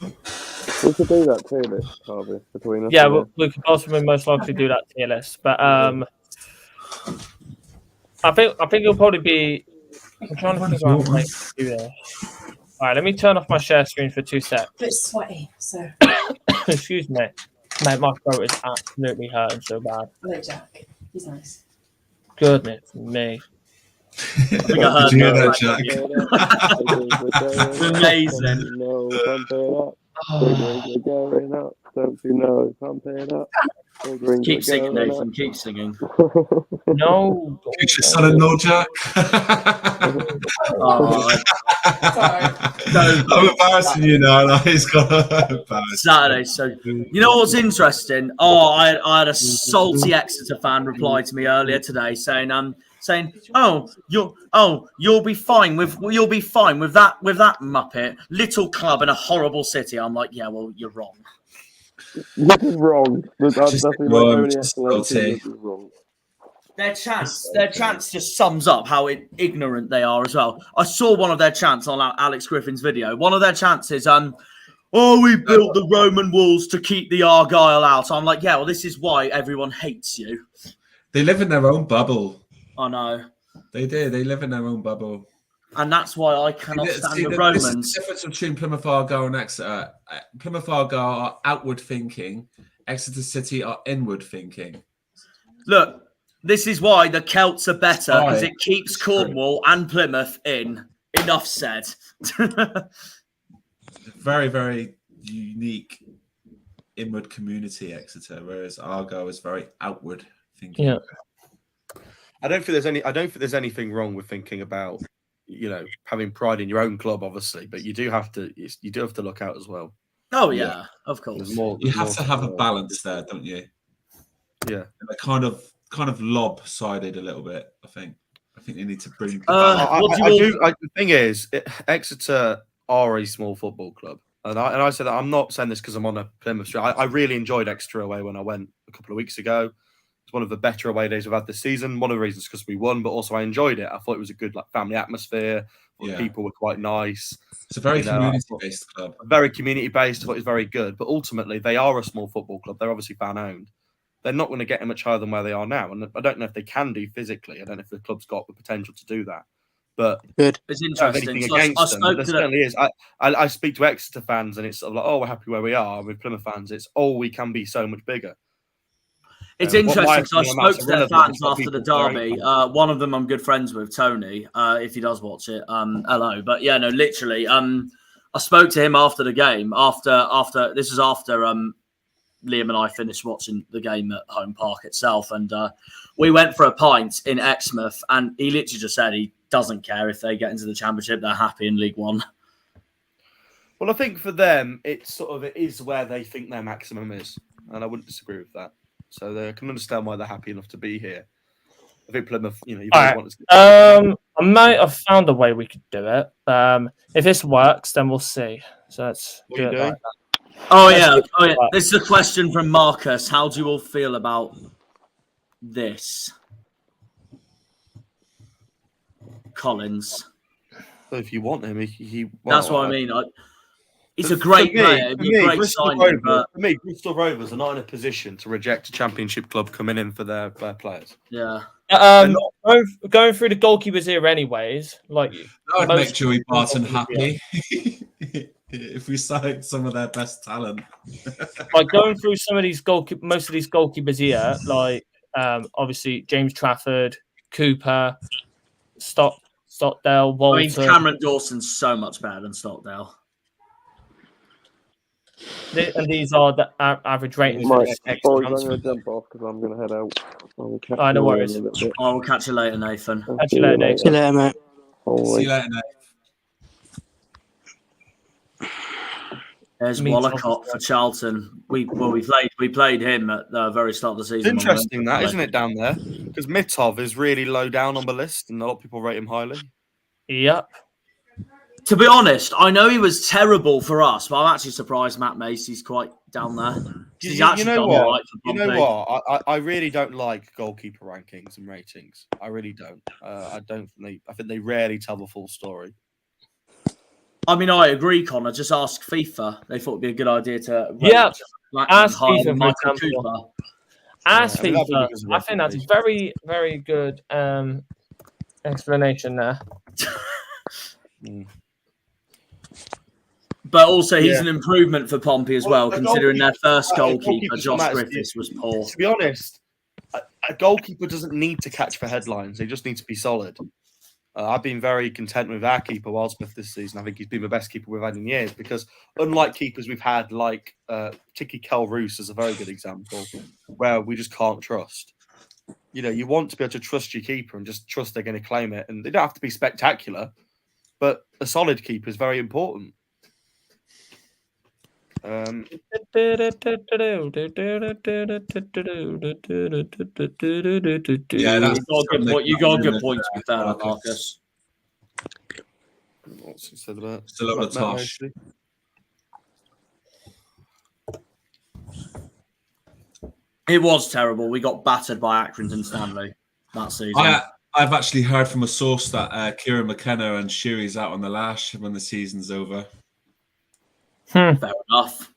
We could do that tier list, Harvey, between us. Yeah, we could possibly most likely do that tier list. But I think it'll probably be. I'm trying to figure out how to do this. All right, let me turn off my share screen for 2 seconds. A bit sweaty, so. Excuse me. Mate, my throat is absolutely hurting so bad. Hello, Jack. He's nice. Goodness me. I think I heard Did you hear that, Jack? Amazing. No, pump it up. We're going up. Don't you know? Pump it up. Keep singing, Nathan. Keep singing. No. Future son-in-law, Jack. I'm embarrassing you now. He's got Saturday. So you know what's interesting? I had a salty Exeter fan reply to me earlier today saying you'll be fine with that muppet, little club in a horrible city. I'm like, yeah, well, you're wrong. This is wrong. That's definitely my only explanation. This is wrong. Their chants just sums up how ignorant they are as well. I saw one of their chants on Alex Griffin's video. One of their chants is, we built the Roman walls to keep the Argyle out. I'm like, yeah, well, this is why everyone hates you. They live in their own bubble. I know. They do. They live in their own bubble. And that's why I cannot stand the Romans. This is the difference between Plymouth Argyle and Exeter. Plymouth Argyle are outward thinking. Exeter City are inward thinking. Look, this is why the Celts are better, because it keeps Cornwall and Plymouth in. Enough said. Very, very unique inward community, Exeter, whereas Argyle is very outward thinking. Yeah. I don't think there's anything wrong with thinking about, having pride in your own club, obviously, but you do have to look out as well. Oh yeah, of course. You have to have a balance there, don't you? Yeah. They're kind of lopsided a little bit. I think they need to bring. The thing is, Exeter are a small football club, and I said that I'm not saying this because I'm on a Plymouth street. I really enjoyed Exeter away when I went a couple of weeks ago. It's one of the better away days we've had this season. One of the reasons because we won, but also I enjoyed it. I thought it was a good family atmosphere. Yeah. People were quite nice. It's a very community-based club. Very community-based. I thought it was very good. But ultimately, they are a small football club. They're obviously fan-owned. They're not going to get much higher than where they are now. And I don't know if they can do physically. I don't know if the club's got the potential to do that. But it's interesting. I speak to Exeter fans and it's sort of like, we're happy where we are. With Plymouth fans, it's, we can be so much bigger. It's interesting because I spoke to their fans after the derby. One of them I'm good friends with, Tony, if he does watch it. Hello. But yeah, no, literally. I spoke to him after the game. After Liam and I finished watching the game at Home Park itself. And we went for a pint in Exmouth and he literally just said he doesn't care if they get into the Championship. They're happy in League One. Well, I think for them, it is where they think their maximum is. And I wouldn't disagree with that. So I can understand why they're happy enough to be here. I think Plymouth, I might have found a way we could do it. If this works, then we'll see. So let's do it like that. Oh yeah. This is a question from Marcus. How do you all feel about this? Collins. So if you want him, that's what I mean. He's a great player. Great signing. For me, Bristol Rovers are not in a position to reject a Championship club coming in for their players. Yeah. Going through the goalkeepers here, anyways. That would make Joey Barton happy if we signed some of their best talent. Going through most of these goalkeepers here, obviously James Trafford, Cooper, Stockdale, Walton. I mean, Cameron Dawson's so much better than Stockdale. And these are the average ratings. Boys, I'm going to jump off because I'm going to head out. No worries. I will catch you later, Nathan. Catch you later, Nathan. See you later, mate. See you later, Nathan. There's Wallacott for Charlton. We played him at the very start of the season. It's interesting that, isn't it, down there? Because Mitov is really low down on the list, and a lot of people rate him highly. Yep. To be honest, I know he was terrible for us, but I'm actually surprised Matt Macy's quite down there. You know what? I really don't like goalkeeper rankings and ratings. I really don't. I think they rarely tell the full story. I mean, I agree, Connor. Just ask FIFA. They thought it'd be a good idea to ask FIFA, for example. Ask FIFA. I think that's very, very good explanation there. But also, he's an improvement for Pompey as well, considering their first goalkeeper, Josh Griffiths, was poor. To be honest, a goalkeeper doesn't need to catch for headlines. They just need to be solid. I've been very content with our keeper, Wildsmith, this season. I think he's been the best keeper we've had in years because unlike keepers we've had, like particularly Kel Roos is a very good example, where we just can't trust. You know, you want to be able to trust your keeper and just trust they're going to claim it. And they don't have to be spectacular, but a solid keeper is very important. Yeah, you got a good point with that, Marcus. What's he said about? It's a lot of tosh. It was terrible. We got battered by Accrington Stanley that season. I've actually heard from a source that Kieran McKenna and Shuey's out on the lash when the season's over. Fair enough.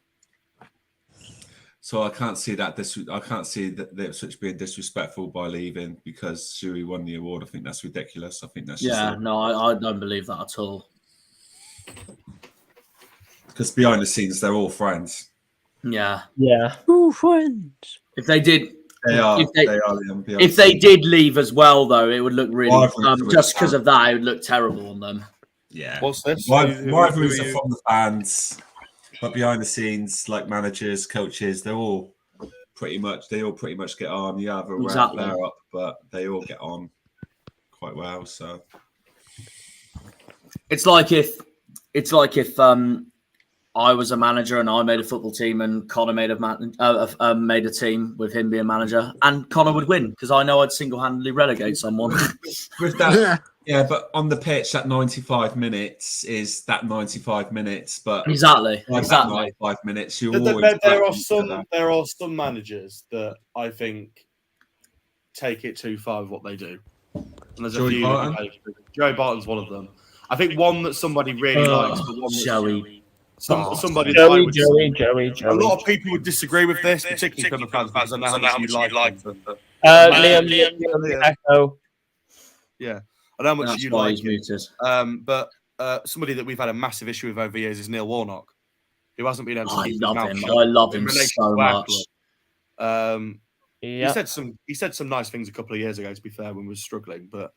So I can't see that. I can't see that the Ipswich being disrespectful by leaving because Shuey won the award. I think that's ridiculous. I think that's I don't believe that at all. Because behind the scenes, they're all friends. Yeah. All friends. If they did, they are. If they did leave as well, though, it would look really. Just because of that, it would look terrible on them. Yeah. What's this? Rivalries are from the fans, but behind the scenes, like managers, coaches, they all pretty much get on. You have a rare flare up, but they all get on quite well. So it's like if I was a manager and I made a football team and Connor made a team with him being manager, and Connor would win because I know I'd single-handedly relegate someone. With that, yeah, but on the pitch, that 95 minutes is that 95 minutes. But exactly. 95 minutes. There are some managers that I think take it too far with what they do. And there's a few. Joey Barton's one of them. I think one that somebody really likes, but one that's Joey. Somebody Joey. A lot of people would disagree with this, particularly Plymouth fans, because I know how much you like them. Liam Echo. Yeah, I know how much you like him. But somebody that we've had a massive issue with over the years is Neil Warnock, who hasn't been able to keep his mouth shut. I love him so much. He said some nice things a couple of years ago, to be fair, when we were struggling, but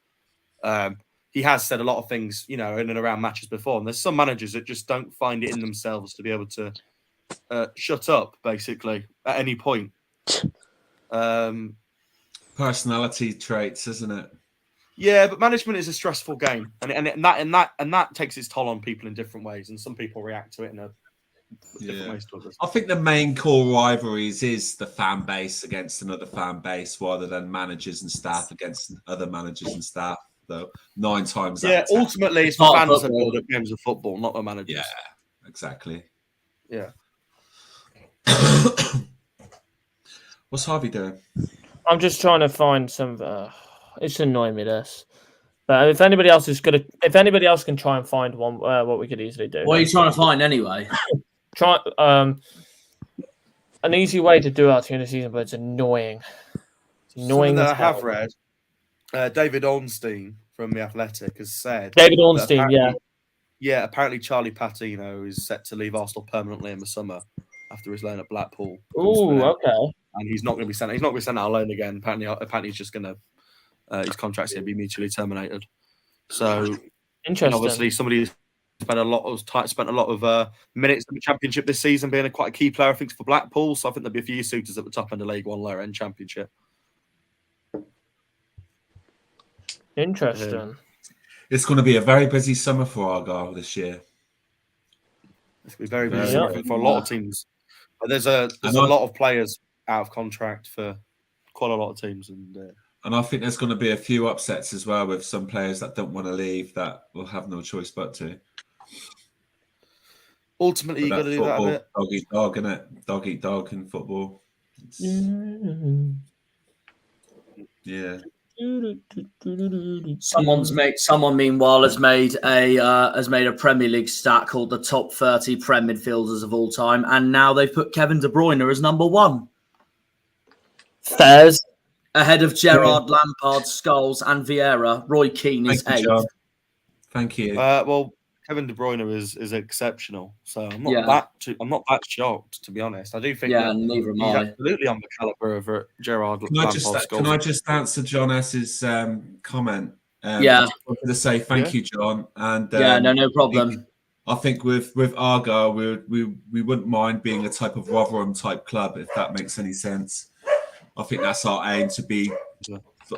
he has said a lot of things, you know, in and around matches before. And there's some managers that just don't find it in themselves to be able to shut up, basically, at any point. Personality traits, isn't it? Yeah, but management is a stressful game, and that takes its toll on people in different ways. And some people react to it in different ways to others. I think the main core rivalries is the fan base against another fan base, rather than managers and staff against other managers and staff. Though 9 times. Yeah, ultimately, it's the fans that build up games of football, not the managers. Yeah, exactly. Yeah. What's Harvey doing? I'm just trying to find some. It's annoying me this, but if anybody else can try and find one, what we could easily do. What are you trying to find anyway? Try an easy way to do it at the end of the season, but it's annoying. It's annoying. That I have read. David Ornstein from The Athletic has said... David Ornstein, yeah. Yeah, apparently Charlie Patino is set to leave Arsenal permanently in the summer after his loan at Blackpool. Oh, okay. And he's not going to be sent. He's not going to be sent out alone again. Apparently, he's just going to... his contract's going to be mutually terminated. So, interesting. Obviously, somebody who's spent a lot of minutes in the Championship this season, being quite a key player, I think, for Blackpool. So I think there'll be a few suitors at the top end of League One, lower end Championship. Interesting. It's going to be a very busy summer for Argyle this year. It's going to be very busy for a lot of teams. But there's a lot of players out of contract for quite a lot of teams, and I think there's going to be a few upsets as well with some players that don't want to leave that will have no choice but to. ultimately you got to do that a bit. Dog eat dog, innit? Dog eat dog in football. Yeah. Someone meanwhile has made a Premier League stat called the top 30 Prem midfielders of all time, and now they've put Kevin De Bruyne as number 1. Fairs. Ahead of Gerrard, Lampard, Scholes, and Vieira. Roy Keane is 8th. Thank you. Well, Kevin De Bruyne is exceptional, so I'm not that shocked, to be honest. I do think neither am he's I. absolutely on the caliber of Gerrard. Can I just answer John S's comment? I wanted to say thank you, John. And no problem. I think with Argyle, we wouldn't mind being a type of Rotherham type club, if that makes any sense. I think that's our aim to be.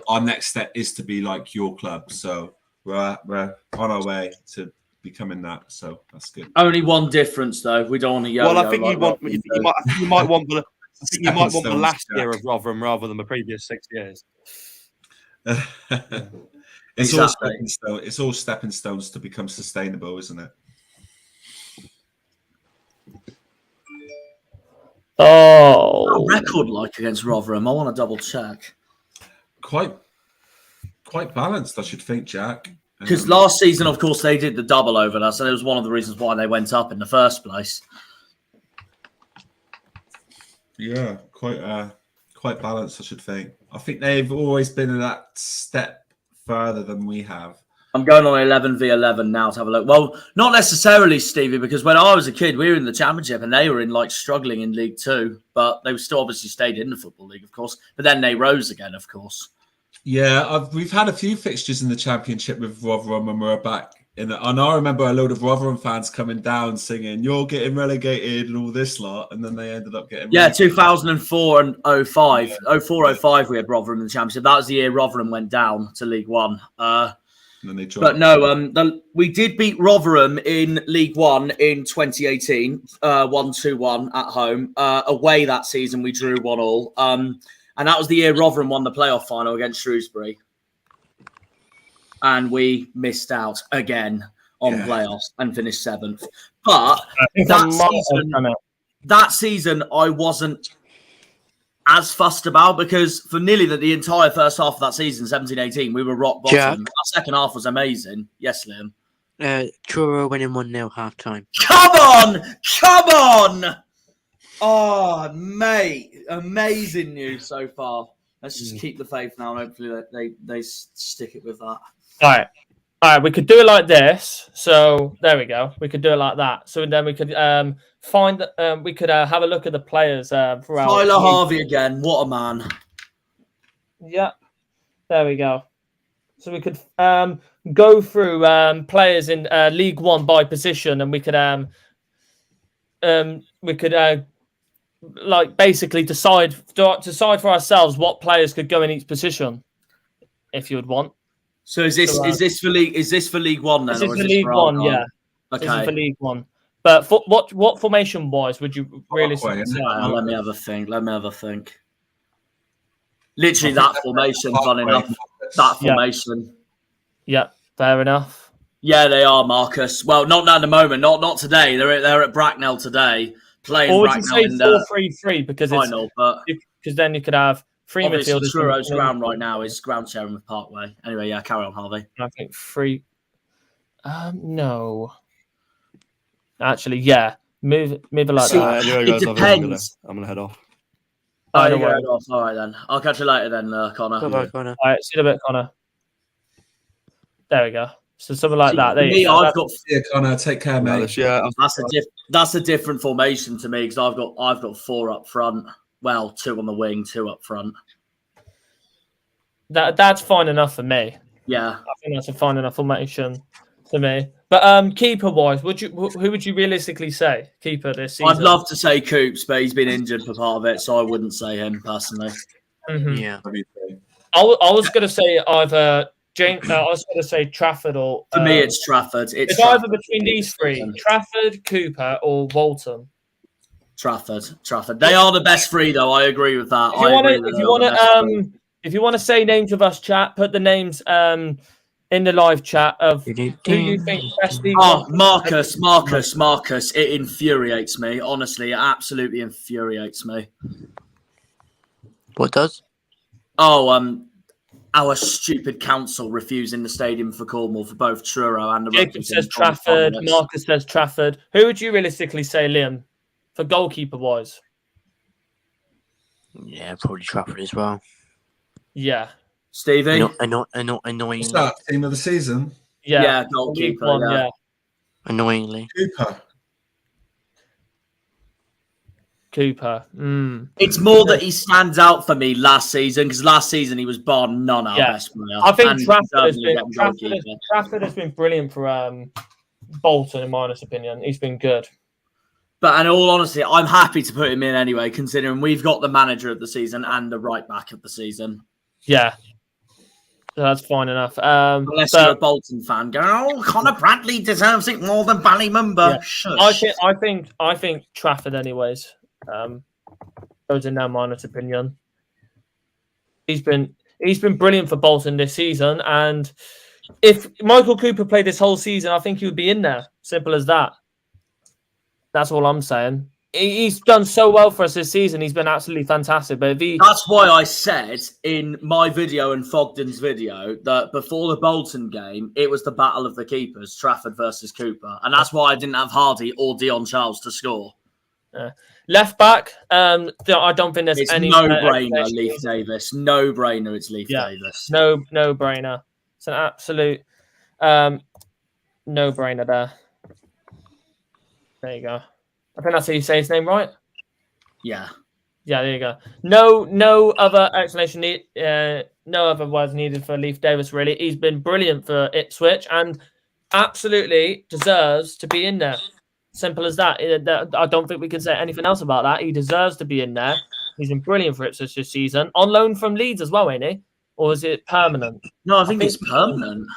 Our next step is to be like your club. So we're on our way to becoming that. So that's good. Only one difference, though. We don't want to. Well, I think you might want the last year of Rotherham rather than the previous 6 years. It's all stepping stones to become sustainable, isn't it? Oh, record like against Rotherham. I want to double check. Quite balanced, I should think, Jack. Because last season, of course, they did the double over us, and it was one of the reasons why they went up in the first place. Yeah, quite balanced, I should think. I think they've always been that step further than we have. I'm going on 11v11 now to have a look. Well, not necessarily, Stevie, because when I was a kid, we were in the Championship and they were in struggling in League 2, but they still obviously stayed in the Football League, of course. But then they rose again, of course. Yeah, we've had a few fixtures in the Championship with Rotherham when we were back. And I remember a load of Rotherham fans coming down singing, "You're getting relegated" and all this lot. And then they ended up getting relegated. 2004 and 05. 04-05 we had Rotherham in the Championship. That was the year Rotherham went down to League 1. But no, we did beat Rotherham in League 1 in 2018, 1-2-1 at home. Away that season, we drew 1-1. And that was the year Rotherham won the playoff final against Shrewsbury. And we missed out again on playoffs and finished 7th. But that season, I wasn't as fussed about because for nearly the entire first half of that season, 17-18, we were rock bottom. Jack. Our second half was amazing. Yes, Liam. Truro winning 1-0 half time. Come on! Oh, mate, amazing news so far. Let's just keep the faith now, and hopefully they stick it with that. All right. We could do it like this. So there we go. We could do it like that. So then we could have a look at the players throughout. Tyler Harvey again. What a man. Yeah. There we go. So we could go through players in League 1 by position, and we could basically decide for ourselves what players could go in each position, if you would want. So is this for League 1 then? This is for League 1, yeah. Okay. This is for League 1. But what formation wise would you really say? Let me have a think. Literally that formation, fun enough. That formation. Yeah, fair enough. Yeah, they are, Marcus. Well, not at the moment. Not today. They're at Bracknell today playing. Or would Bracknell you say 4-3-3 because final? But because then you could have three midfielders. Truro's ground right now is ground sharing with Parkway. Anyway, yeah, carry on, Harvey. I think 3. No. Actually, yeah. Move it like that. Anyway, guys, it depends. I'm gonna head off. Oh, you head off. All right then. I'll catch you later then, Connor. Bye, Connor. All right, see you in a bit, Connor. There we go. So something like that. Connor, take care, mate. That's a different formation to me because I've got 4 up front. Well, 2 on the wing, 2 up front. That's fine enough for me. Yeah, I think that's a fine enough formation for me. But keeper wise, who would you realistically say keeper this season? I'd love to say Coops, but he's been injured for part of it, so I wouldn't say him personally. Mm-hmm. Yeah, I was going to say either James. I was going to say Trafford or. For me, it's Trafford. It's either between these 3: Trafford, Cooper, or Walton. Trafford. They are the best 3, though. I agree with that. If you want to say names of us, chat, put the names in the live chat of who you think best League One. Marcus. It infuriates me. Honestly, it absolutely infuriates me. What does? Oh, our stupid council refusing the stadium for Cornwall for both Truro and the Jacob says Trafford. Marcus says Trafford. Who would you realistically say, Liam, for goalkeeper wise? Yeah, probably Trafford as well. Yeah. Stevie? Annoying. What's that? Team of the season? Yeah, goalkeeper. Yeah. Annoyingly. Cooper. It's more that he stands out for me last season, because last season he was bar none our best player. I think Trafford has been brilliant for Bolton, in my honest opinion. He's been good. But in all honesty, I'm happy to put him in anyway, considering we've got the manager of the season and the right back of the season. Yeah. So that's fine enough. Unless you're a Bolton fan, going, "Oh, Conor Bradley deserves it more than Ballymumba." Yeah. I think Trafford, anyways. Goes in their honest opinion. He's been brilliant for Bolton this season, and if Michael Cooper played this whole season, I think he would be in there. Simple as that. That's all I'm saying. He's done so well for us this season. He's been absolutely fantastic. But that's why I said in my video and Fogden's video that before the Bolton game, it was the battle of the keepers, Trafford versus Cooper. And that's why I didn't have Hardy or Dion Charles to score. Left back, I don't think there's any no-brainer, Leif Davis. No-brainer, it's Leif Davis. No-brainer. It's an absolute no-brainer there. There you go. I think that's how you say his name, right? Yeah. Yeah, there you go. No other explanation. No other words needed for Leif Davis, really. He's been brilliant for Ipswich and absolutely deserves to be in there. Simple as that. I don't think we can say anything else about that. He deserves to be in there. He's been brilliant for Ipswich this season. On loan from Leeds as well, ain't he? Or is it permanent? No, I think it's permanent.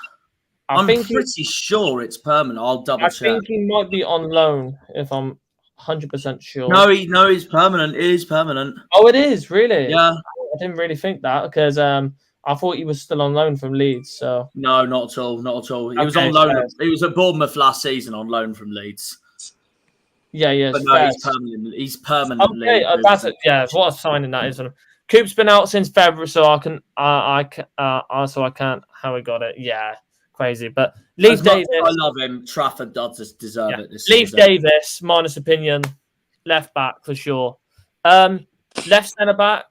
I'm pretty sure it's permanent. I'll double check. I think he might be on loan, if I'm 100% sure. No, he's permanent. It is permanent. Oh, it is? Really? Yeah. I didn't really think that because I thought he was still on loan from Leeds. So no, not at all. Not at all. He was on loan. He was at Bournemouth last season on loan from Leeds. Yeah. But no, he's permanent. He's permanently. Okay, that's it. Yeah, what a signing that is. Coop's been out since February, so I can't. How we got it? Yeah, crazy. But Leif Davis, I love him. Trafford does deserve it this Leif season. Davis, minus opinion, left back for sure. Left centre back.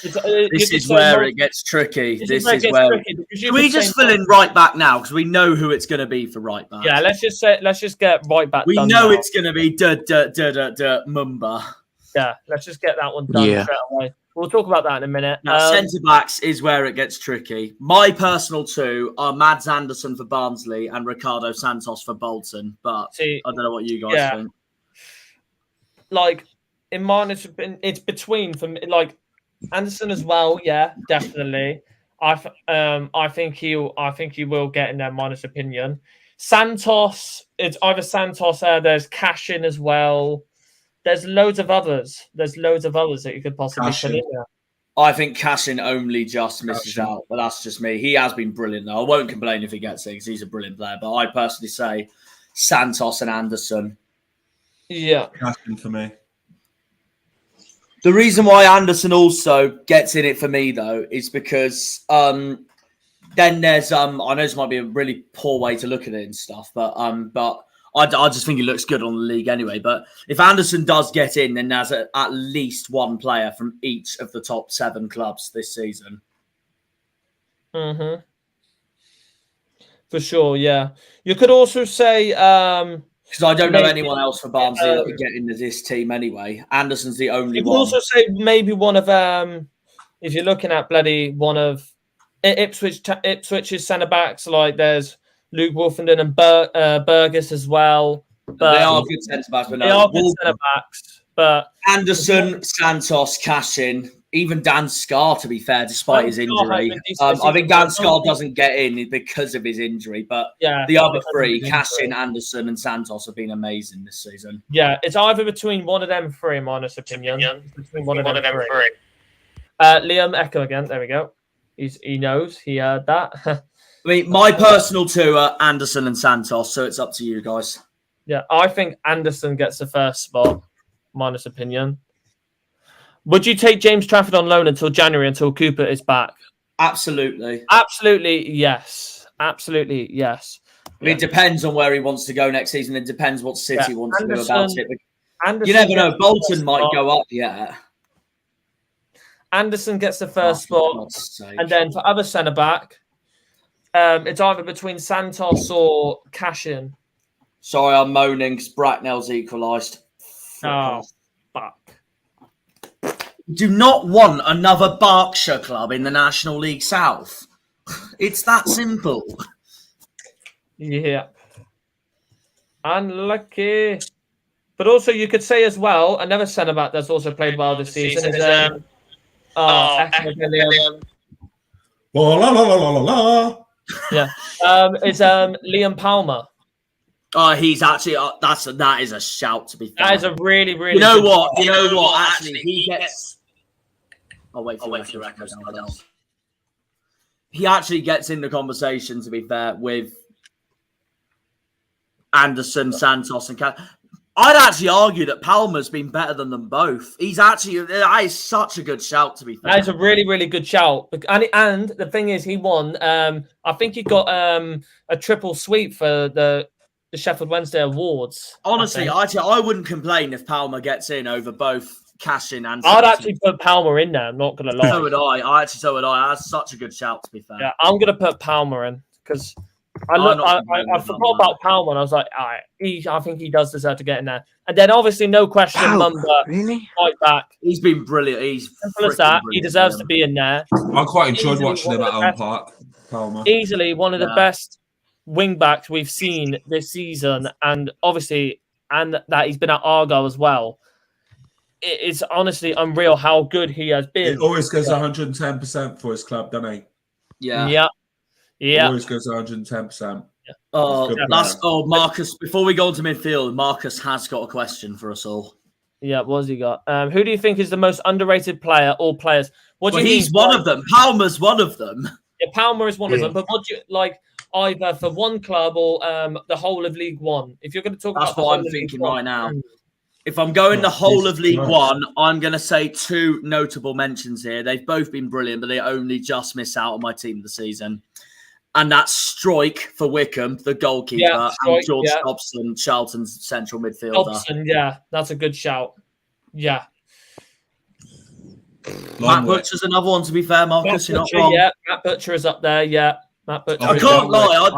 This is where it gets tricky. This is where. Can we just fill in right back now because we know who it's going to be for right back? Yeah, let's just get right back. We know it's going to be Mumba. Yeah, let's just get that one done straight away. We'll talk about that in a minute. Now, centre backs is where it gets tricky. My personal two are Mads Anderson for Barnsley and Ricardo Santos for Bolton. But I don't know what you guys think. Like in mine, it's between for me. Like Anderson as well. Yeah, definitely. I think he will get in their minus opinion. Santos, it's either Santos. There's Cashin as well. There's loads of others. That you could possibly put in there. I think Cashin only just misses out, but that's just me. He has been brilliant, though. I won't complain if he gets it because he's a brilliant player. But I personally say Santos and Anderson. Yeah. Cashin for me. The reason why Anderson also gets in it for me, though, is because then there's I know this might be a really poor way to look at it and stuff, but I just think he looks good on the league anyway. But if Anderson does get in, then there's at least one player from each of the top 7 clubs this season. Mm-hmm. For sure, yeah. You could also say... because I don't know anyone else for Barnsley that would get into this team anyway. Anderson's the only one. You could also say maybe one of... if you're looking at one of Ipswich's centre-backs, like there's... Luke Wolfenden and Burgess as well. But they are good centre-backs. They are good centre-backs. But Anderson, Santos, Cashin, even Dan Scarr, to be fair, despite his injury. I think Dan Scarr doesn't get in because of his injury. But the other three, Cashin, Anderson and Santos, have been amazing this season. Yeah, it's either between one of them three, in my honest opinion. Between one of them three. Liam, echo again. There we go. He knows. He heard that. I mean, my personal two are Anderson and Santos, so it's up to you guys. Yeah, I think Anderson gets the first spot, minus opinion. Would you take James Trafford on loan until January, until Cooper is back? Absolutely. Absolutely, yes. Absolutely, yes. I mean, it depends on where he wants to go next season. It depends what City wants to do about it. You never know. Bolton might go up yet. Anderson gets the first spot. And then for other centre-back, it's either between Santos or Cashin. Sorry, I'm moaning because Bracknell's equalised. Oh, fuck. Do not want another Berkshire club in the National League South. It's that simple. Yeah. Unlucky. But also, you could say as well, another centre-back that's also played well this season is La la la la la la. Yeah. It's Liam Palmer. Oh, he's actually that is a shout, to be fair. That is a really, really. You know what? You know what? Actually, he gets. I'll wait for the record. He actually gets in the conversation, to be fair, with Anderson, Santos, and I'd actually argue that Palmer's been better than them both. That is such a good shout, to be fair. That is a really, really good shout. And the thing is, he won. I think he got a triple sweep for the Sheffield Wednesday Awards. Honestly, I wouldn't complain if Palmer gets in over both Cashin and. I'd actually put Palmer in there. I'm not gonna lie. So would I. So would I. That's such a good shout, to be fair. Yeah, I'm gonna put Palmer in because I forgot about Palmer and I was like, all right, I think he does deserve to get in there. And then obviously, no question, Mumba right back. He's been brilliant. He's simple as that. He deserves to be in there. I quite enjoyed watching him at Elm Park. Palmer. Easily one of the best wing backs we've seen this season, and obviously, and that he's been at Argyle as well. It's honestly unreal how good he has been. He always goes 110% for his club, doesn't he? Yeah. Yeah. He always goes 110%. Marcus, before we go on to midfield, Marcus has got a question for us all. Yeah, what's he got? Who do you think is the most underrated player or players? He's one of them. Palmer's one of them. Yeah, Palmer is one of them. But what do you like either for one club or the whole of League One? If you're going to talk That's about what I'm thinking right now. If I'm going the whole of League One, I'm going to say two notable mentions here. They've both been brilliant, but they only just miss out on my team of the season. And that's Stroik for Wickham, the goalkeeper, and George Dobson, Charlton's central midfielder. Dobson, yeah, that's a good shout. Yeah. Matt Butcher's another one, to be fair, Marcus. You're not wrong. Yeah, Matt Butcher is up there. Yeah, Matt Butcher. I can't lie.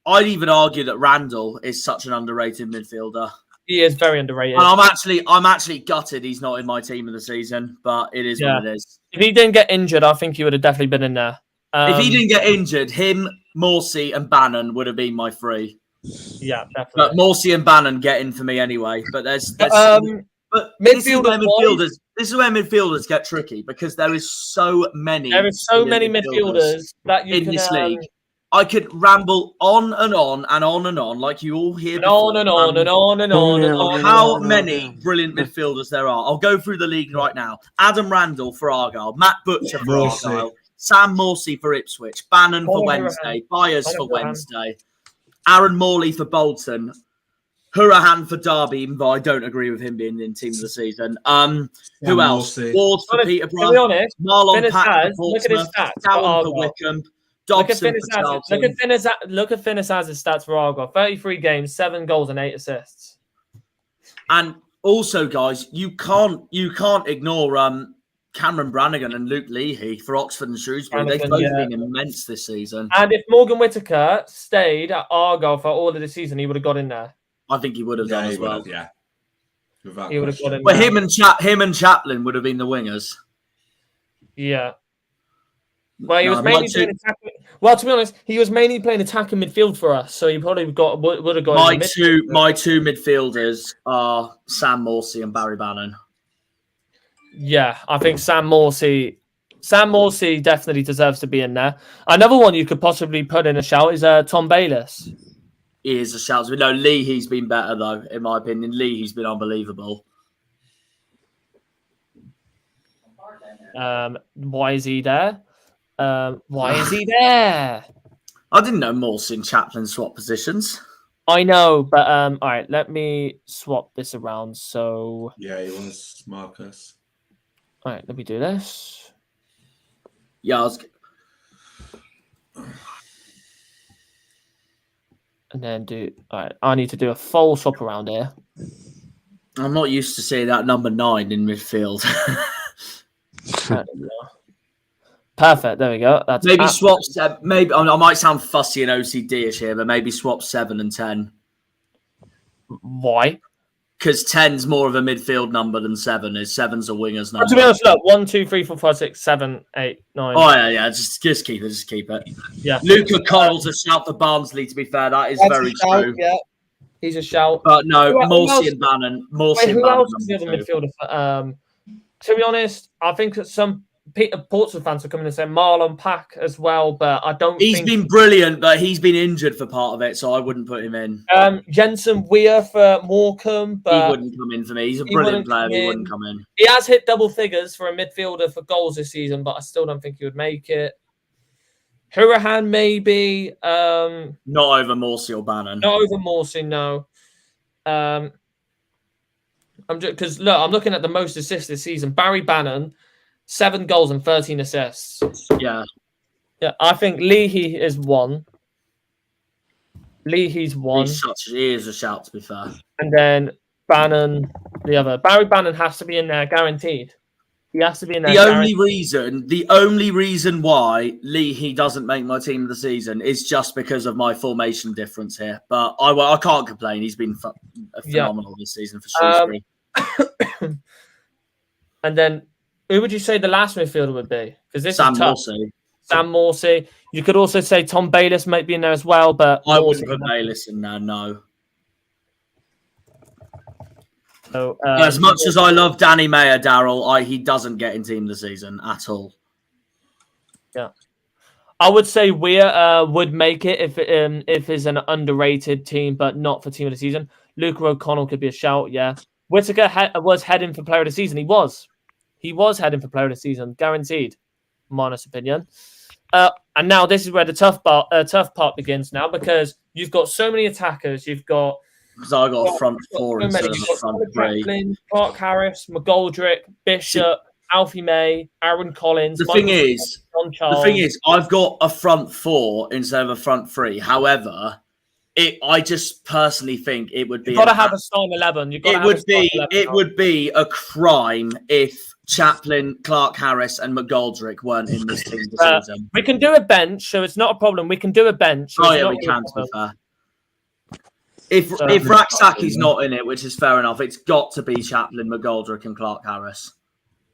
I'd even argue that Randall is such an underrated midfielder. He is very underrated. And I'm actually gutted he's not in my team of the season, but it is what it is. If he didn't get injured, I think he would have definitely been in there. If he didn't get injured, him, Morsey, and Bannon would have been my three. Yeah, definitely. But Morsey and Bannon get in for me anyway. But this is where midfielders get tricky because there is so many. There is so many midfielders that you in this league. I could ramble on and on and on and on, like you all hear. On and on and on and on and on. How many brilliant midfielders there are? I'll go through the league right now. Adam Randall for Argyle, Matt Butcher for Argyle, Sam Morsey for Ipswich, Bannon for Wednesday, Byers for Wednesday, Aaron Morley for Bolton, Hurahan for Derby, even though I don't agree with him being in team of the season. Who else? Ward for Peterborough. To be honest, Marlon Pack for look at his Portsmouth, stats Cowan for Wickham. Look at Finn's stats for Argyle. 33 games, 7 goals and 8 assists. And also, guys, you can't ignore Cameron Brannigan and Luke Leahy for Oxford and Shrewsbury. They've both been immense this season. And if Morgan Whittaker stayed at Argyle for all of the season, he would have got in there. I think he would have done as well. He would have got in there. But him and Chaplin would have been the wingers. Yeah. Well, he was mainly playing attacking. Well, to be honest, he was mainly playing attacking midfield for us, so he probably would have got. My two midfielders are Sam Morsey and Barry Bannon. Yeah, I think Sam Morsey definitely deserves to be in there. Another one you could possibly put in a shout is Tom Bayliss. He is a shout. No, Leahy's been better though, in my opinion. Leahy's been unbelievable. Why is he there? Why is he there? I didn't know Morsey and Chaplin swap positions. I know, but all right, let me swap this around. So yeah, he was Marcus. All right, let me do this. Yeah, and then do. All right, I need to do a full swap around here. I'm not used to seeing that number 9 in midfield. Perfect. There we go. That's maybe swap. Maybe I might sound fussy and OCD-ish here, but maybe swap 7 and 10. Why? Because 10's more of a midfield number than 7 is. 7's a winger's number. To be honest, look, 1, 2, 3, 4, 5, 6, 7, 8, 9. Oh yeah. Just keep it. Just keep it. Yeah. Luca Coyle's a shout for Barnsley. To be fair, that is very true. Yeah, he's a shout. But no, Morsey and Bannon. Morsey and who Bannon. else is the other midfielder? To be honest, I think that some Portsmouth fans are coming and saying Marlon Pack as well, but I don't. He's been brilliant, but he's been injured for part of it, so I wouldn't put him in. Jensen Weir for Morecambe, but he wouldn't come in for me. He's a brilliant player. He wouldn't come in. He has hit double figures for a midfielder for goals this season, but I still don't think he would make it. Hurahan maybe. Not over Morsey or Bannon. Not over Morsey, no. I'm just because look, I'm looking at the most assists this season. Barry Bannon. 7 goals and 13 assists. Yeah. I think Leahy is 1. Leahy's 1. He is a shout, to be fair. And then Bannon, the other. Barry Bannon has to be in there, guaranteed. He has to be in there. The only reason why Leahy doesn't make my team of the season is just because of my formation difference here. But I can't complain. He's been phenomenal this season for Shrewsbury. And then. Who would you say the last midfielder would be? Because this Sam is tough. Morsey. Sam Morsey. You could also say Tom Bayliss might be in there as well, but I wouldn't put Bayliss in there. No. So, as much as I love Danny Mayer, Daryl, he doesn't get in team of the season at all. Yeah, I would say Weir would make it if it's an underrated team, but not for team of the season. Luca O'Connell could be a shout. Yeah, Whittaker was heading for player of the season. He was heading for player of the season, guaranteed. My honest opinion. And now this is where the tough part begins now, because you've got so many attackers. You've got because I got a front 4 instead of a front 3. Chaplin, Clark Harris, McGoldrick, Bishop, Alfie May, Aaron Collins. The thing is, I've got a front 4 instead of a front 3. However, I just personally think it would be. You've got to have a starting 11. It would be a crime if Chaplin, Clark Harris, and McGoldrick weren't in this team this season. We can do a bench, so it's not a problem. We can do a bench. Oh yeah, we can. To be fair, if Raksaki's not in it, which is fair enough, it's got to be Chaplin, McGoldrick, and Clark Harris.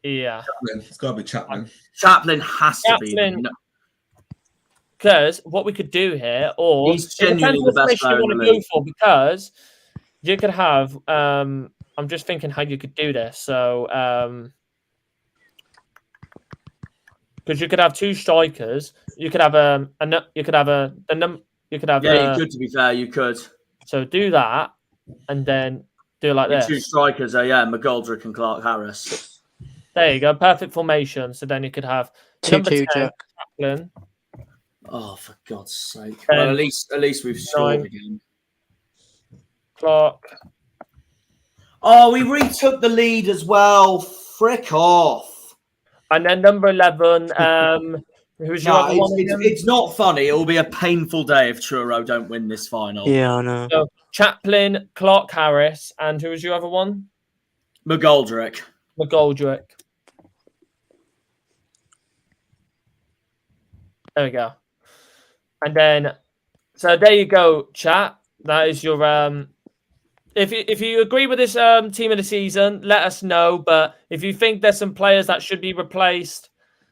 Yeah, it's got to be Chaplin. Chaplin has to be. Because what we could do here, or he's genuinely the best player in the league. Because you could have. I'm just thinking how you could do this. So, because you could have 2 strikers, you could have Yeah, you could. To be fair, you could. So do that, and then do it like this. 2 strikers, McGoldrick and Clark Harris. There you go, perfect formation. So then you could have 2-2 Chaplin. Oh, for God's sake! Well, at least we've scored again. Clark. Oh, we retook the lead as well. Frick off! And then number 11. Who's your other one? It's not funny. It will be a painful day if Truro don't win this final. Yeah, I know. So Chaplin, Clark Harris, and who was your other one? McGoldrick. There we go. And then, so there you go, chat. That is your If you agree with this team of the season, let us know. But if you think there's some players that should be replaced,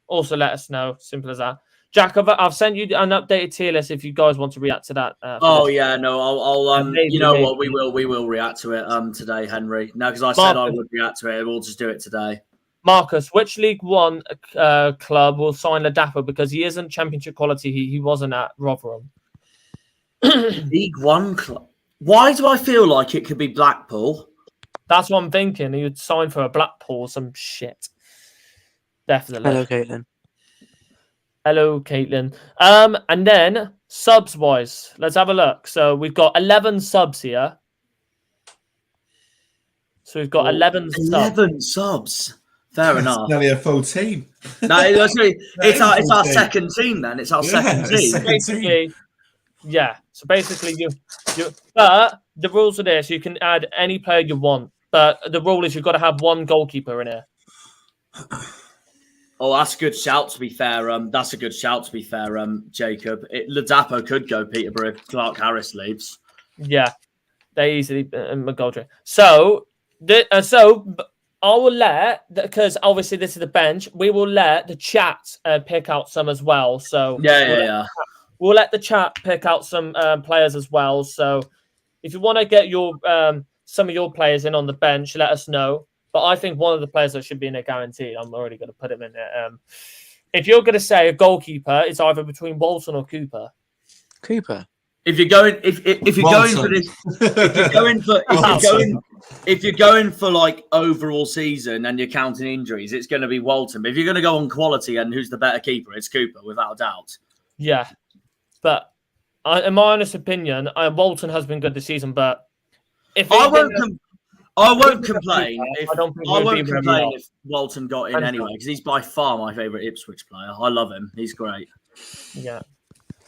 also let us know. Simple as that. Jack, I've sent you an updated tier list if you guys want to react to that. I'll you know what, we will react to it today, Henry. No, because I said I would react to it. We'll just do it today. Marcus, which League One club will sign Ladapo because he isn't Championship quality? He wasn't at Rotherham. League One club. Why do I feel like it could be Blackpool? That's what I'm thinking. He would sign for a Blackpool or some shit. Definitely. Okay then. Hello, Caitlin. And then subs wise, let's have a look. So we've got 11 subs here. So we've got 11 subs. Fair enough. Nearly a full team. No, it's our second team then. It's our second team. Yeah. So basically, but the rules are this: you can add any player you want, but the rule is you've got to have one goalkeeper in here. Oh, that's a good shout. To be fair, that's a good shout. To be fair, Jacob, Ladapo could go Peterborough if Clark Harris leaves. Yeah, they easily McGoldrick. So I will let, because obviously this is the bench, we will let the chat pick out some as well. So we'll let the chat pick out some players as well. So if you want to get your some of your players in on the bench, let us know. But I think one of the players that should be in there guaranteed. I'm already going to put him in there. If you're going to say a goalkeeper, it's either between Walton or Cooper. Cooper. If you're going, if you're going for this, if you're going for like overall season and you're counting injuries, it's going to be Walton. But if you're going to go on quality and who's the better keeper, it's Cooper without a doubt. Yeah, but in my honest opinion, Walton has been good this season. But if I won't complain if Walton got in anyway, because he's by far my favourite Ipswich player. I love him. He's great. Yeah.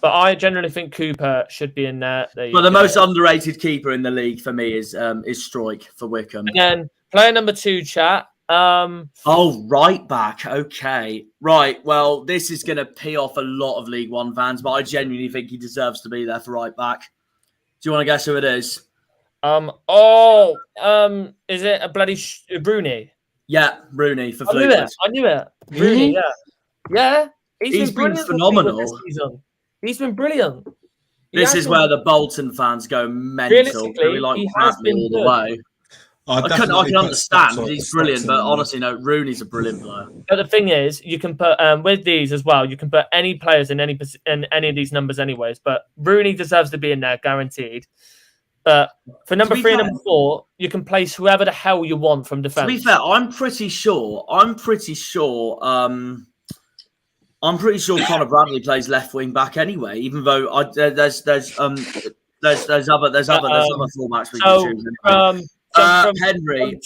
But I generally think Cooper should be in there. But the most underrated keeper in the league for me is Stroik for Wickham. And then player number 2, chat. Right back. Okay. Right. Well, this is going to pee off a lot of League One fans, but I genuinely think he deserves to be there for right back. Do you want to guess who it is? Is it a bloody Rooney? Yeah, Rooney for Fleetwood. I knew it. Rooney, yeah. He's been phenomenal. He's been brilliant. This is where the Bolton fans go mental. They like Bradley all the way. I can understand. He's brilliant, but honestly, no, Rooney's a brilliant player. But the thing is, you can put with these as well. You can put any players in any of these numbers, anyways. But Rooney deserves to be in there, guaranteed. But for number 3 and number 4, you can place whoever the hell you want from defence. To be fair, I'm pretty sure Connor Bradley plays left wing back anyway. Even though there's other fullbacks we can choose. Henry,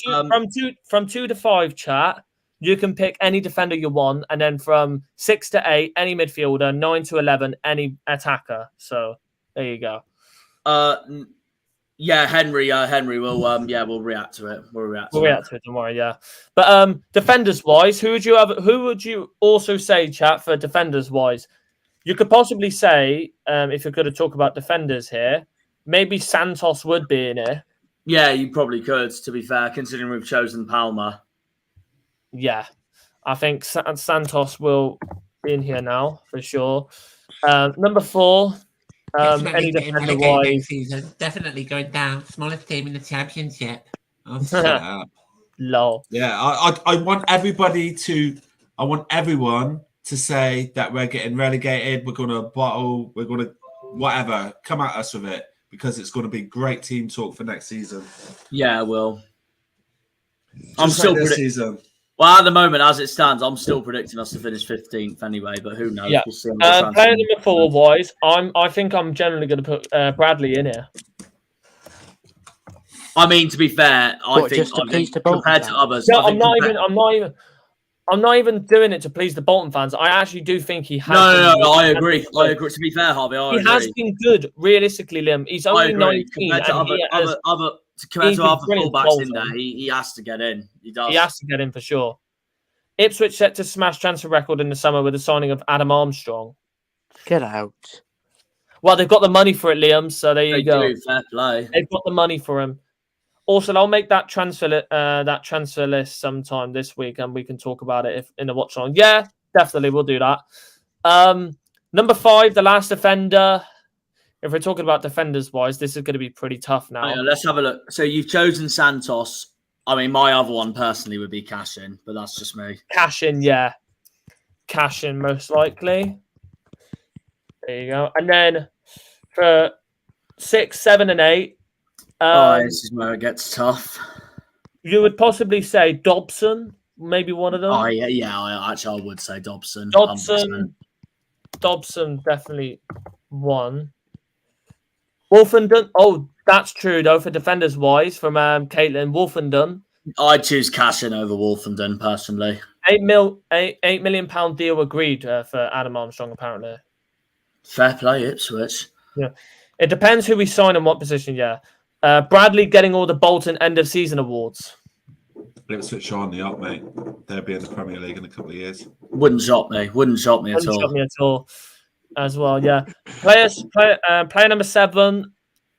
from 2 to 5, chat. You can pick any defender you want, and then from 6 to 8, any midfielder. 9 to 11, any attacker. So there you go. Yeah, Henry we'll react to it. We'll react to it tomorrow, yeah. But defenders wise, who would you also say, chat, for defenders wise? You could possibly say, if you're going to talk about defenders here, maybe Santos would be in here. Yeah, you probably could, to be fair, considering we've chosen Palmer. Yeah. I think Santos will be in here now for sure. Number 4. Any defender wise, definitely going down. Smallest team in the championship. Lol. Yeah, I want everyone to say that we're getting relegated. We're gonna bottle. We're gonna whatever. Come at us with it, because it's going to be great team talk for next season. Yeah, well, I'm still season. Well, at the moment, as it stands, I'm still predicting us to finish 15th anyway, but who knows? Yeah. We'll see Player number 4 wise, I think I'm generally going to put Bradley in here. I mean, to be fair, I think compared to others, no, I'm not even doing it to please the Bolton fans. I actually do think he has. No, I agree. To be fair, Harvey, I agree. He has been good, realistically, Liam. He's only 19. Compared to other fullbacks in there, he has to get in. He does. He has to get in for sure. Ipswich set to smash transfer record in the summer with the signing of Adam Armstrong. Get out. Well, they've got the money for it, Liam. So there you go. Fair play. They've got the money for him. Also, I'll make that transfer list sometime this week, and we can talk about it in the watch along. Yeah, definitely, we'll do that. Number 5, the last defender. If we're talking about defenders wise, this is going to be pretty tough now. Let's have a look. So you've chosen Santos. I mean, my other one personally would be Cashin, but that's just me. Cashin, yeah. Cashin, most likely. There you go. And then for 6, 7, and 8. This is where it gets tough. You would possibly say Dobson, maybe one of them. I would say Dobson. 100%. Dobson definitely one. Wolfenden. Oh, that's true though for defenders wise from Caitlin Wolfenden. I'd choose Cashin over Wolfenden personally. £8 million deal agreed for Adam Armstrong apparently. Fair play, Ipswich. Yeah, it depends who we sign and what position. Yeah, Bradley getting all the Bolton end of season awards. Ipswich are on the up, mate. They'll be in the Premier League in a couple of years. Wouldn't shock me. Wouldn't shock me at all. As well, yeah. Player number 7.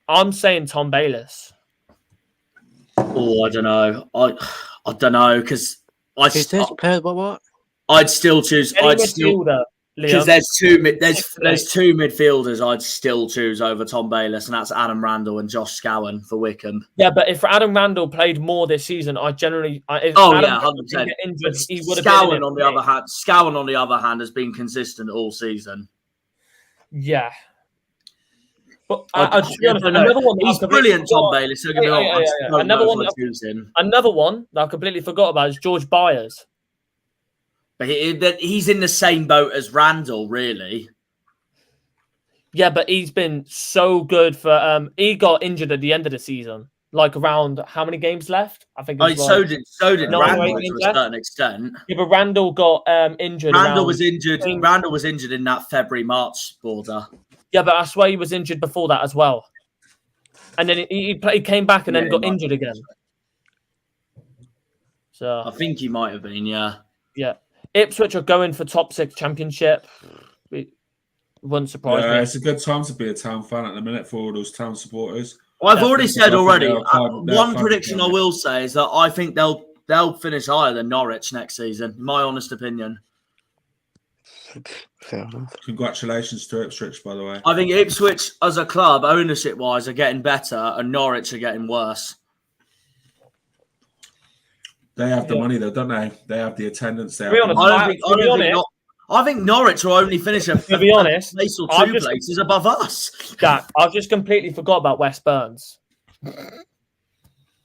I'm saying Tom Bayliss. Oh, I don't know. I don't know because I'd still choose. Because there's two midfielders I'd still choose over Tom Bayliss, and that's Adam Randall and Josh Scowen for Wickham. Yeah, but if Adam Randall played more this season, I generally... If 100%. Injured, he would have Scowen, on the other hand, has been consistent all season. Yeah. But to be honest, another one... He's brilliant, Tom Bayliss. Another one that I completely forgot about is George Byers. But he's in the same boat as Randall, really. Yeah, but he's been so good for. He got injured at the end of the season, like around how many games left? I think. So did Randall to a certain extent. Yeah, but Randall got injured. Randall was injured in that February-March border. Yeah, but I swear he was injured before that as well. And then he came back and then got injured again. So I think he might have been, yeah. Yeah. Ipswich are going for top 6 championship. It wouldn't surprise me. It's a good time to be a town fan at the minute for all those town supporters. Well, I've already said already. One prediction I will say is that I think they'll finish higher than Norwich next season. In my honest opinion. Fair enough. Congratulations to Ipswich, by the way. I think Ipswich as a club, ownership-wise, are getting better, and Norwich are getting worse. They have the money, though, don't they? They have the attendance. I think Norwich will only finish a to be honest, place or two places above us. Jack, I've just completely forgot about Wes Burns.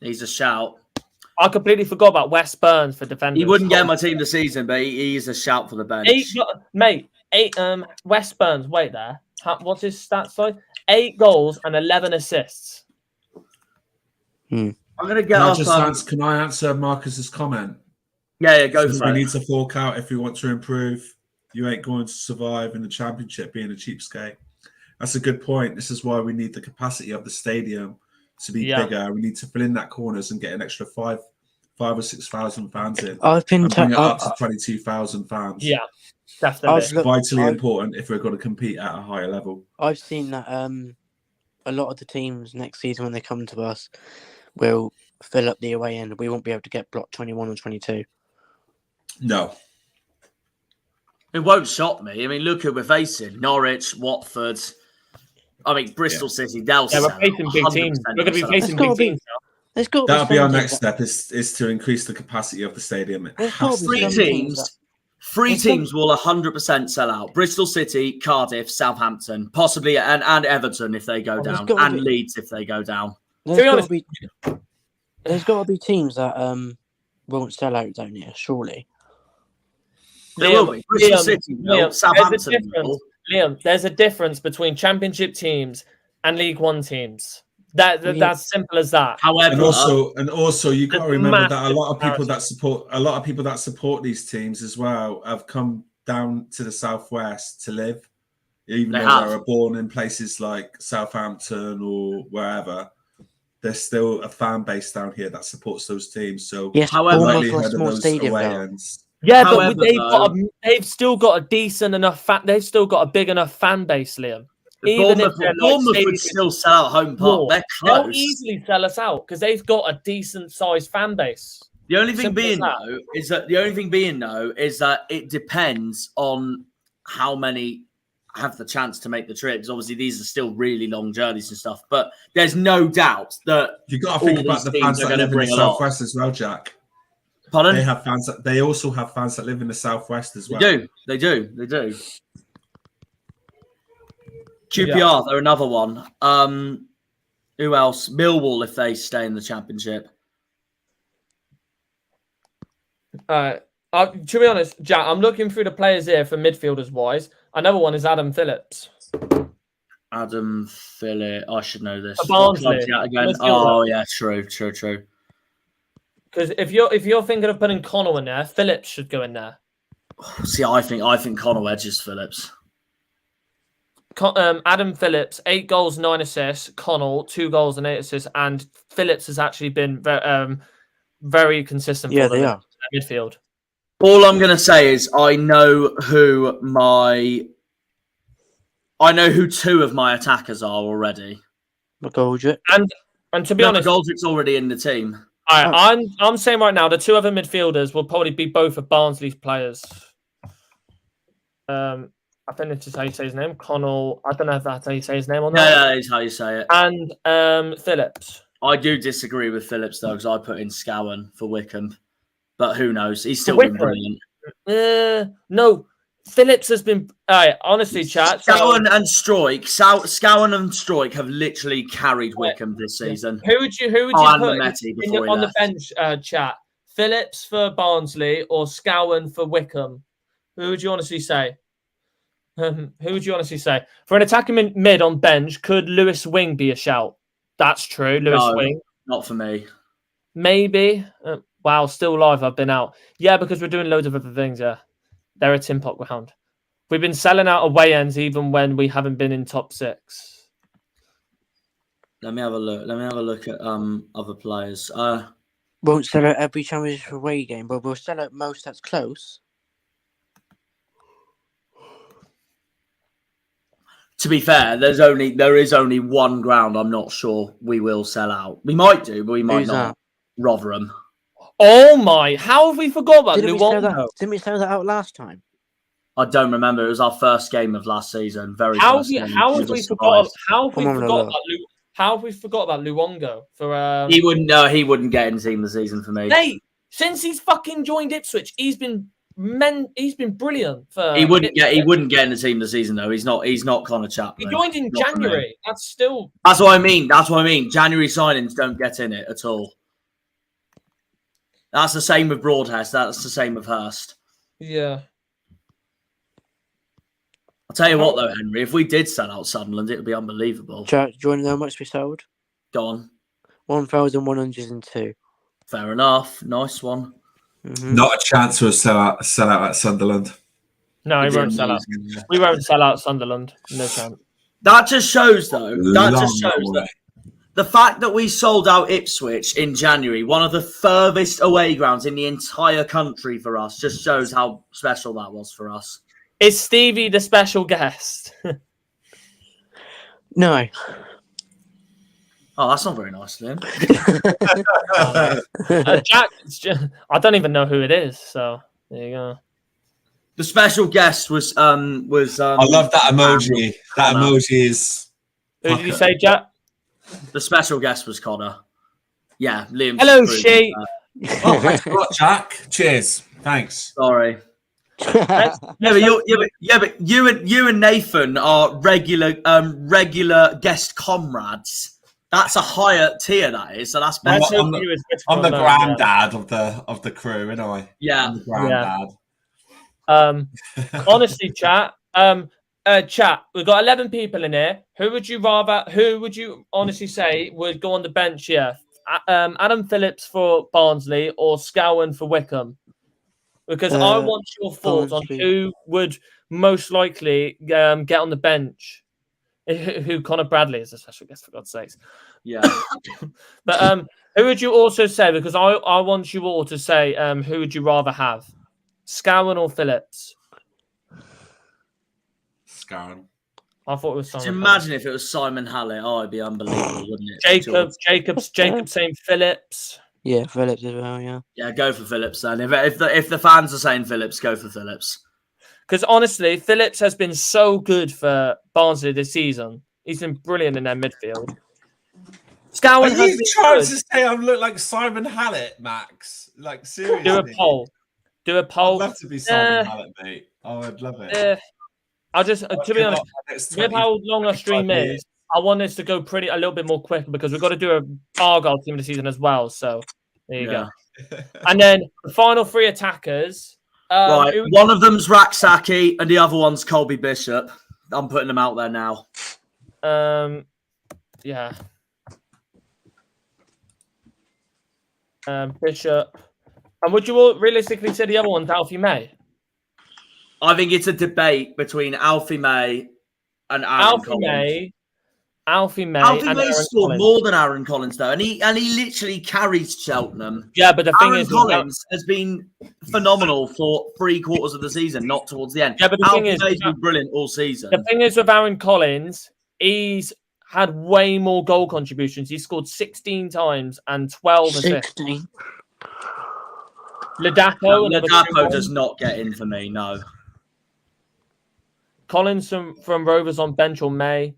He's a shout. I completely forgot about Wes Burns for defenders. He wouldn't get my team this season, but he is a shout for the bench. Wes Burns, wait there. What's his stats, sorry? 8 goals and 11 assists. I'm going to get off. Can I answer Marcus's comment? Yeah, go for it. We need to fork out if we want to improve. You ain't going to survive in the championship being a cheapskate. That's a good point. This is why we need the capacity of the stadium to be bigger. We need to fill in that corners and get an extra 5 or 6,000 fans in. I've been bring it up to 22,000 fans. Yeah, definitely. That's vitally important if we're going to compete at a higher level. I've seen that a lot of the teams next season when they come to us will fill up the away end. We won't be able to get block 21 or 22. No. It won't shock me. I mean, look who we're facing. Norwich, Watford. I mean, Bristol City, they'll we're facing big teams. We're going to be facing big teams now. That'll be our next step is to increase the capacity of the stadium. Three teams will 100% sell out. Bristol City, Cardiff, Southampton, possibly, and Everton if they go down, and Leeds if they go down. There's got to be teams that won't sell out down here, surely. There will be. Bristol City will, Southampton will. Liam, there's a difference between championship teams and League One teams. That's simple as that. However, and also you got to remember that a lot of people that support these teams as well have come down to the southwest to live, even though they were born in places like Southampton or wherever. There's still a fan base down here that supports those teams. So, however, but they've still got a decent enough they've still got a big enough fan base, Liam. Bournemouth would still sell out home park. They're close. They'll easily sell us out because they've got a decent sized fan base. The only thing being is that it depends on how many have the chance to make the trip. Because obviously these are still really long journeys and stuff. But there's no doubt that you've got to think about the fans that live in the southwest as well, Jack. Pardon? They have fans. They also have fans that live in the southwest as well. They do. QPR, they're another one. Who else? Millwall, if they stay in the championship. To be honest, Jack, I'm looking through the players here for midfielders wise. Another one is Adam Phillips. Adam Phillips. I should know this. Barnsley. Again. Oh yeah, true. Because if you're thinking of putting Connell in there, Phillips should go in there. See, I think Connell edges Phillips. Adam Phillips, 8 goals, 9 assists. Connell, 2 goals and 8 assists. And Phillips has actually been very consistent for them in midfield. All I'm going to say is I know who 2 of my attackers are already. McGoldrick. And to be honest, McGoldrick's already in the team. I'm saying right now the 2 other midfielders will probably be both of Barnsley's players. I think that's just how you say his name. Connell. I don't know if that's how you say his name or not. Yeah, that is how you say it. And Phillips. I do disagree with Phillips though, because I put in Scowen for Wickham, but who knows? He's still been brilliant. No, Phillips has been. Honestly, chat. Scowen and Stroik have literally carried Wickham this season. Who would you put on the bench? Chat. Phillips for Barnsley or Scowen for Wickham? Who would you honestly say? Who would you honestly say? For an attacking mid on bench, could Lewis Wing be a shout? That's true. Lewis Wing. Not for me. Maybe. Wow, still live. I've been out. Yeah, because we're doing loads of other things. Yeah. They're a Tin Pot ground. We've been selling out away ends even when we haven't been in top 6. Let me have a look at other players. Won't sell out every championship away game, but we'll sell out most that's close. To be fair, there is only one ground I'm not sure we will sell out. We might do, but we might not. Rotherham. Oh my! How have we forgot about Luongo? Didn't we sell that out last time? I don't remember. It was our first game of last season. How have we forgot about Luongo? For he wouldn't get in the team this season for me. Mate, since he's fucking joined Ipswich, he's been brilliant. He wouldn't get in the team this season though. He's not Connor Chapman. He joined in January. That's what I mean. January signings don't get in it at all. That's the same with Broadhurst. That's the same with Hurst. Yeah. I'll tell you what though, Henry. If we did sell out Sunderland, it would be unbelievable. Do you want to know how much we sold? Go on. 1,102. Fair enough. Nice one. Mm-hmm. Not a chance to sell out at Sunderland. No, he won't sell out. We won't sell out Sunderland. No chance. That just shows that the fact that we sold out Ipswich in January, one of the furthest away grounds in the entire country for us, just shows how special that was for us. Is Stevie the special guest? No. Oh, that's not very nice, Liam. Jack, I don't even know who it is. So there you go. The special guest was. I love that emoji. That emoji is. Who did you say, Jack? The special guest was Connor. Yeah, Liam. Hello, she. Oh, thanks a lot, Jack. Cheers. Thanks. Sorry. But you and Nathan are regular guest comrades. That's a higher tier, that is. So that's better. I'm the granddad of the crew, ain't I? Yeah. I'm the granddad. Honestly, chat. Chat. We've got 11 people in here. Who would you honestly say would go on the bench here? Adam Phillips for Barnsley or Scowen for Wickham? Because I want your thoughts on who would most likely get on the bench. Who Connor Bradley is a special guest, for God's sakes. Yeah. But who would you also say? Because I want you all to say who would you rather have? Scowen or Phillips? Scowen. I thought it was Simon. Just imagine if it was Simon Hallett. Oh, it'd be unbelievable, wouldn't it? Jacob saying Phillips. Yeah, Phillips as well, yeah. Yeah, go for Phillips then. If the fans are saying Phillips, go for Phillips. Because honestly, Phillips has been so good for Barnsley this season. He's been brilliant in their midfield. Scowen Are you trying to say I look like Simon Hallett, Max? Like, seriously? Do a poll. I'd love to be Simon Hallett, mate. I would love it. I'll just, to be honest, with how long our stream is, I want this to go a little bit more quick because we've got to do a Argyle team of the season as well. So there you go. And then the final 3 attackers. Right, one of them's Raksaki and the other one's Colby Bishop. I'm putting them out there now. Yeah. Bishop. And would you all realistically say the other one's Alfie May? I think it's a debate between Alfie May and Aaron Collins. Alfie May scored more than Aaron Collins though, and he literally carries Cheltenham. Yeah, but the thing is, Collins has been phenomenal for 3/4 of the season, not towards the end. Yeah, but the thing is, he's been brilliant all season. The thing is with Aaron Collins, he's had way more goal contributions. He scored 16 times and 12 assists. Ladapo does not get in for me, no. Collins from Rovers on bench or May.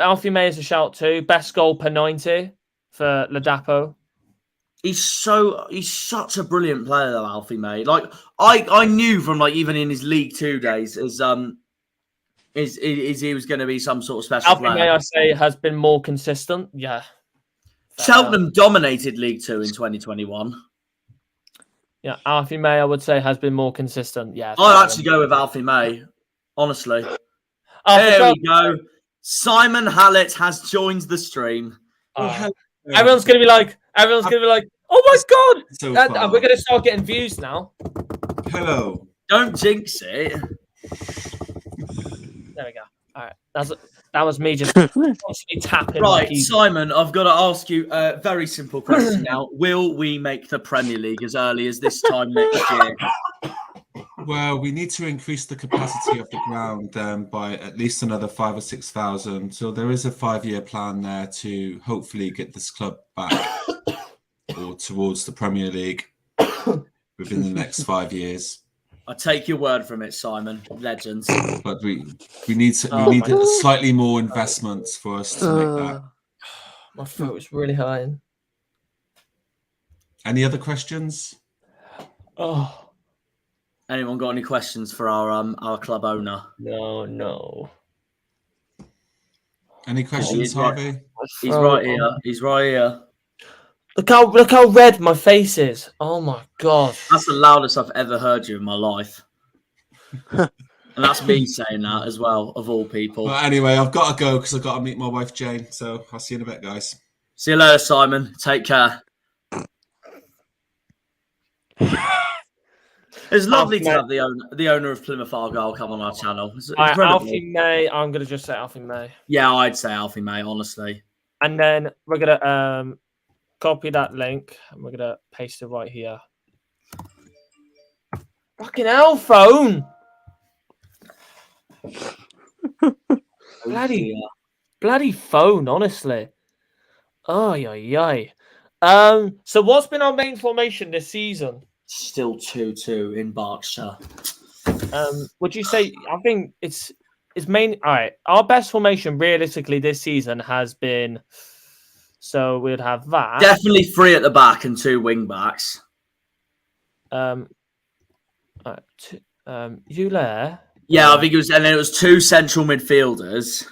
Alfie May is a shout too. Best goal per 90 for Ladapo. He's such a brilliant player though, Alfie May. Like I knew from like even in his League Two days he was going to be some sort of special Alfie player. May, I say, has been more consistent. Yeah. Cheltenham dominated League Two in 2021. Yeah, Alfie May, I would say, has been more consistent. Yeah. I'd actually go with Alfie May, honestly. There we go. Simon Hallett has joined the stream. Everyone's gonna be like, oh my god! So we're gonna start getting views now. Hello. Don't jinx it. There we go. All right, that was me just constantly tapping. Right, Simon, I've got to ask you a very simple question now. Will we make the Premier League as early as this time next year? Well, we need to increase the capacity of the ground by at least another 5,000 or 6,000. So there is a 5-year plan there to hopefully get this club back or towards the Premier League within the next 5 years. I take your word from it, Simon. Legends. But we need slightly more investments for us to make that. My throat is really hurting. Any other questions? Oh. Anyone got any questions for our club owner? No. Any questions, Harvey? He's right here. He's right here. Look how red my face is. Oh my god. That's the loudest I've ever heard you in my life. And that's me saying that as well, of all people. But anyway, I've got to go because I've got to meet my wife Jane. So I'll see you in a bit, guys. See you later, Simon. Take care. It's lovely to have the owner of Plymouth Argyle come on our channel. Alfie May, I'm going to just say Alfie May. Yeah, I'd say Alfie May, honestly. And then we're going to copy that link and we're going to paste it right here. Fucking hell, phone! bloody phone, honestly. Oh, yeah. So what's been our main formation this season? Still 2-2 in Berkshire. Would you say? I think it's main. All right, our best formation realistically this season has been. So we'd have that. Definitely 3 at the back and 2 wing backs. You there? Yeah, I think it was, and then it was 2 central midfielders,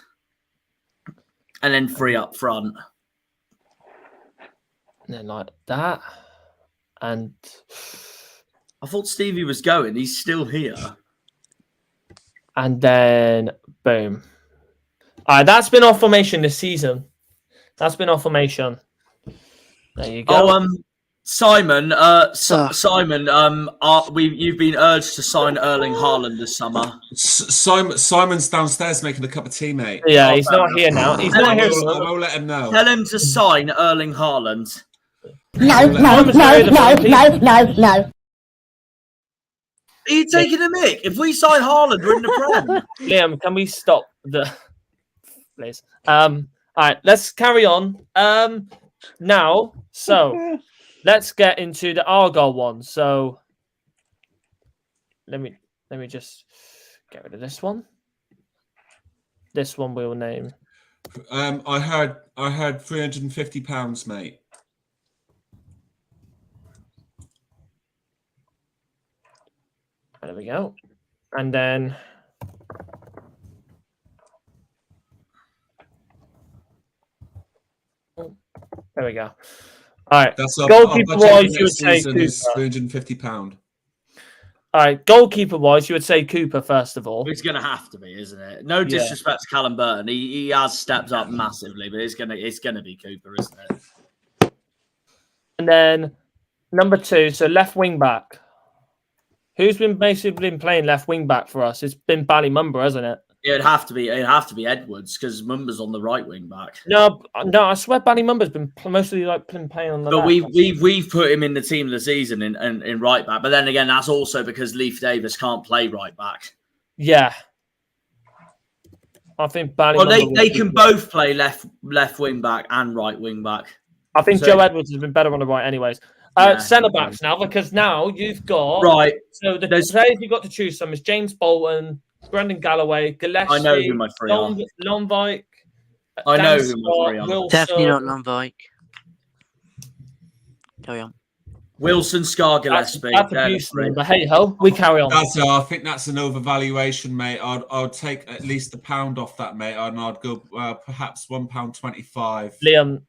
and then 3 up front. And then like that. And I thought Stevie was going. He's still here. And then boom. All right, that's been our formation this season. That's been our formation. There you go. Oh, Simon. Simon. You've been urged to sign Erling Haaland this summer. Simon's downstairs making a cup of tea, mate. Yeah, he's not here now. He's not here. I will let him know. Tell him to sign Erling Haaland. No. Are you taking a mick? If we sign Haaland, we're in the Prem. Liam, can we stop the please? All right, let's carry on. Now, so let's get into the Argyle one. So let me just get rid of this one. This one we'll name. I heard £350, mate. There we go. And then there we go. All right. That's goalkeeper wise, you would say £350. All right, goalkeeper-wise, you would say Cooper, first of all. It's going to have to be, isn't it? No disrespect to Callum Burton. He has stepped up massively, but it's gonna be Cooper, isn't it? And then number 2, so left wing back. Who's basically been playing left wing back for us? It's been Mumba, hasn't it? It'd have to be Edwards because Mumba's on the right wing back. No, I swear Mumba's been mostly been playing on the but left. we've put him in the team of the season in right back. But then again, that's also because Leif Davis can't play right back. Yeah. I think they can both play left wing back and right wing back. I think Joe Edwards has been better on the right anyways. Centre backs now, because now you've got So the players you've got to choose from is James Bolton, Brendan Galloway, Gillespie, I know who my three are. Lonvike. I know who my three are. Wilson. Definitely not Lonvike. Carry on. Wilson, Scar, Gillespie. That's abuse, but hey ho, we carry on. I think that's an overvaluation, mate. I'd take at least £1 off that, mate, and I'd go perhaps £1.25.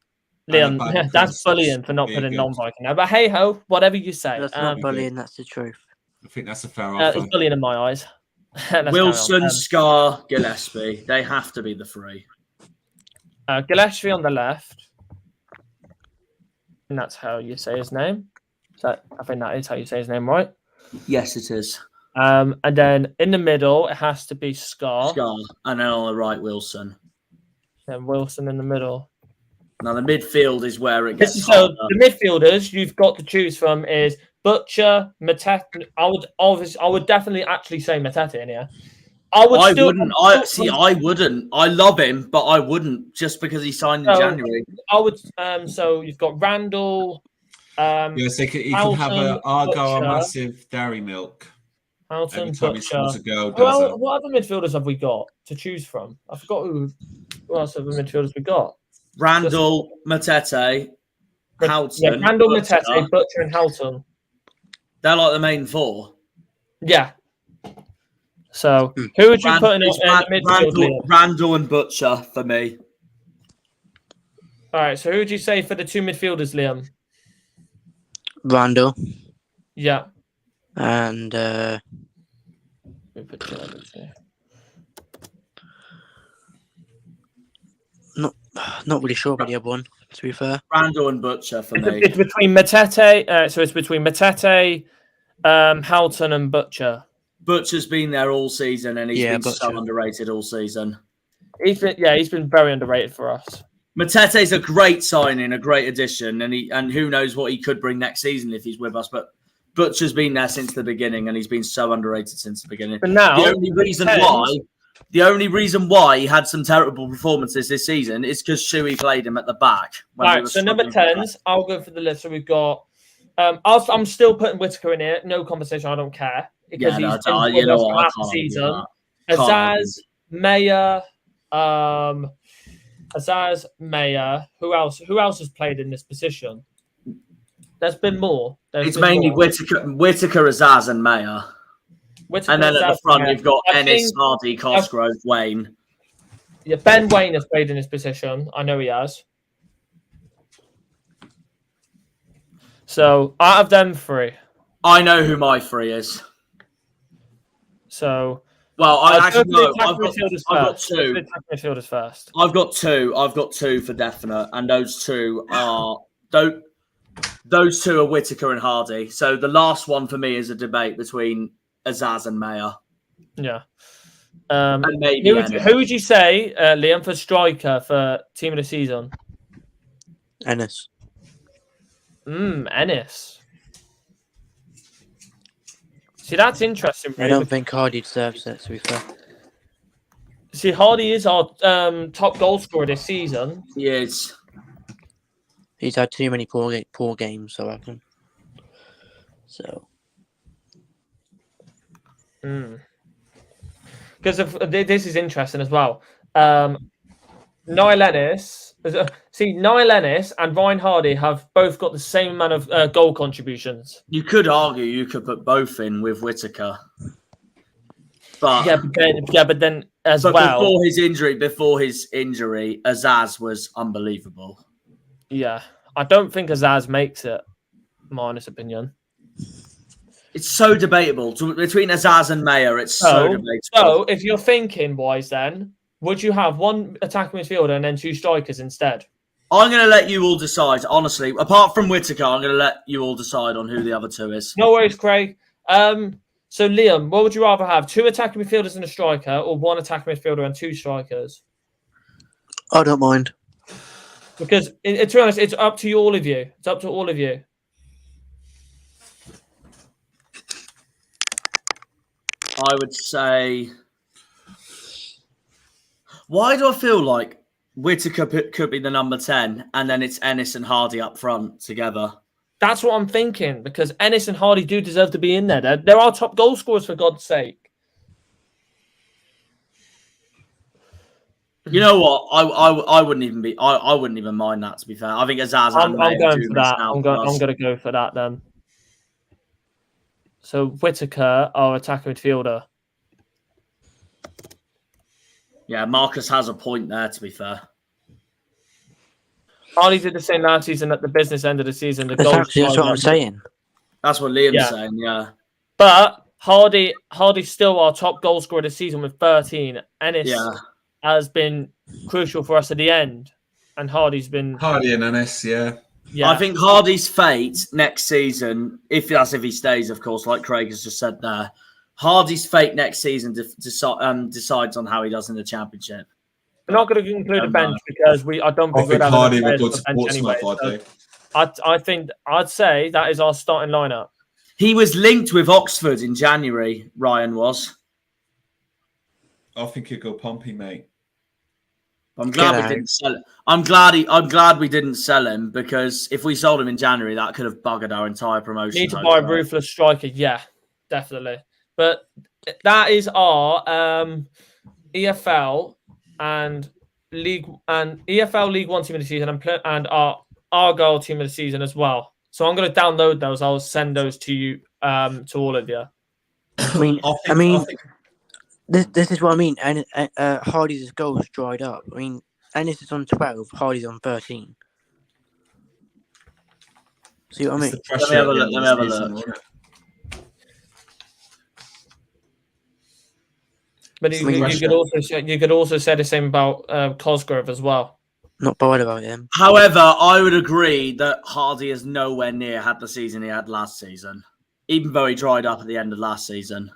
Liam, that's bullying for not putting Lonvike in there. But hey ho, whatever you say. That's not bullying, that's the truth. I think that's a fair offer. It's bullying in my eyes. Wilson, Scar, Gillespie. They have to be the three. Gillespie on the left. And that's how you say his name. So I think that is how you say his name, right? Yes, it is. And then in the middle, it has to be Scar. And then on the right, Wilson. And Wilson in the middle. Now the midfield is where it gets. So the midfielders you've got to choose from is Butcher, Matete. I would definitely actually say Matete in here. I wouldn't. I love him, but I wouldn't just because he signed in January. I would. So you've got Randall. Yes, he can have an Argyle massive dairy milk. Alton, Butcher. What other midfielders have we got to choose from? I forgot who else of the midfielders we got. Randall, Matete, Houghton. Yeah, Randall, Matete, Butcher, and Houghton. They're like the main four. Yeah. So who would you put in the midfield? Randall and Butcher for me. All right. So who would you say for the two midfielders, Liam? Randall. Yeah. And not really sure about the other one, to be fair. Randall and Butcher for me. It's between Matete. So it's between Matete, Houghton, and Butcher. Butcher's been there all season, and he's been so underrated all season. He's been very underrated for us. Matete's a great signing, a great addition, and who knows what he could bring next season if he's with us. But Butcher's been there since the beginning, and he's been so underrated since the beginning. But now, the only reason why he had some terrible performances this season is because Shuey played him at the back. Right, so number 10s, I'll go for the list. So we've got, I'm still putting Whittaker in here. No conversation, I don't care. Because he's been with us for half the season. Azaz, Mayer, Who else has played in this position? There's been more. It's mainly Whittaker, Azaz, and Mayer. And then at the front, you've got Ennis, Hardy, Cosgrove, Wayne. Yeah, Ben Wayne has played in this position. I know he has. So, out of them three. I know who my three is. So... Well, I've got two. Midfielders first. I've got two for definite, and those two are Whittaker and Hardy. So the last one for me is a debate between Azaz and Mayer. Yeah. And maybe who would you say, Liam, for striker for team of the season? Ennis. Ennis. See, that's interesting. I don't think Hardy deserves it, to be fair. See, Hardy is our top goal scorer this season. He is. He's had too many poor games, I reckon. So. Because this is interesting as well. Niall Ennis. See, Niall Ennis and Ryan Hardy have both got the same amount of goal contributions. You could argue you could put both in with Whittaker. But but then before his injury, Azaz was unbelievable. Yeah. I don't think Azaz makes it, my honest opinion. It's so debatable. Between Azaz and Mayer, it's so debatable. So, if you're thinking, boys, then, would you have one attacking midfielder and then 2 strikers instead? I'm going to let you all decide, honestly. Apart from Whittaker, I'm going to let you all decide on who the other 2 is. No worries, Craig. So, Liam, what would you rather have? 2 attacking midfielders and a striker, or 1 attacking midfielder and 2 strikers? I don't mind. Because, to be honest, it's up to all of you. It's up to all of you. I would say... Why do I feel like Whittaker could be the number 10, and then it's Ennis and Hardy up front together? That's what I'm thinking, because Ennis and Hardy do deserve to be in there. They're our top goal scorers, for God's sake. You know what? I wouldn't even be. I wouldn't even mind that. To be fair, I think Azaz. I'm going for that. I'm going to go for that then. So Whittaker, our attacking midfielder. Yeah, Marcus has a point there. To be fair, Hardy did the same last season at the business end of the season. That's what I'm saying. That's what Liam's saying. Yeah, but Hardy's still our top goal scorer this season with 13. Ennis has been crucial for us at the end, and Hardy and Ennis. Yeah. I think Hardy's fate next season, if he stays, of course, like Craig has just said there. Hardy's fate next season decides on how he does in the championship. We're not going to include a bench because I don't think we'd have Hardy a would go to bench anyway. I think I'd say that is our starting lineup. He was linked with Oxford in January. Ryan was. I think he'd go Pompey, mate. I'm glad we didn't sell it. I'm glad we didn't sell him, because if we sold him in January, that could have buggered our entire promotion. Need to buy a ruthless striker, yeah, definitely. But that is our EFL and League One team of the season, and our Argyle team of the season as well. So I'm going to download those. I'll send those to you, to all of you. I mean, this is what I mean. And Hardy's goals dried up. I mean, Ennis is on 12, Hardy's on 13. See what I mean? Let me have a look. But you could also say the same about Cosgrove as well. Not bothered about him. However, I would agree that Hardy is nowhere near had the season he had last season, even though he dried up at the end of last season.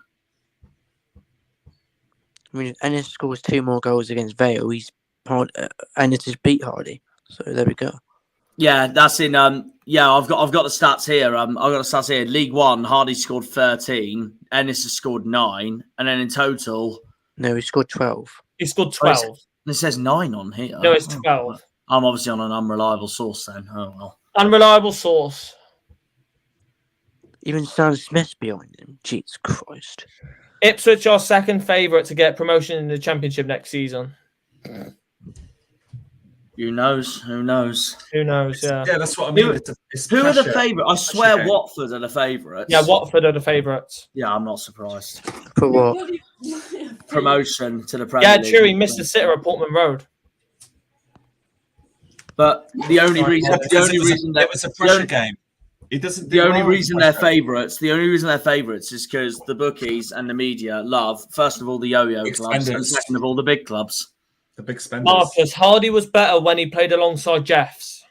I mean, Ennis scores 2 more goals against Vale. Ennis has beat Hardy. So there we go. Yeah, that's in. I've got the stats here. I've got the stats here. League One, Hardy scored 13. Ennis has scored 9, and then in total, no, he scored 12. He scored 12. It says 9 on here. No, it's 12. I'm obviously on an unreliable source then. Oh well. Unreliable source. Even Sam Smith's behind him. Jesus Christ. Ipswich are second favourite to get promotion in the Championship next season. Who knows? Who knows? Yeah. Yeah, that's what I mean. Who are the favourites? I swear Watford are the favourites. Yeah, Watford are the favourites. Yeah, I'm not surprised. For what? Promotion to the Premier League. Yeah, true. He missed the sitter at Portman Road. But the only reason it was a pressure game. It doesn't. The only reason they're favourites is because the bookies and the media love, first of all, the yo-yo clubs, and second of all, the big clubs. The big spenders. Marcus, Hardy was better when he played alongside Jeffs.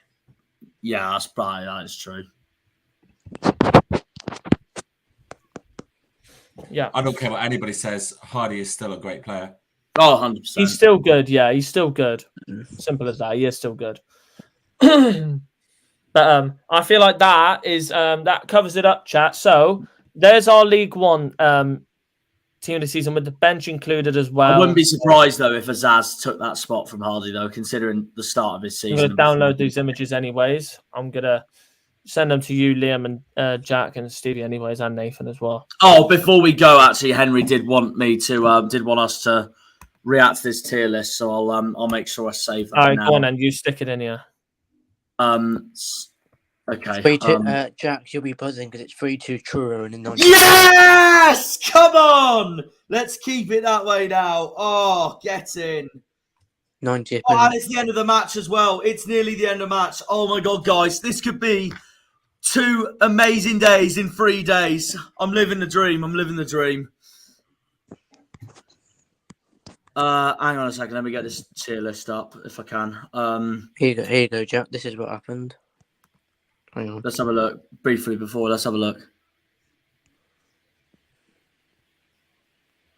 Yeah, that is true. Yeah. I don't care what anybody says. Hardy is still a great player. Oh, 100%. He's still good. Yeah, he's still good. Simple as that. He is still good. But I feel like that covers it up, chat. So there's our League One team of the season with the bench included as well. I wouldn't be surprised though if Azaz took that spot from Hardy though, considering the start of his season. I'm going to download these images anyways. I'm going to send them to you, Liam, and Jack and Stevie anyways, and Nathan as well. Oh, before we go, actually, Henry did want us to react to this tier list, so I'll make sure I save that. All right, now. go on and you stick it in here. Okay. Jack, you'll be buzzing because it's 3-2 Truro and in 90. Yes! Come on! Let's keep it that way now. Oh, get in. 90th. Oh, and it's the end of the match as well. It's nearly the end of the match. Oh my God, guys, this could be 2 amazing days in 3 days. I'm living the dream. I'm living the dream. Hang on a second. Let me get this tier list up if I can. Here you go, Jack. This is what happened. Hang on. Let's have a look briefly before. Let's have a look.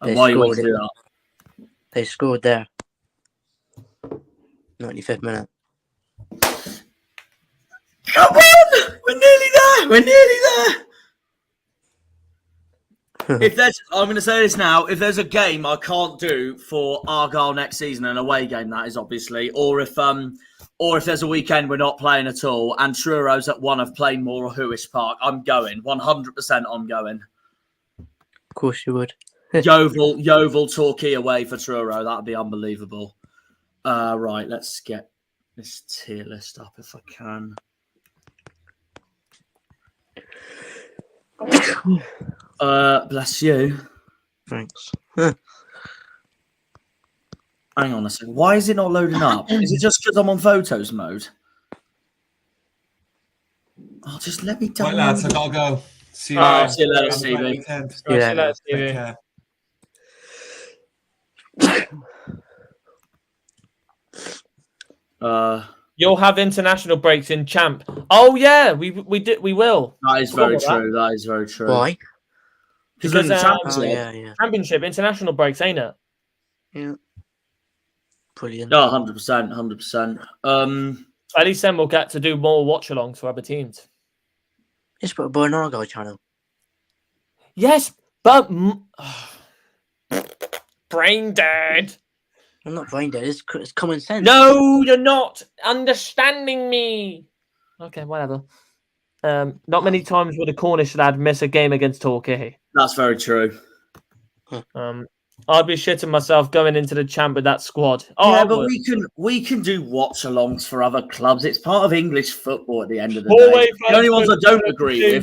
And why you want to do that? They scored there. 95th minute. Come on! We're nearly there! We're nearly there! If there's, I'm going to say this now, if there's a game I can't do for Argyle next season, an away game that is obviously, or if there's a weekend we're not playing at all and Truro's at one of Plainmore or Huish Park, I'm going. 100% I'm going. Of course you would. Yeovil, Torquay away for Truro. That'd be unbelievable. Right, let's get this tier list up if I can. Bless you. Thanks. Hang on a second. Why is it not loading up? Is it just because I'm on photos mode? Oh, just let me download. Right, lads, I gotta go. See you later. later. See you later, Stevie. See you later, Stevie. Take care. You'll have international breaks in Champ. Oh yeah, we will. That is very true. That is very true. Why? Because yeah. Championship international breaks, ain't it? Yeah. Brilliant. No, 100%, 100%. At least then we'll get to do more watch-alongs for other teams. It's but an Argyle channel. Yes, but brain dead. I'm not brain dead. It's common sense. No, you're not understanding me. Okay, whatever. Not many times would a Cornish lad miss a game against Torquay. That's very true. I'd be shitting myself going into the Champ with that squad. Oh, yeah, but we can do watch-alongs for other clubs. It's part of English football at the end of the day. The only ones I don't agree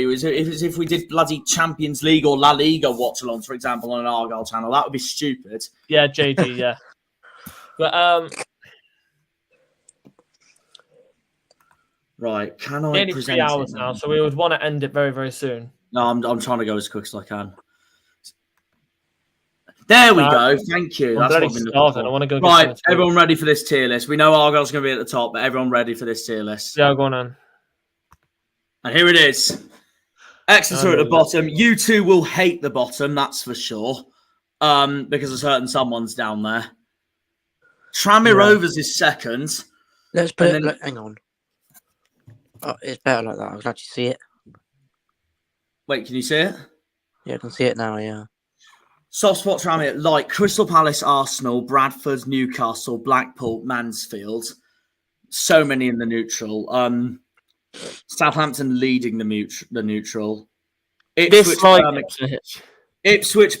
with, is if we did bloody Champions League or La Liga watch-alongs, for example, on an Argyle channel. That would be stupid. Yeah, JD, yeah. But right, can I nearly present 3 hours now, so we would want to end it very, very soon. No, I'm trying to go as quick as I can. There we go. Thank you. That's what I've been looking for. I want to go. Right, everyone ready for this tier list? We know Argyle's going to be at the top, but everyone ready for this tier list? Yeah, go on. And here it is. Exeter at the bottom. You two will hate the bottom, that's for sure. Because there's certain someone's down there. Tranmere Rovers is second. Let's put it. Hang on. Oh, it's better like that. I can actually see it. Wait, can you see it? Yeah, I can see it now. Yeah. Soft spot Tranmere like Crystal Palace, Arsenal, Bradford, Newcastle, Blackpool, Mansfield. So many in the neutral. Southampton leading the neutral. Ipswich,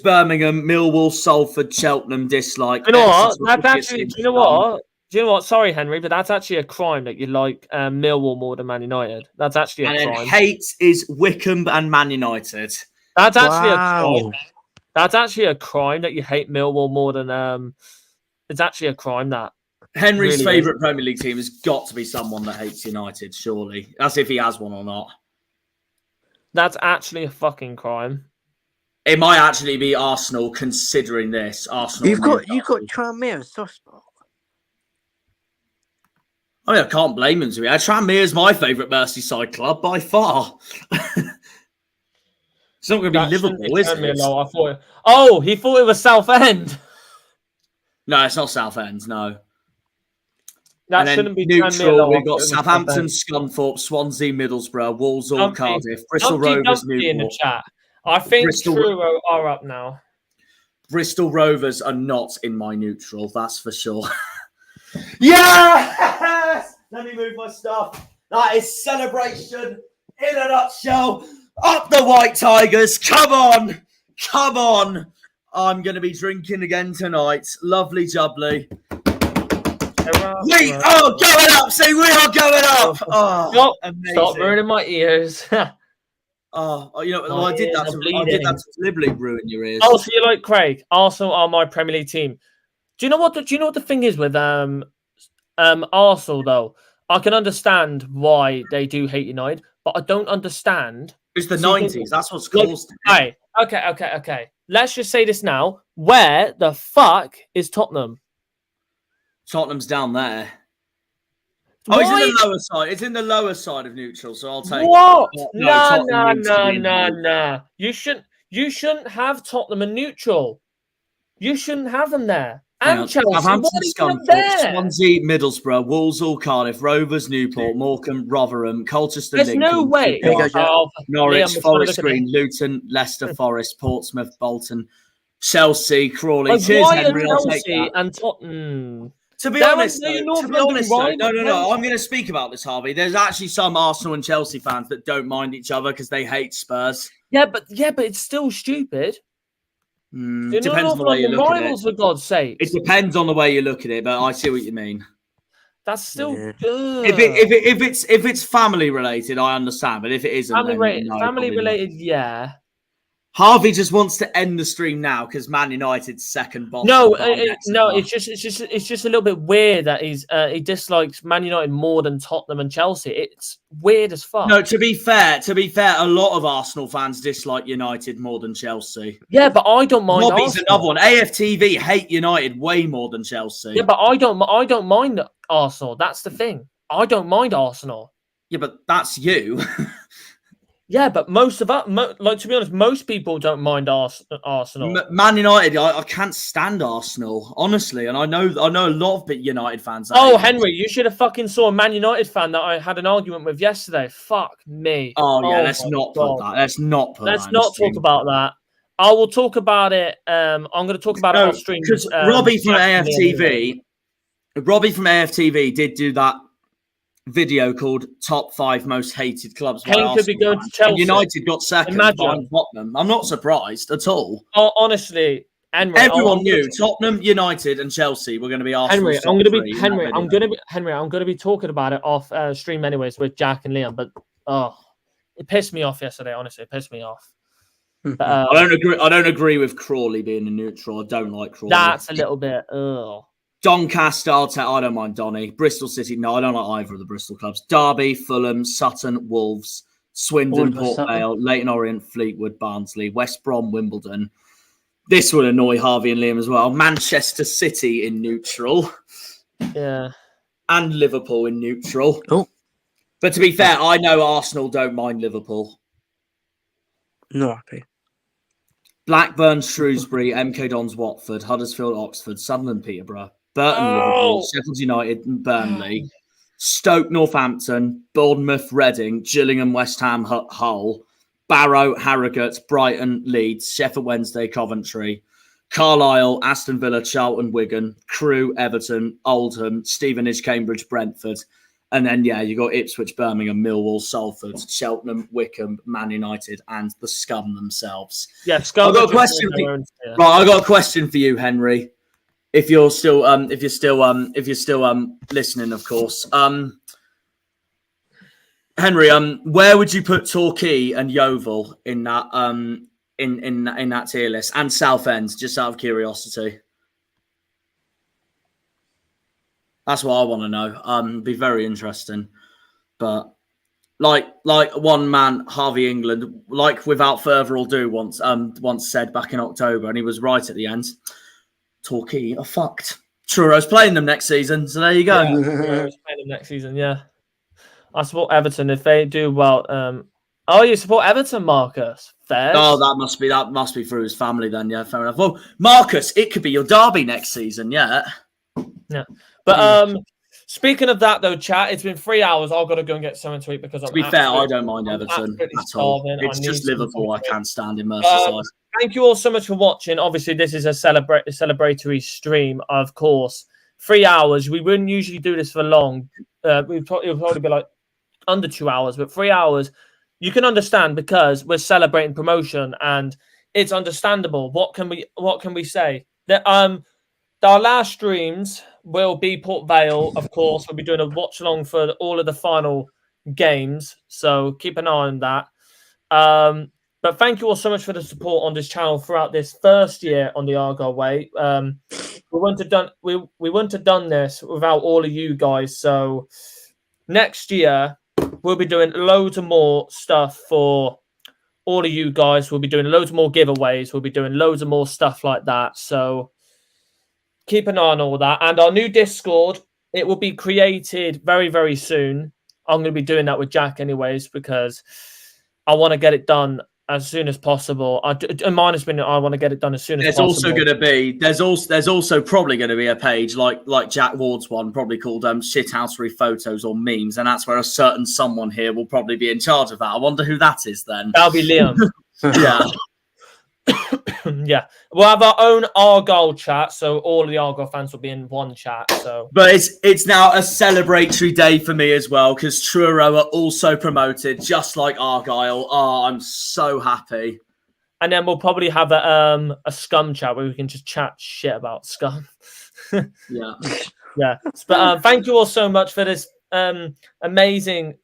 Birmingham, Millwall, Salford, Cheltenham, dislike. You know what? That's actually. Do you know what? Do you know what? Sorry, Henry, but that's actually a crime that you like Millwall more than Man United. That's actually a crime. And hate is Wickham and Man United. That's actually a crime. That's actually a crime that you hate Millwall more than it's actually a crime that Henry's really favourite Premier League team has got to be someone that hates United, surely. That's if he has one or not. That's actually a fucking crime. It might actually be Arsenal considering this. Arsenal. You've got Tranmere soft spot. I mean, I can't blame him to be. Tranmere is my favourite Merseyside club by far. It's not going to be Liverpool, is it? He thought it was Southend. No, it's not Southend, no. That shouldn't be neutral. We've got Southampton, Scunthorpe, Swansea, Middlesbrough, Walsall, Cardiff, Bristol Rovers, Newport. In the chat. I think Truro are up now. Bristol Rovers are not in my neutral, that's for sure. Yes! Let me move my stuff. That is celebration in a nutshell. Up the White Tigers. Come on. Come on. I'm going to be drinking again tonight. Lovely jubbly. We are going up. See, we are going up. Oh, Stop ruining my ears. You know, I did that to deliberately ruin your ears. Oh, so you like Craig? Arsenal are my Premier League team. Do you know what the thing is with Arsenal though? I can understand why they do hate United, but I don't understand. It's the 90s. That's what's caused it. Hey, okay. Let's just say this now. Where the fuck is Tottenham? Tottenham's down there. Oh, it's in the lower side. It's in the lower side of neutral, so I'll take what? it. Nah. You shouldn't have Tottenham in neutral. You shouldn't have them there. And Chelsea, Southampton, Scunthorpe, Swansea, Middlesbrough, Walsall, Cardiff, Rovers, Newport, Morecambe, Rotherham, Colchester, There's Lincoln, no way. Norwich, Forest Green, Luton, Leicester, Forest, Portsmouth, Bolton, Chelsea, Crawley. Cheers, Henry. I'll take that. And Tottenham. To be honest, no. I'm going to speak about this, Harvey. There's actually some Arsenal and Chelsea fans that don't mind each other because they hate Spurs. Yeah, but it's still stupid. Depends on the way you look at it. For God's sake. It depends on the way you look at it, but I see what you mean. That's still good. If it's family related, I understand. But if it isn't, family related, yeah. Harvey just wants to end the stream now because Man United's second boss. It's just a little bit weird that he dislikes Man United more than Tottenham and Chelsea. It's weird as fuck. No, to be fair, a lot of Arsenal fans dislike United more than Chelsea. Yeah, but I don't mind. Robbie's another one. AFTV hate United way more than Chelsea. Yeah, but I don't mind Arsenal. That's the thing. I don't mind Arsenal. Yeah, but that's you. Yeah, but most of us, to be honest, most people don't mind Arsenal. Man United, I can't stand Arsenal, honestly, and I know a lot of United fans. Oh, Henry, you should have fucking saw a Man United fan that I had an argument with yesterday. Fuck me. Let's not talk about that. I will talk about it. I'm going to talk about it on stream. Because Robbie from AFTV did do that video called Top 5 Most Hated Clubs. Kane could be going to Chelsea. United got second. Tottenham. I'm not surprised at all. Oh, honestly, Henry, everyone knew Tottenham, United, and Chelsea were going to be Arsenal. I'm going to be talking about it off stream anyways with Jack and Liam. But it pissed me off yesterday. Honestly, it pissed me off. But, I don't agree with Crawley being a neutral. I don't like Crawley. That's a little bit. Doncaster, I don't mind Donny. Bristol City, no, I don't like either of the Bristol clubs. Derby, Fulham, Sutton, Wolves, Swindon, Port Vale, Leyton Orient, Fleetwood, Barnsley, West Brom, Wimbledon. This would annoy Harvey and Liam as well. Manchester City in neutral. Yeah. And Liverpool in neutral. Oh. But to be fair, I know Arsenal don't mind Liverpool. No, okay. Blackburn, Shrewsbury, MK Dons, Watford, Huddersfield, Oxford, Sunderland, Peterborough, Burton, Liverpool, Sheffield United, Burnley, Stoke, Northampton, Bournemouth, Reading, Gillingham, West Ham, Hull, Barrow, Harrogate, Brighton, Leeds, Sheffield Wednesday, Coventry, Carlisle, Aston Villa, Charlton, Wigan, Crewe, Everton, Oldham, Stevenage, Cambridge, Brentford. And then, you got Ipswich, Birmingham, Millwall, Salford, Cheltenham, Wickham, Man United, and the Scum themselves. Yeah, Scum. I've got a question for you. Right, I got a question for you, Henry. If you're still listening, of course. Henry, where would you put Torquay and Yeovil in that in that tier list, and Southend? Just out of curiosity. That's what I want to know. Be very interesting. But like one man, Harvey England, like without further ado, once said back in October, and he was right at the end. Torquay are fucked. Truro's playing them next season, so there you go. Yeah, Truro's playing them next season. Yeah, I support Everton if they do well. You support Everton, Marcus? Fair. Oh, that must be through his family then. Yeah, fair enough. Well, Marcus, it could be your derby next season. Yeah. Yeah. But speaking of that, though, chat, it's been 3 hours. I've got to go and get something to eat because to be fair, I don't mind Everton at all. It's just Liverpool I can't stand in Merseyside. Thank you all so much for watching. Obviously, this is a celebratory stream, of course. 3 hours. We wouldn't usually do this for long. It would probably be like under 2 hours, but 3 hours. You can understand because we're celebrating promotion, and it's understandable. What can we say? That our last streams will be Port Vale, of course. We'll be doing a watch along for all of the final games, so keep an eye on that. But thank you all so much for the support on this channel throughout this first year on the Argyle Way. We wouldn't have done this without all of you guys. So next year we'll be doing loads of more stuff for all of you guys. We'll be doing loads more giveaways. We'll be doing loads of more stuff like that. So keep an eye on all that. And our new Discord, it will be created very, very soon. I'm going to be doing that with Jack anyways, because I want to get it done as soon as possible. Mine has been, I want to get it done as soon as possible. There's also probably going to be a page like Jack Ward's one, probably called Shithousery Photos or Memes, and that's where a certain someone here will probably be in charge of that. I wonder who that is then. That'll be Liam. Yeah. Yeah, we'll have our own Argyle chat, so all of the Argyle fans will be in one chat. So, but it's now a celebratory day for me as well, because Truro are also promoted, just like Argyle. Oh, I'm so happy. And then we'll probably have a scum chat where we can just chat shit about scum. Yeah, yeah. But thank you all so much for this amazing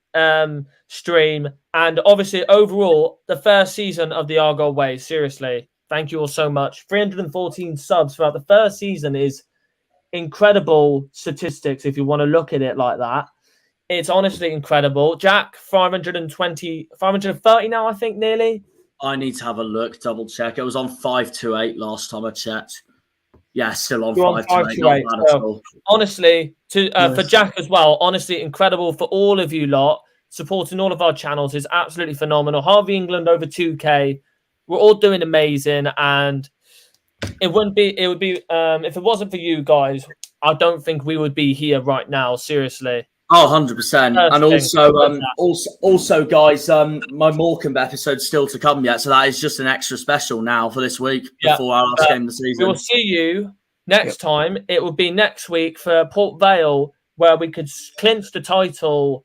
stream, and obviously overall the first season of the Argyle Way. Seriously. Thank you all so much. 314 subs throughout the first season is incredible statistics if you want to look at it like that. It's honestly incredible. Jack, 530 now, I think, nearly. I need to have a look, double check. It was on 528 last time I checked. Yeah, still on 528. So, honestly, for Jack as well, honestly, incredible for all of you lot. Supporting all of our channels is absolutely phenomenal. Harvey England over 2K. We're all doing amazing, and it would be if it wasn't for you guys, I don't think we would be here right now. Seriously. Oh, 100%. And also, guys, my Morecambe episode's still to come yet, so that is just an extra special now for this week before our last game of the season. We'll see you next time. It will be next week for Port Vale, where we could clinch the title.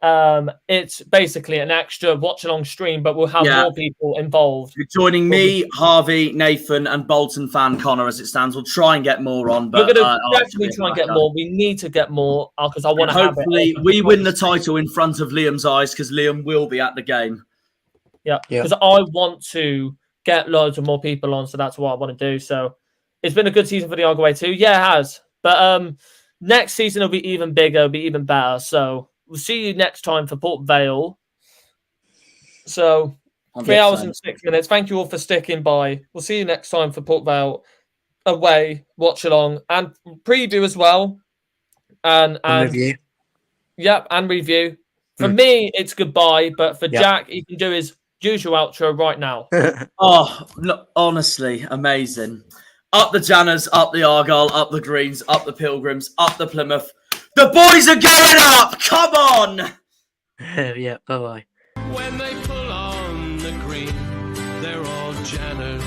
It's basically an extra watch-along stream, but we'll have more people involved. You're joining me, Harvey, Nathan, and Bolton fan Connor as it stands. We'll try and get more on. But we're going to definitely try and get more. We need to get more because I want to have it. Hopefully, we win the title in front of Liam's eyes because Liam will be at the game. Yeah, because I want to get loads of more people on, so that's what I want to do. So it's been a good season for the Argyle Way too. Yeah, it has. But next season will be even bigger, it'll be even better. So we'll see you next time for Port Vale. So 3 hours and 6 minutes. Thank you all for sticking by. We'll see you next time for Port Vale away, watch along, and preview as well. And review. Yep, and review. For me, it's goodbye, but for Jack, he can do his usual outro right now. Oh, no, honestly, amazing. Up the Janners, up the Argyle, up the Greens, up the Pilgrims, up the Plymouth. The boys are going up! Come on! Yeah, bye-bye. When they pull on the green, they're all Janners.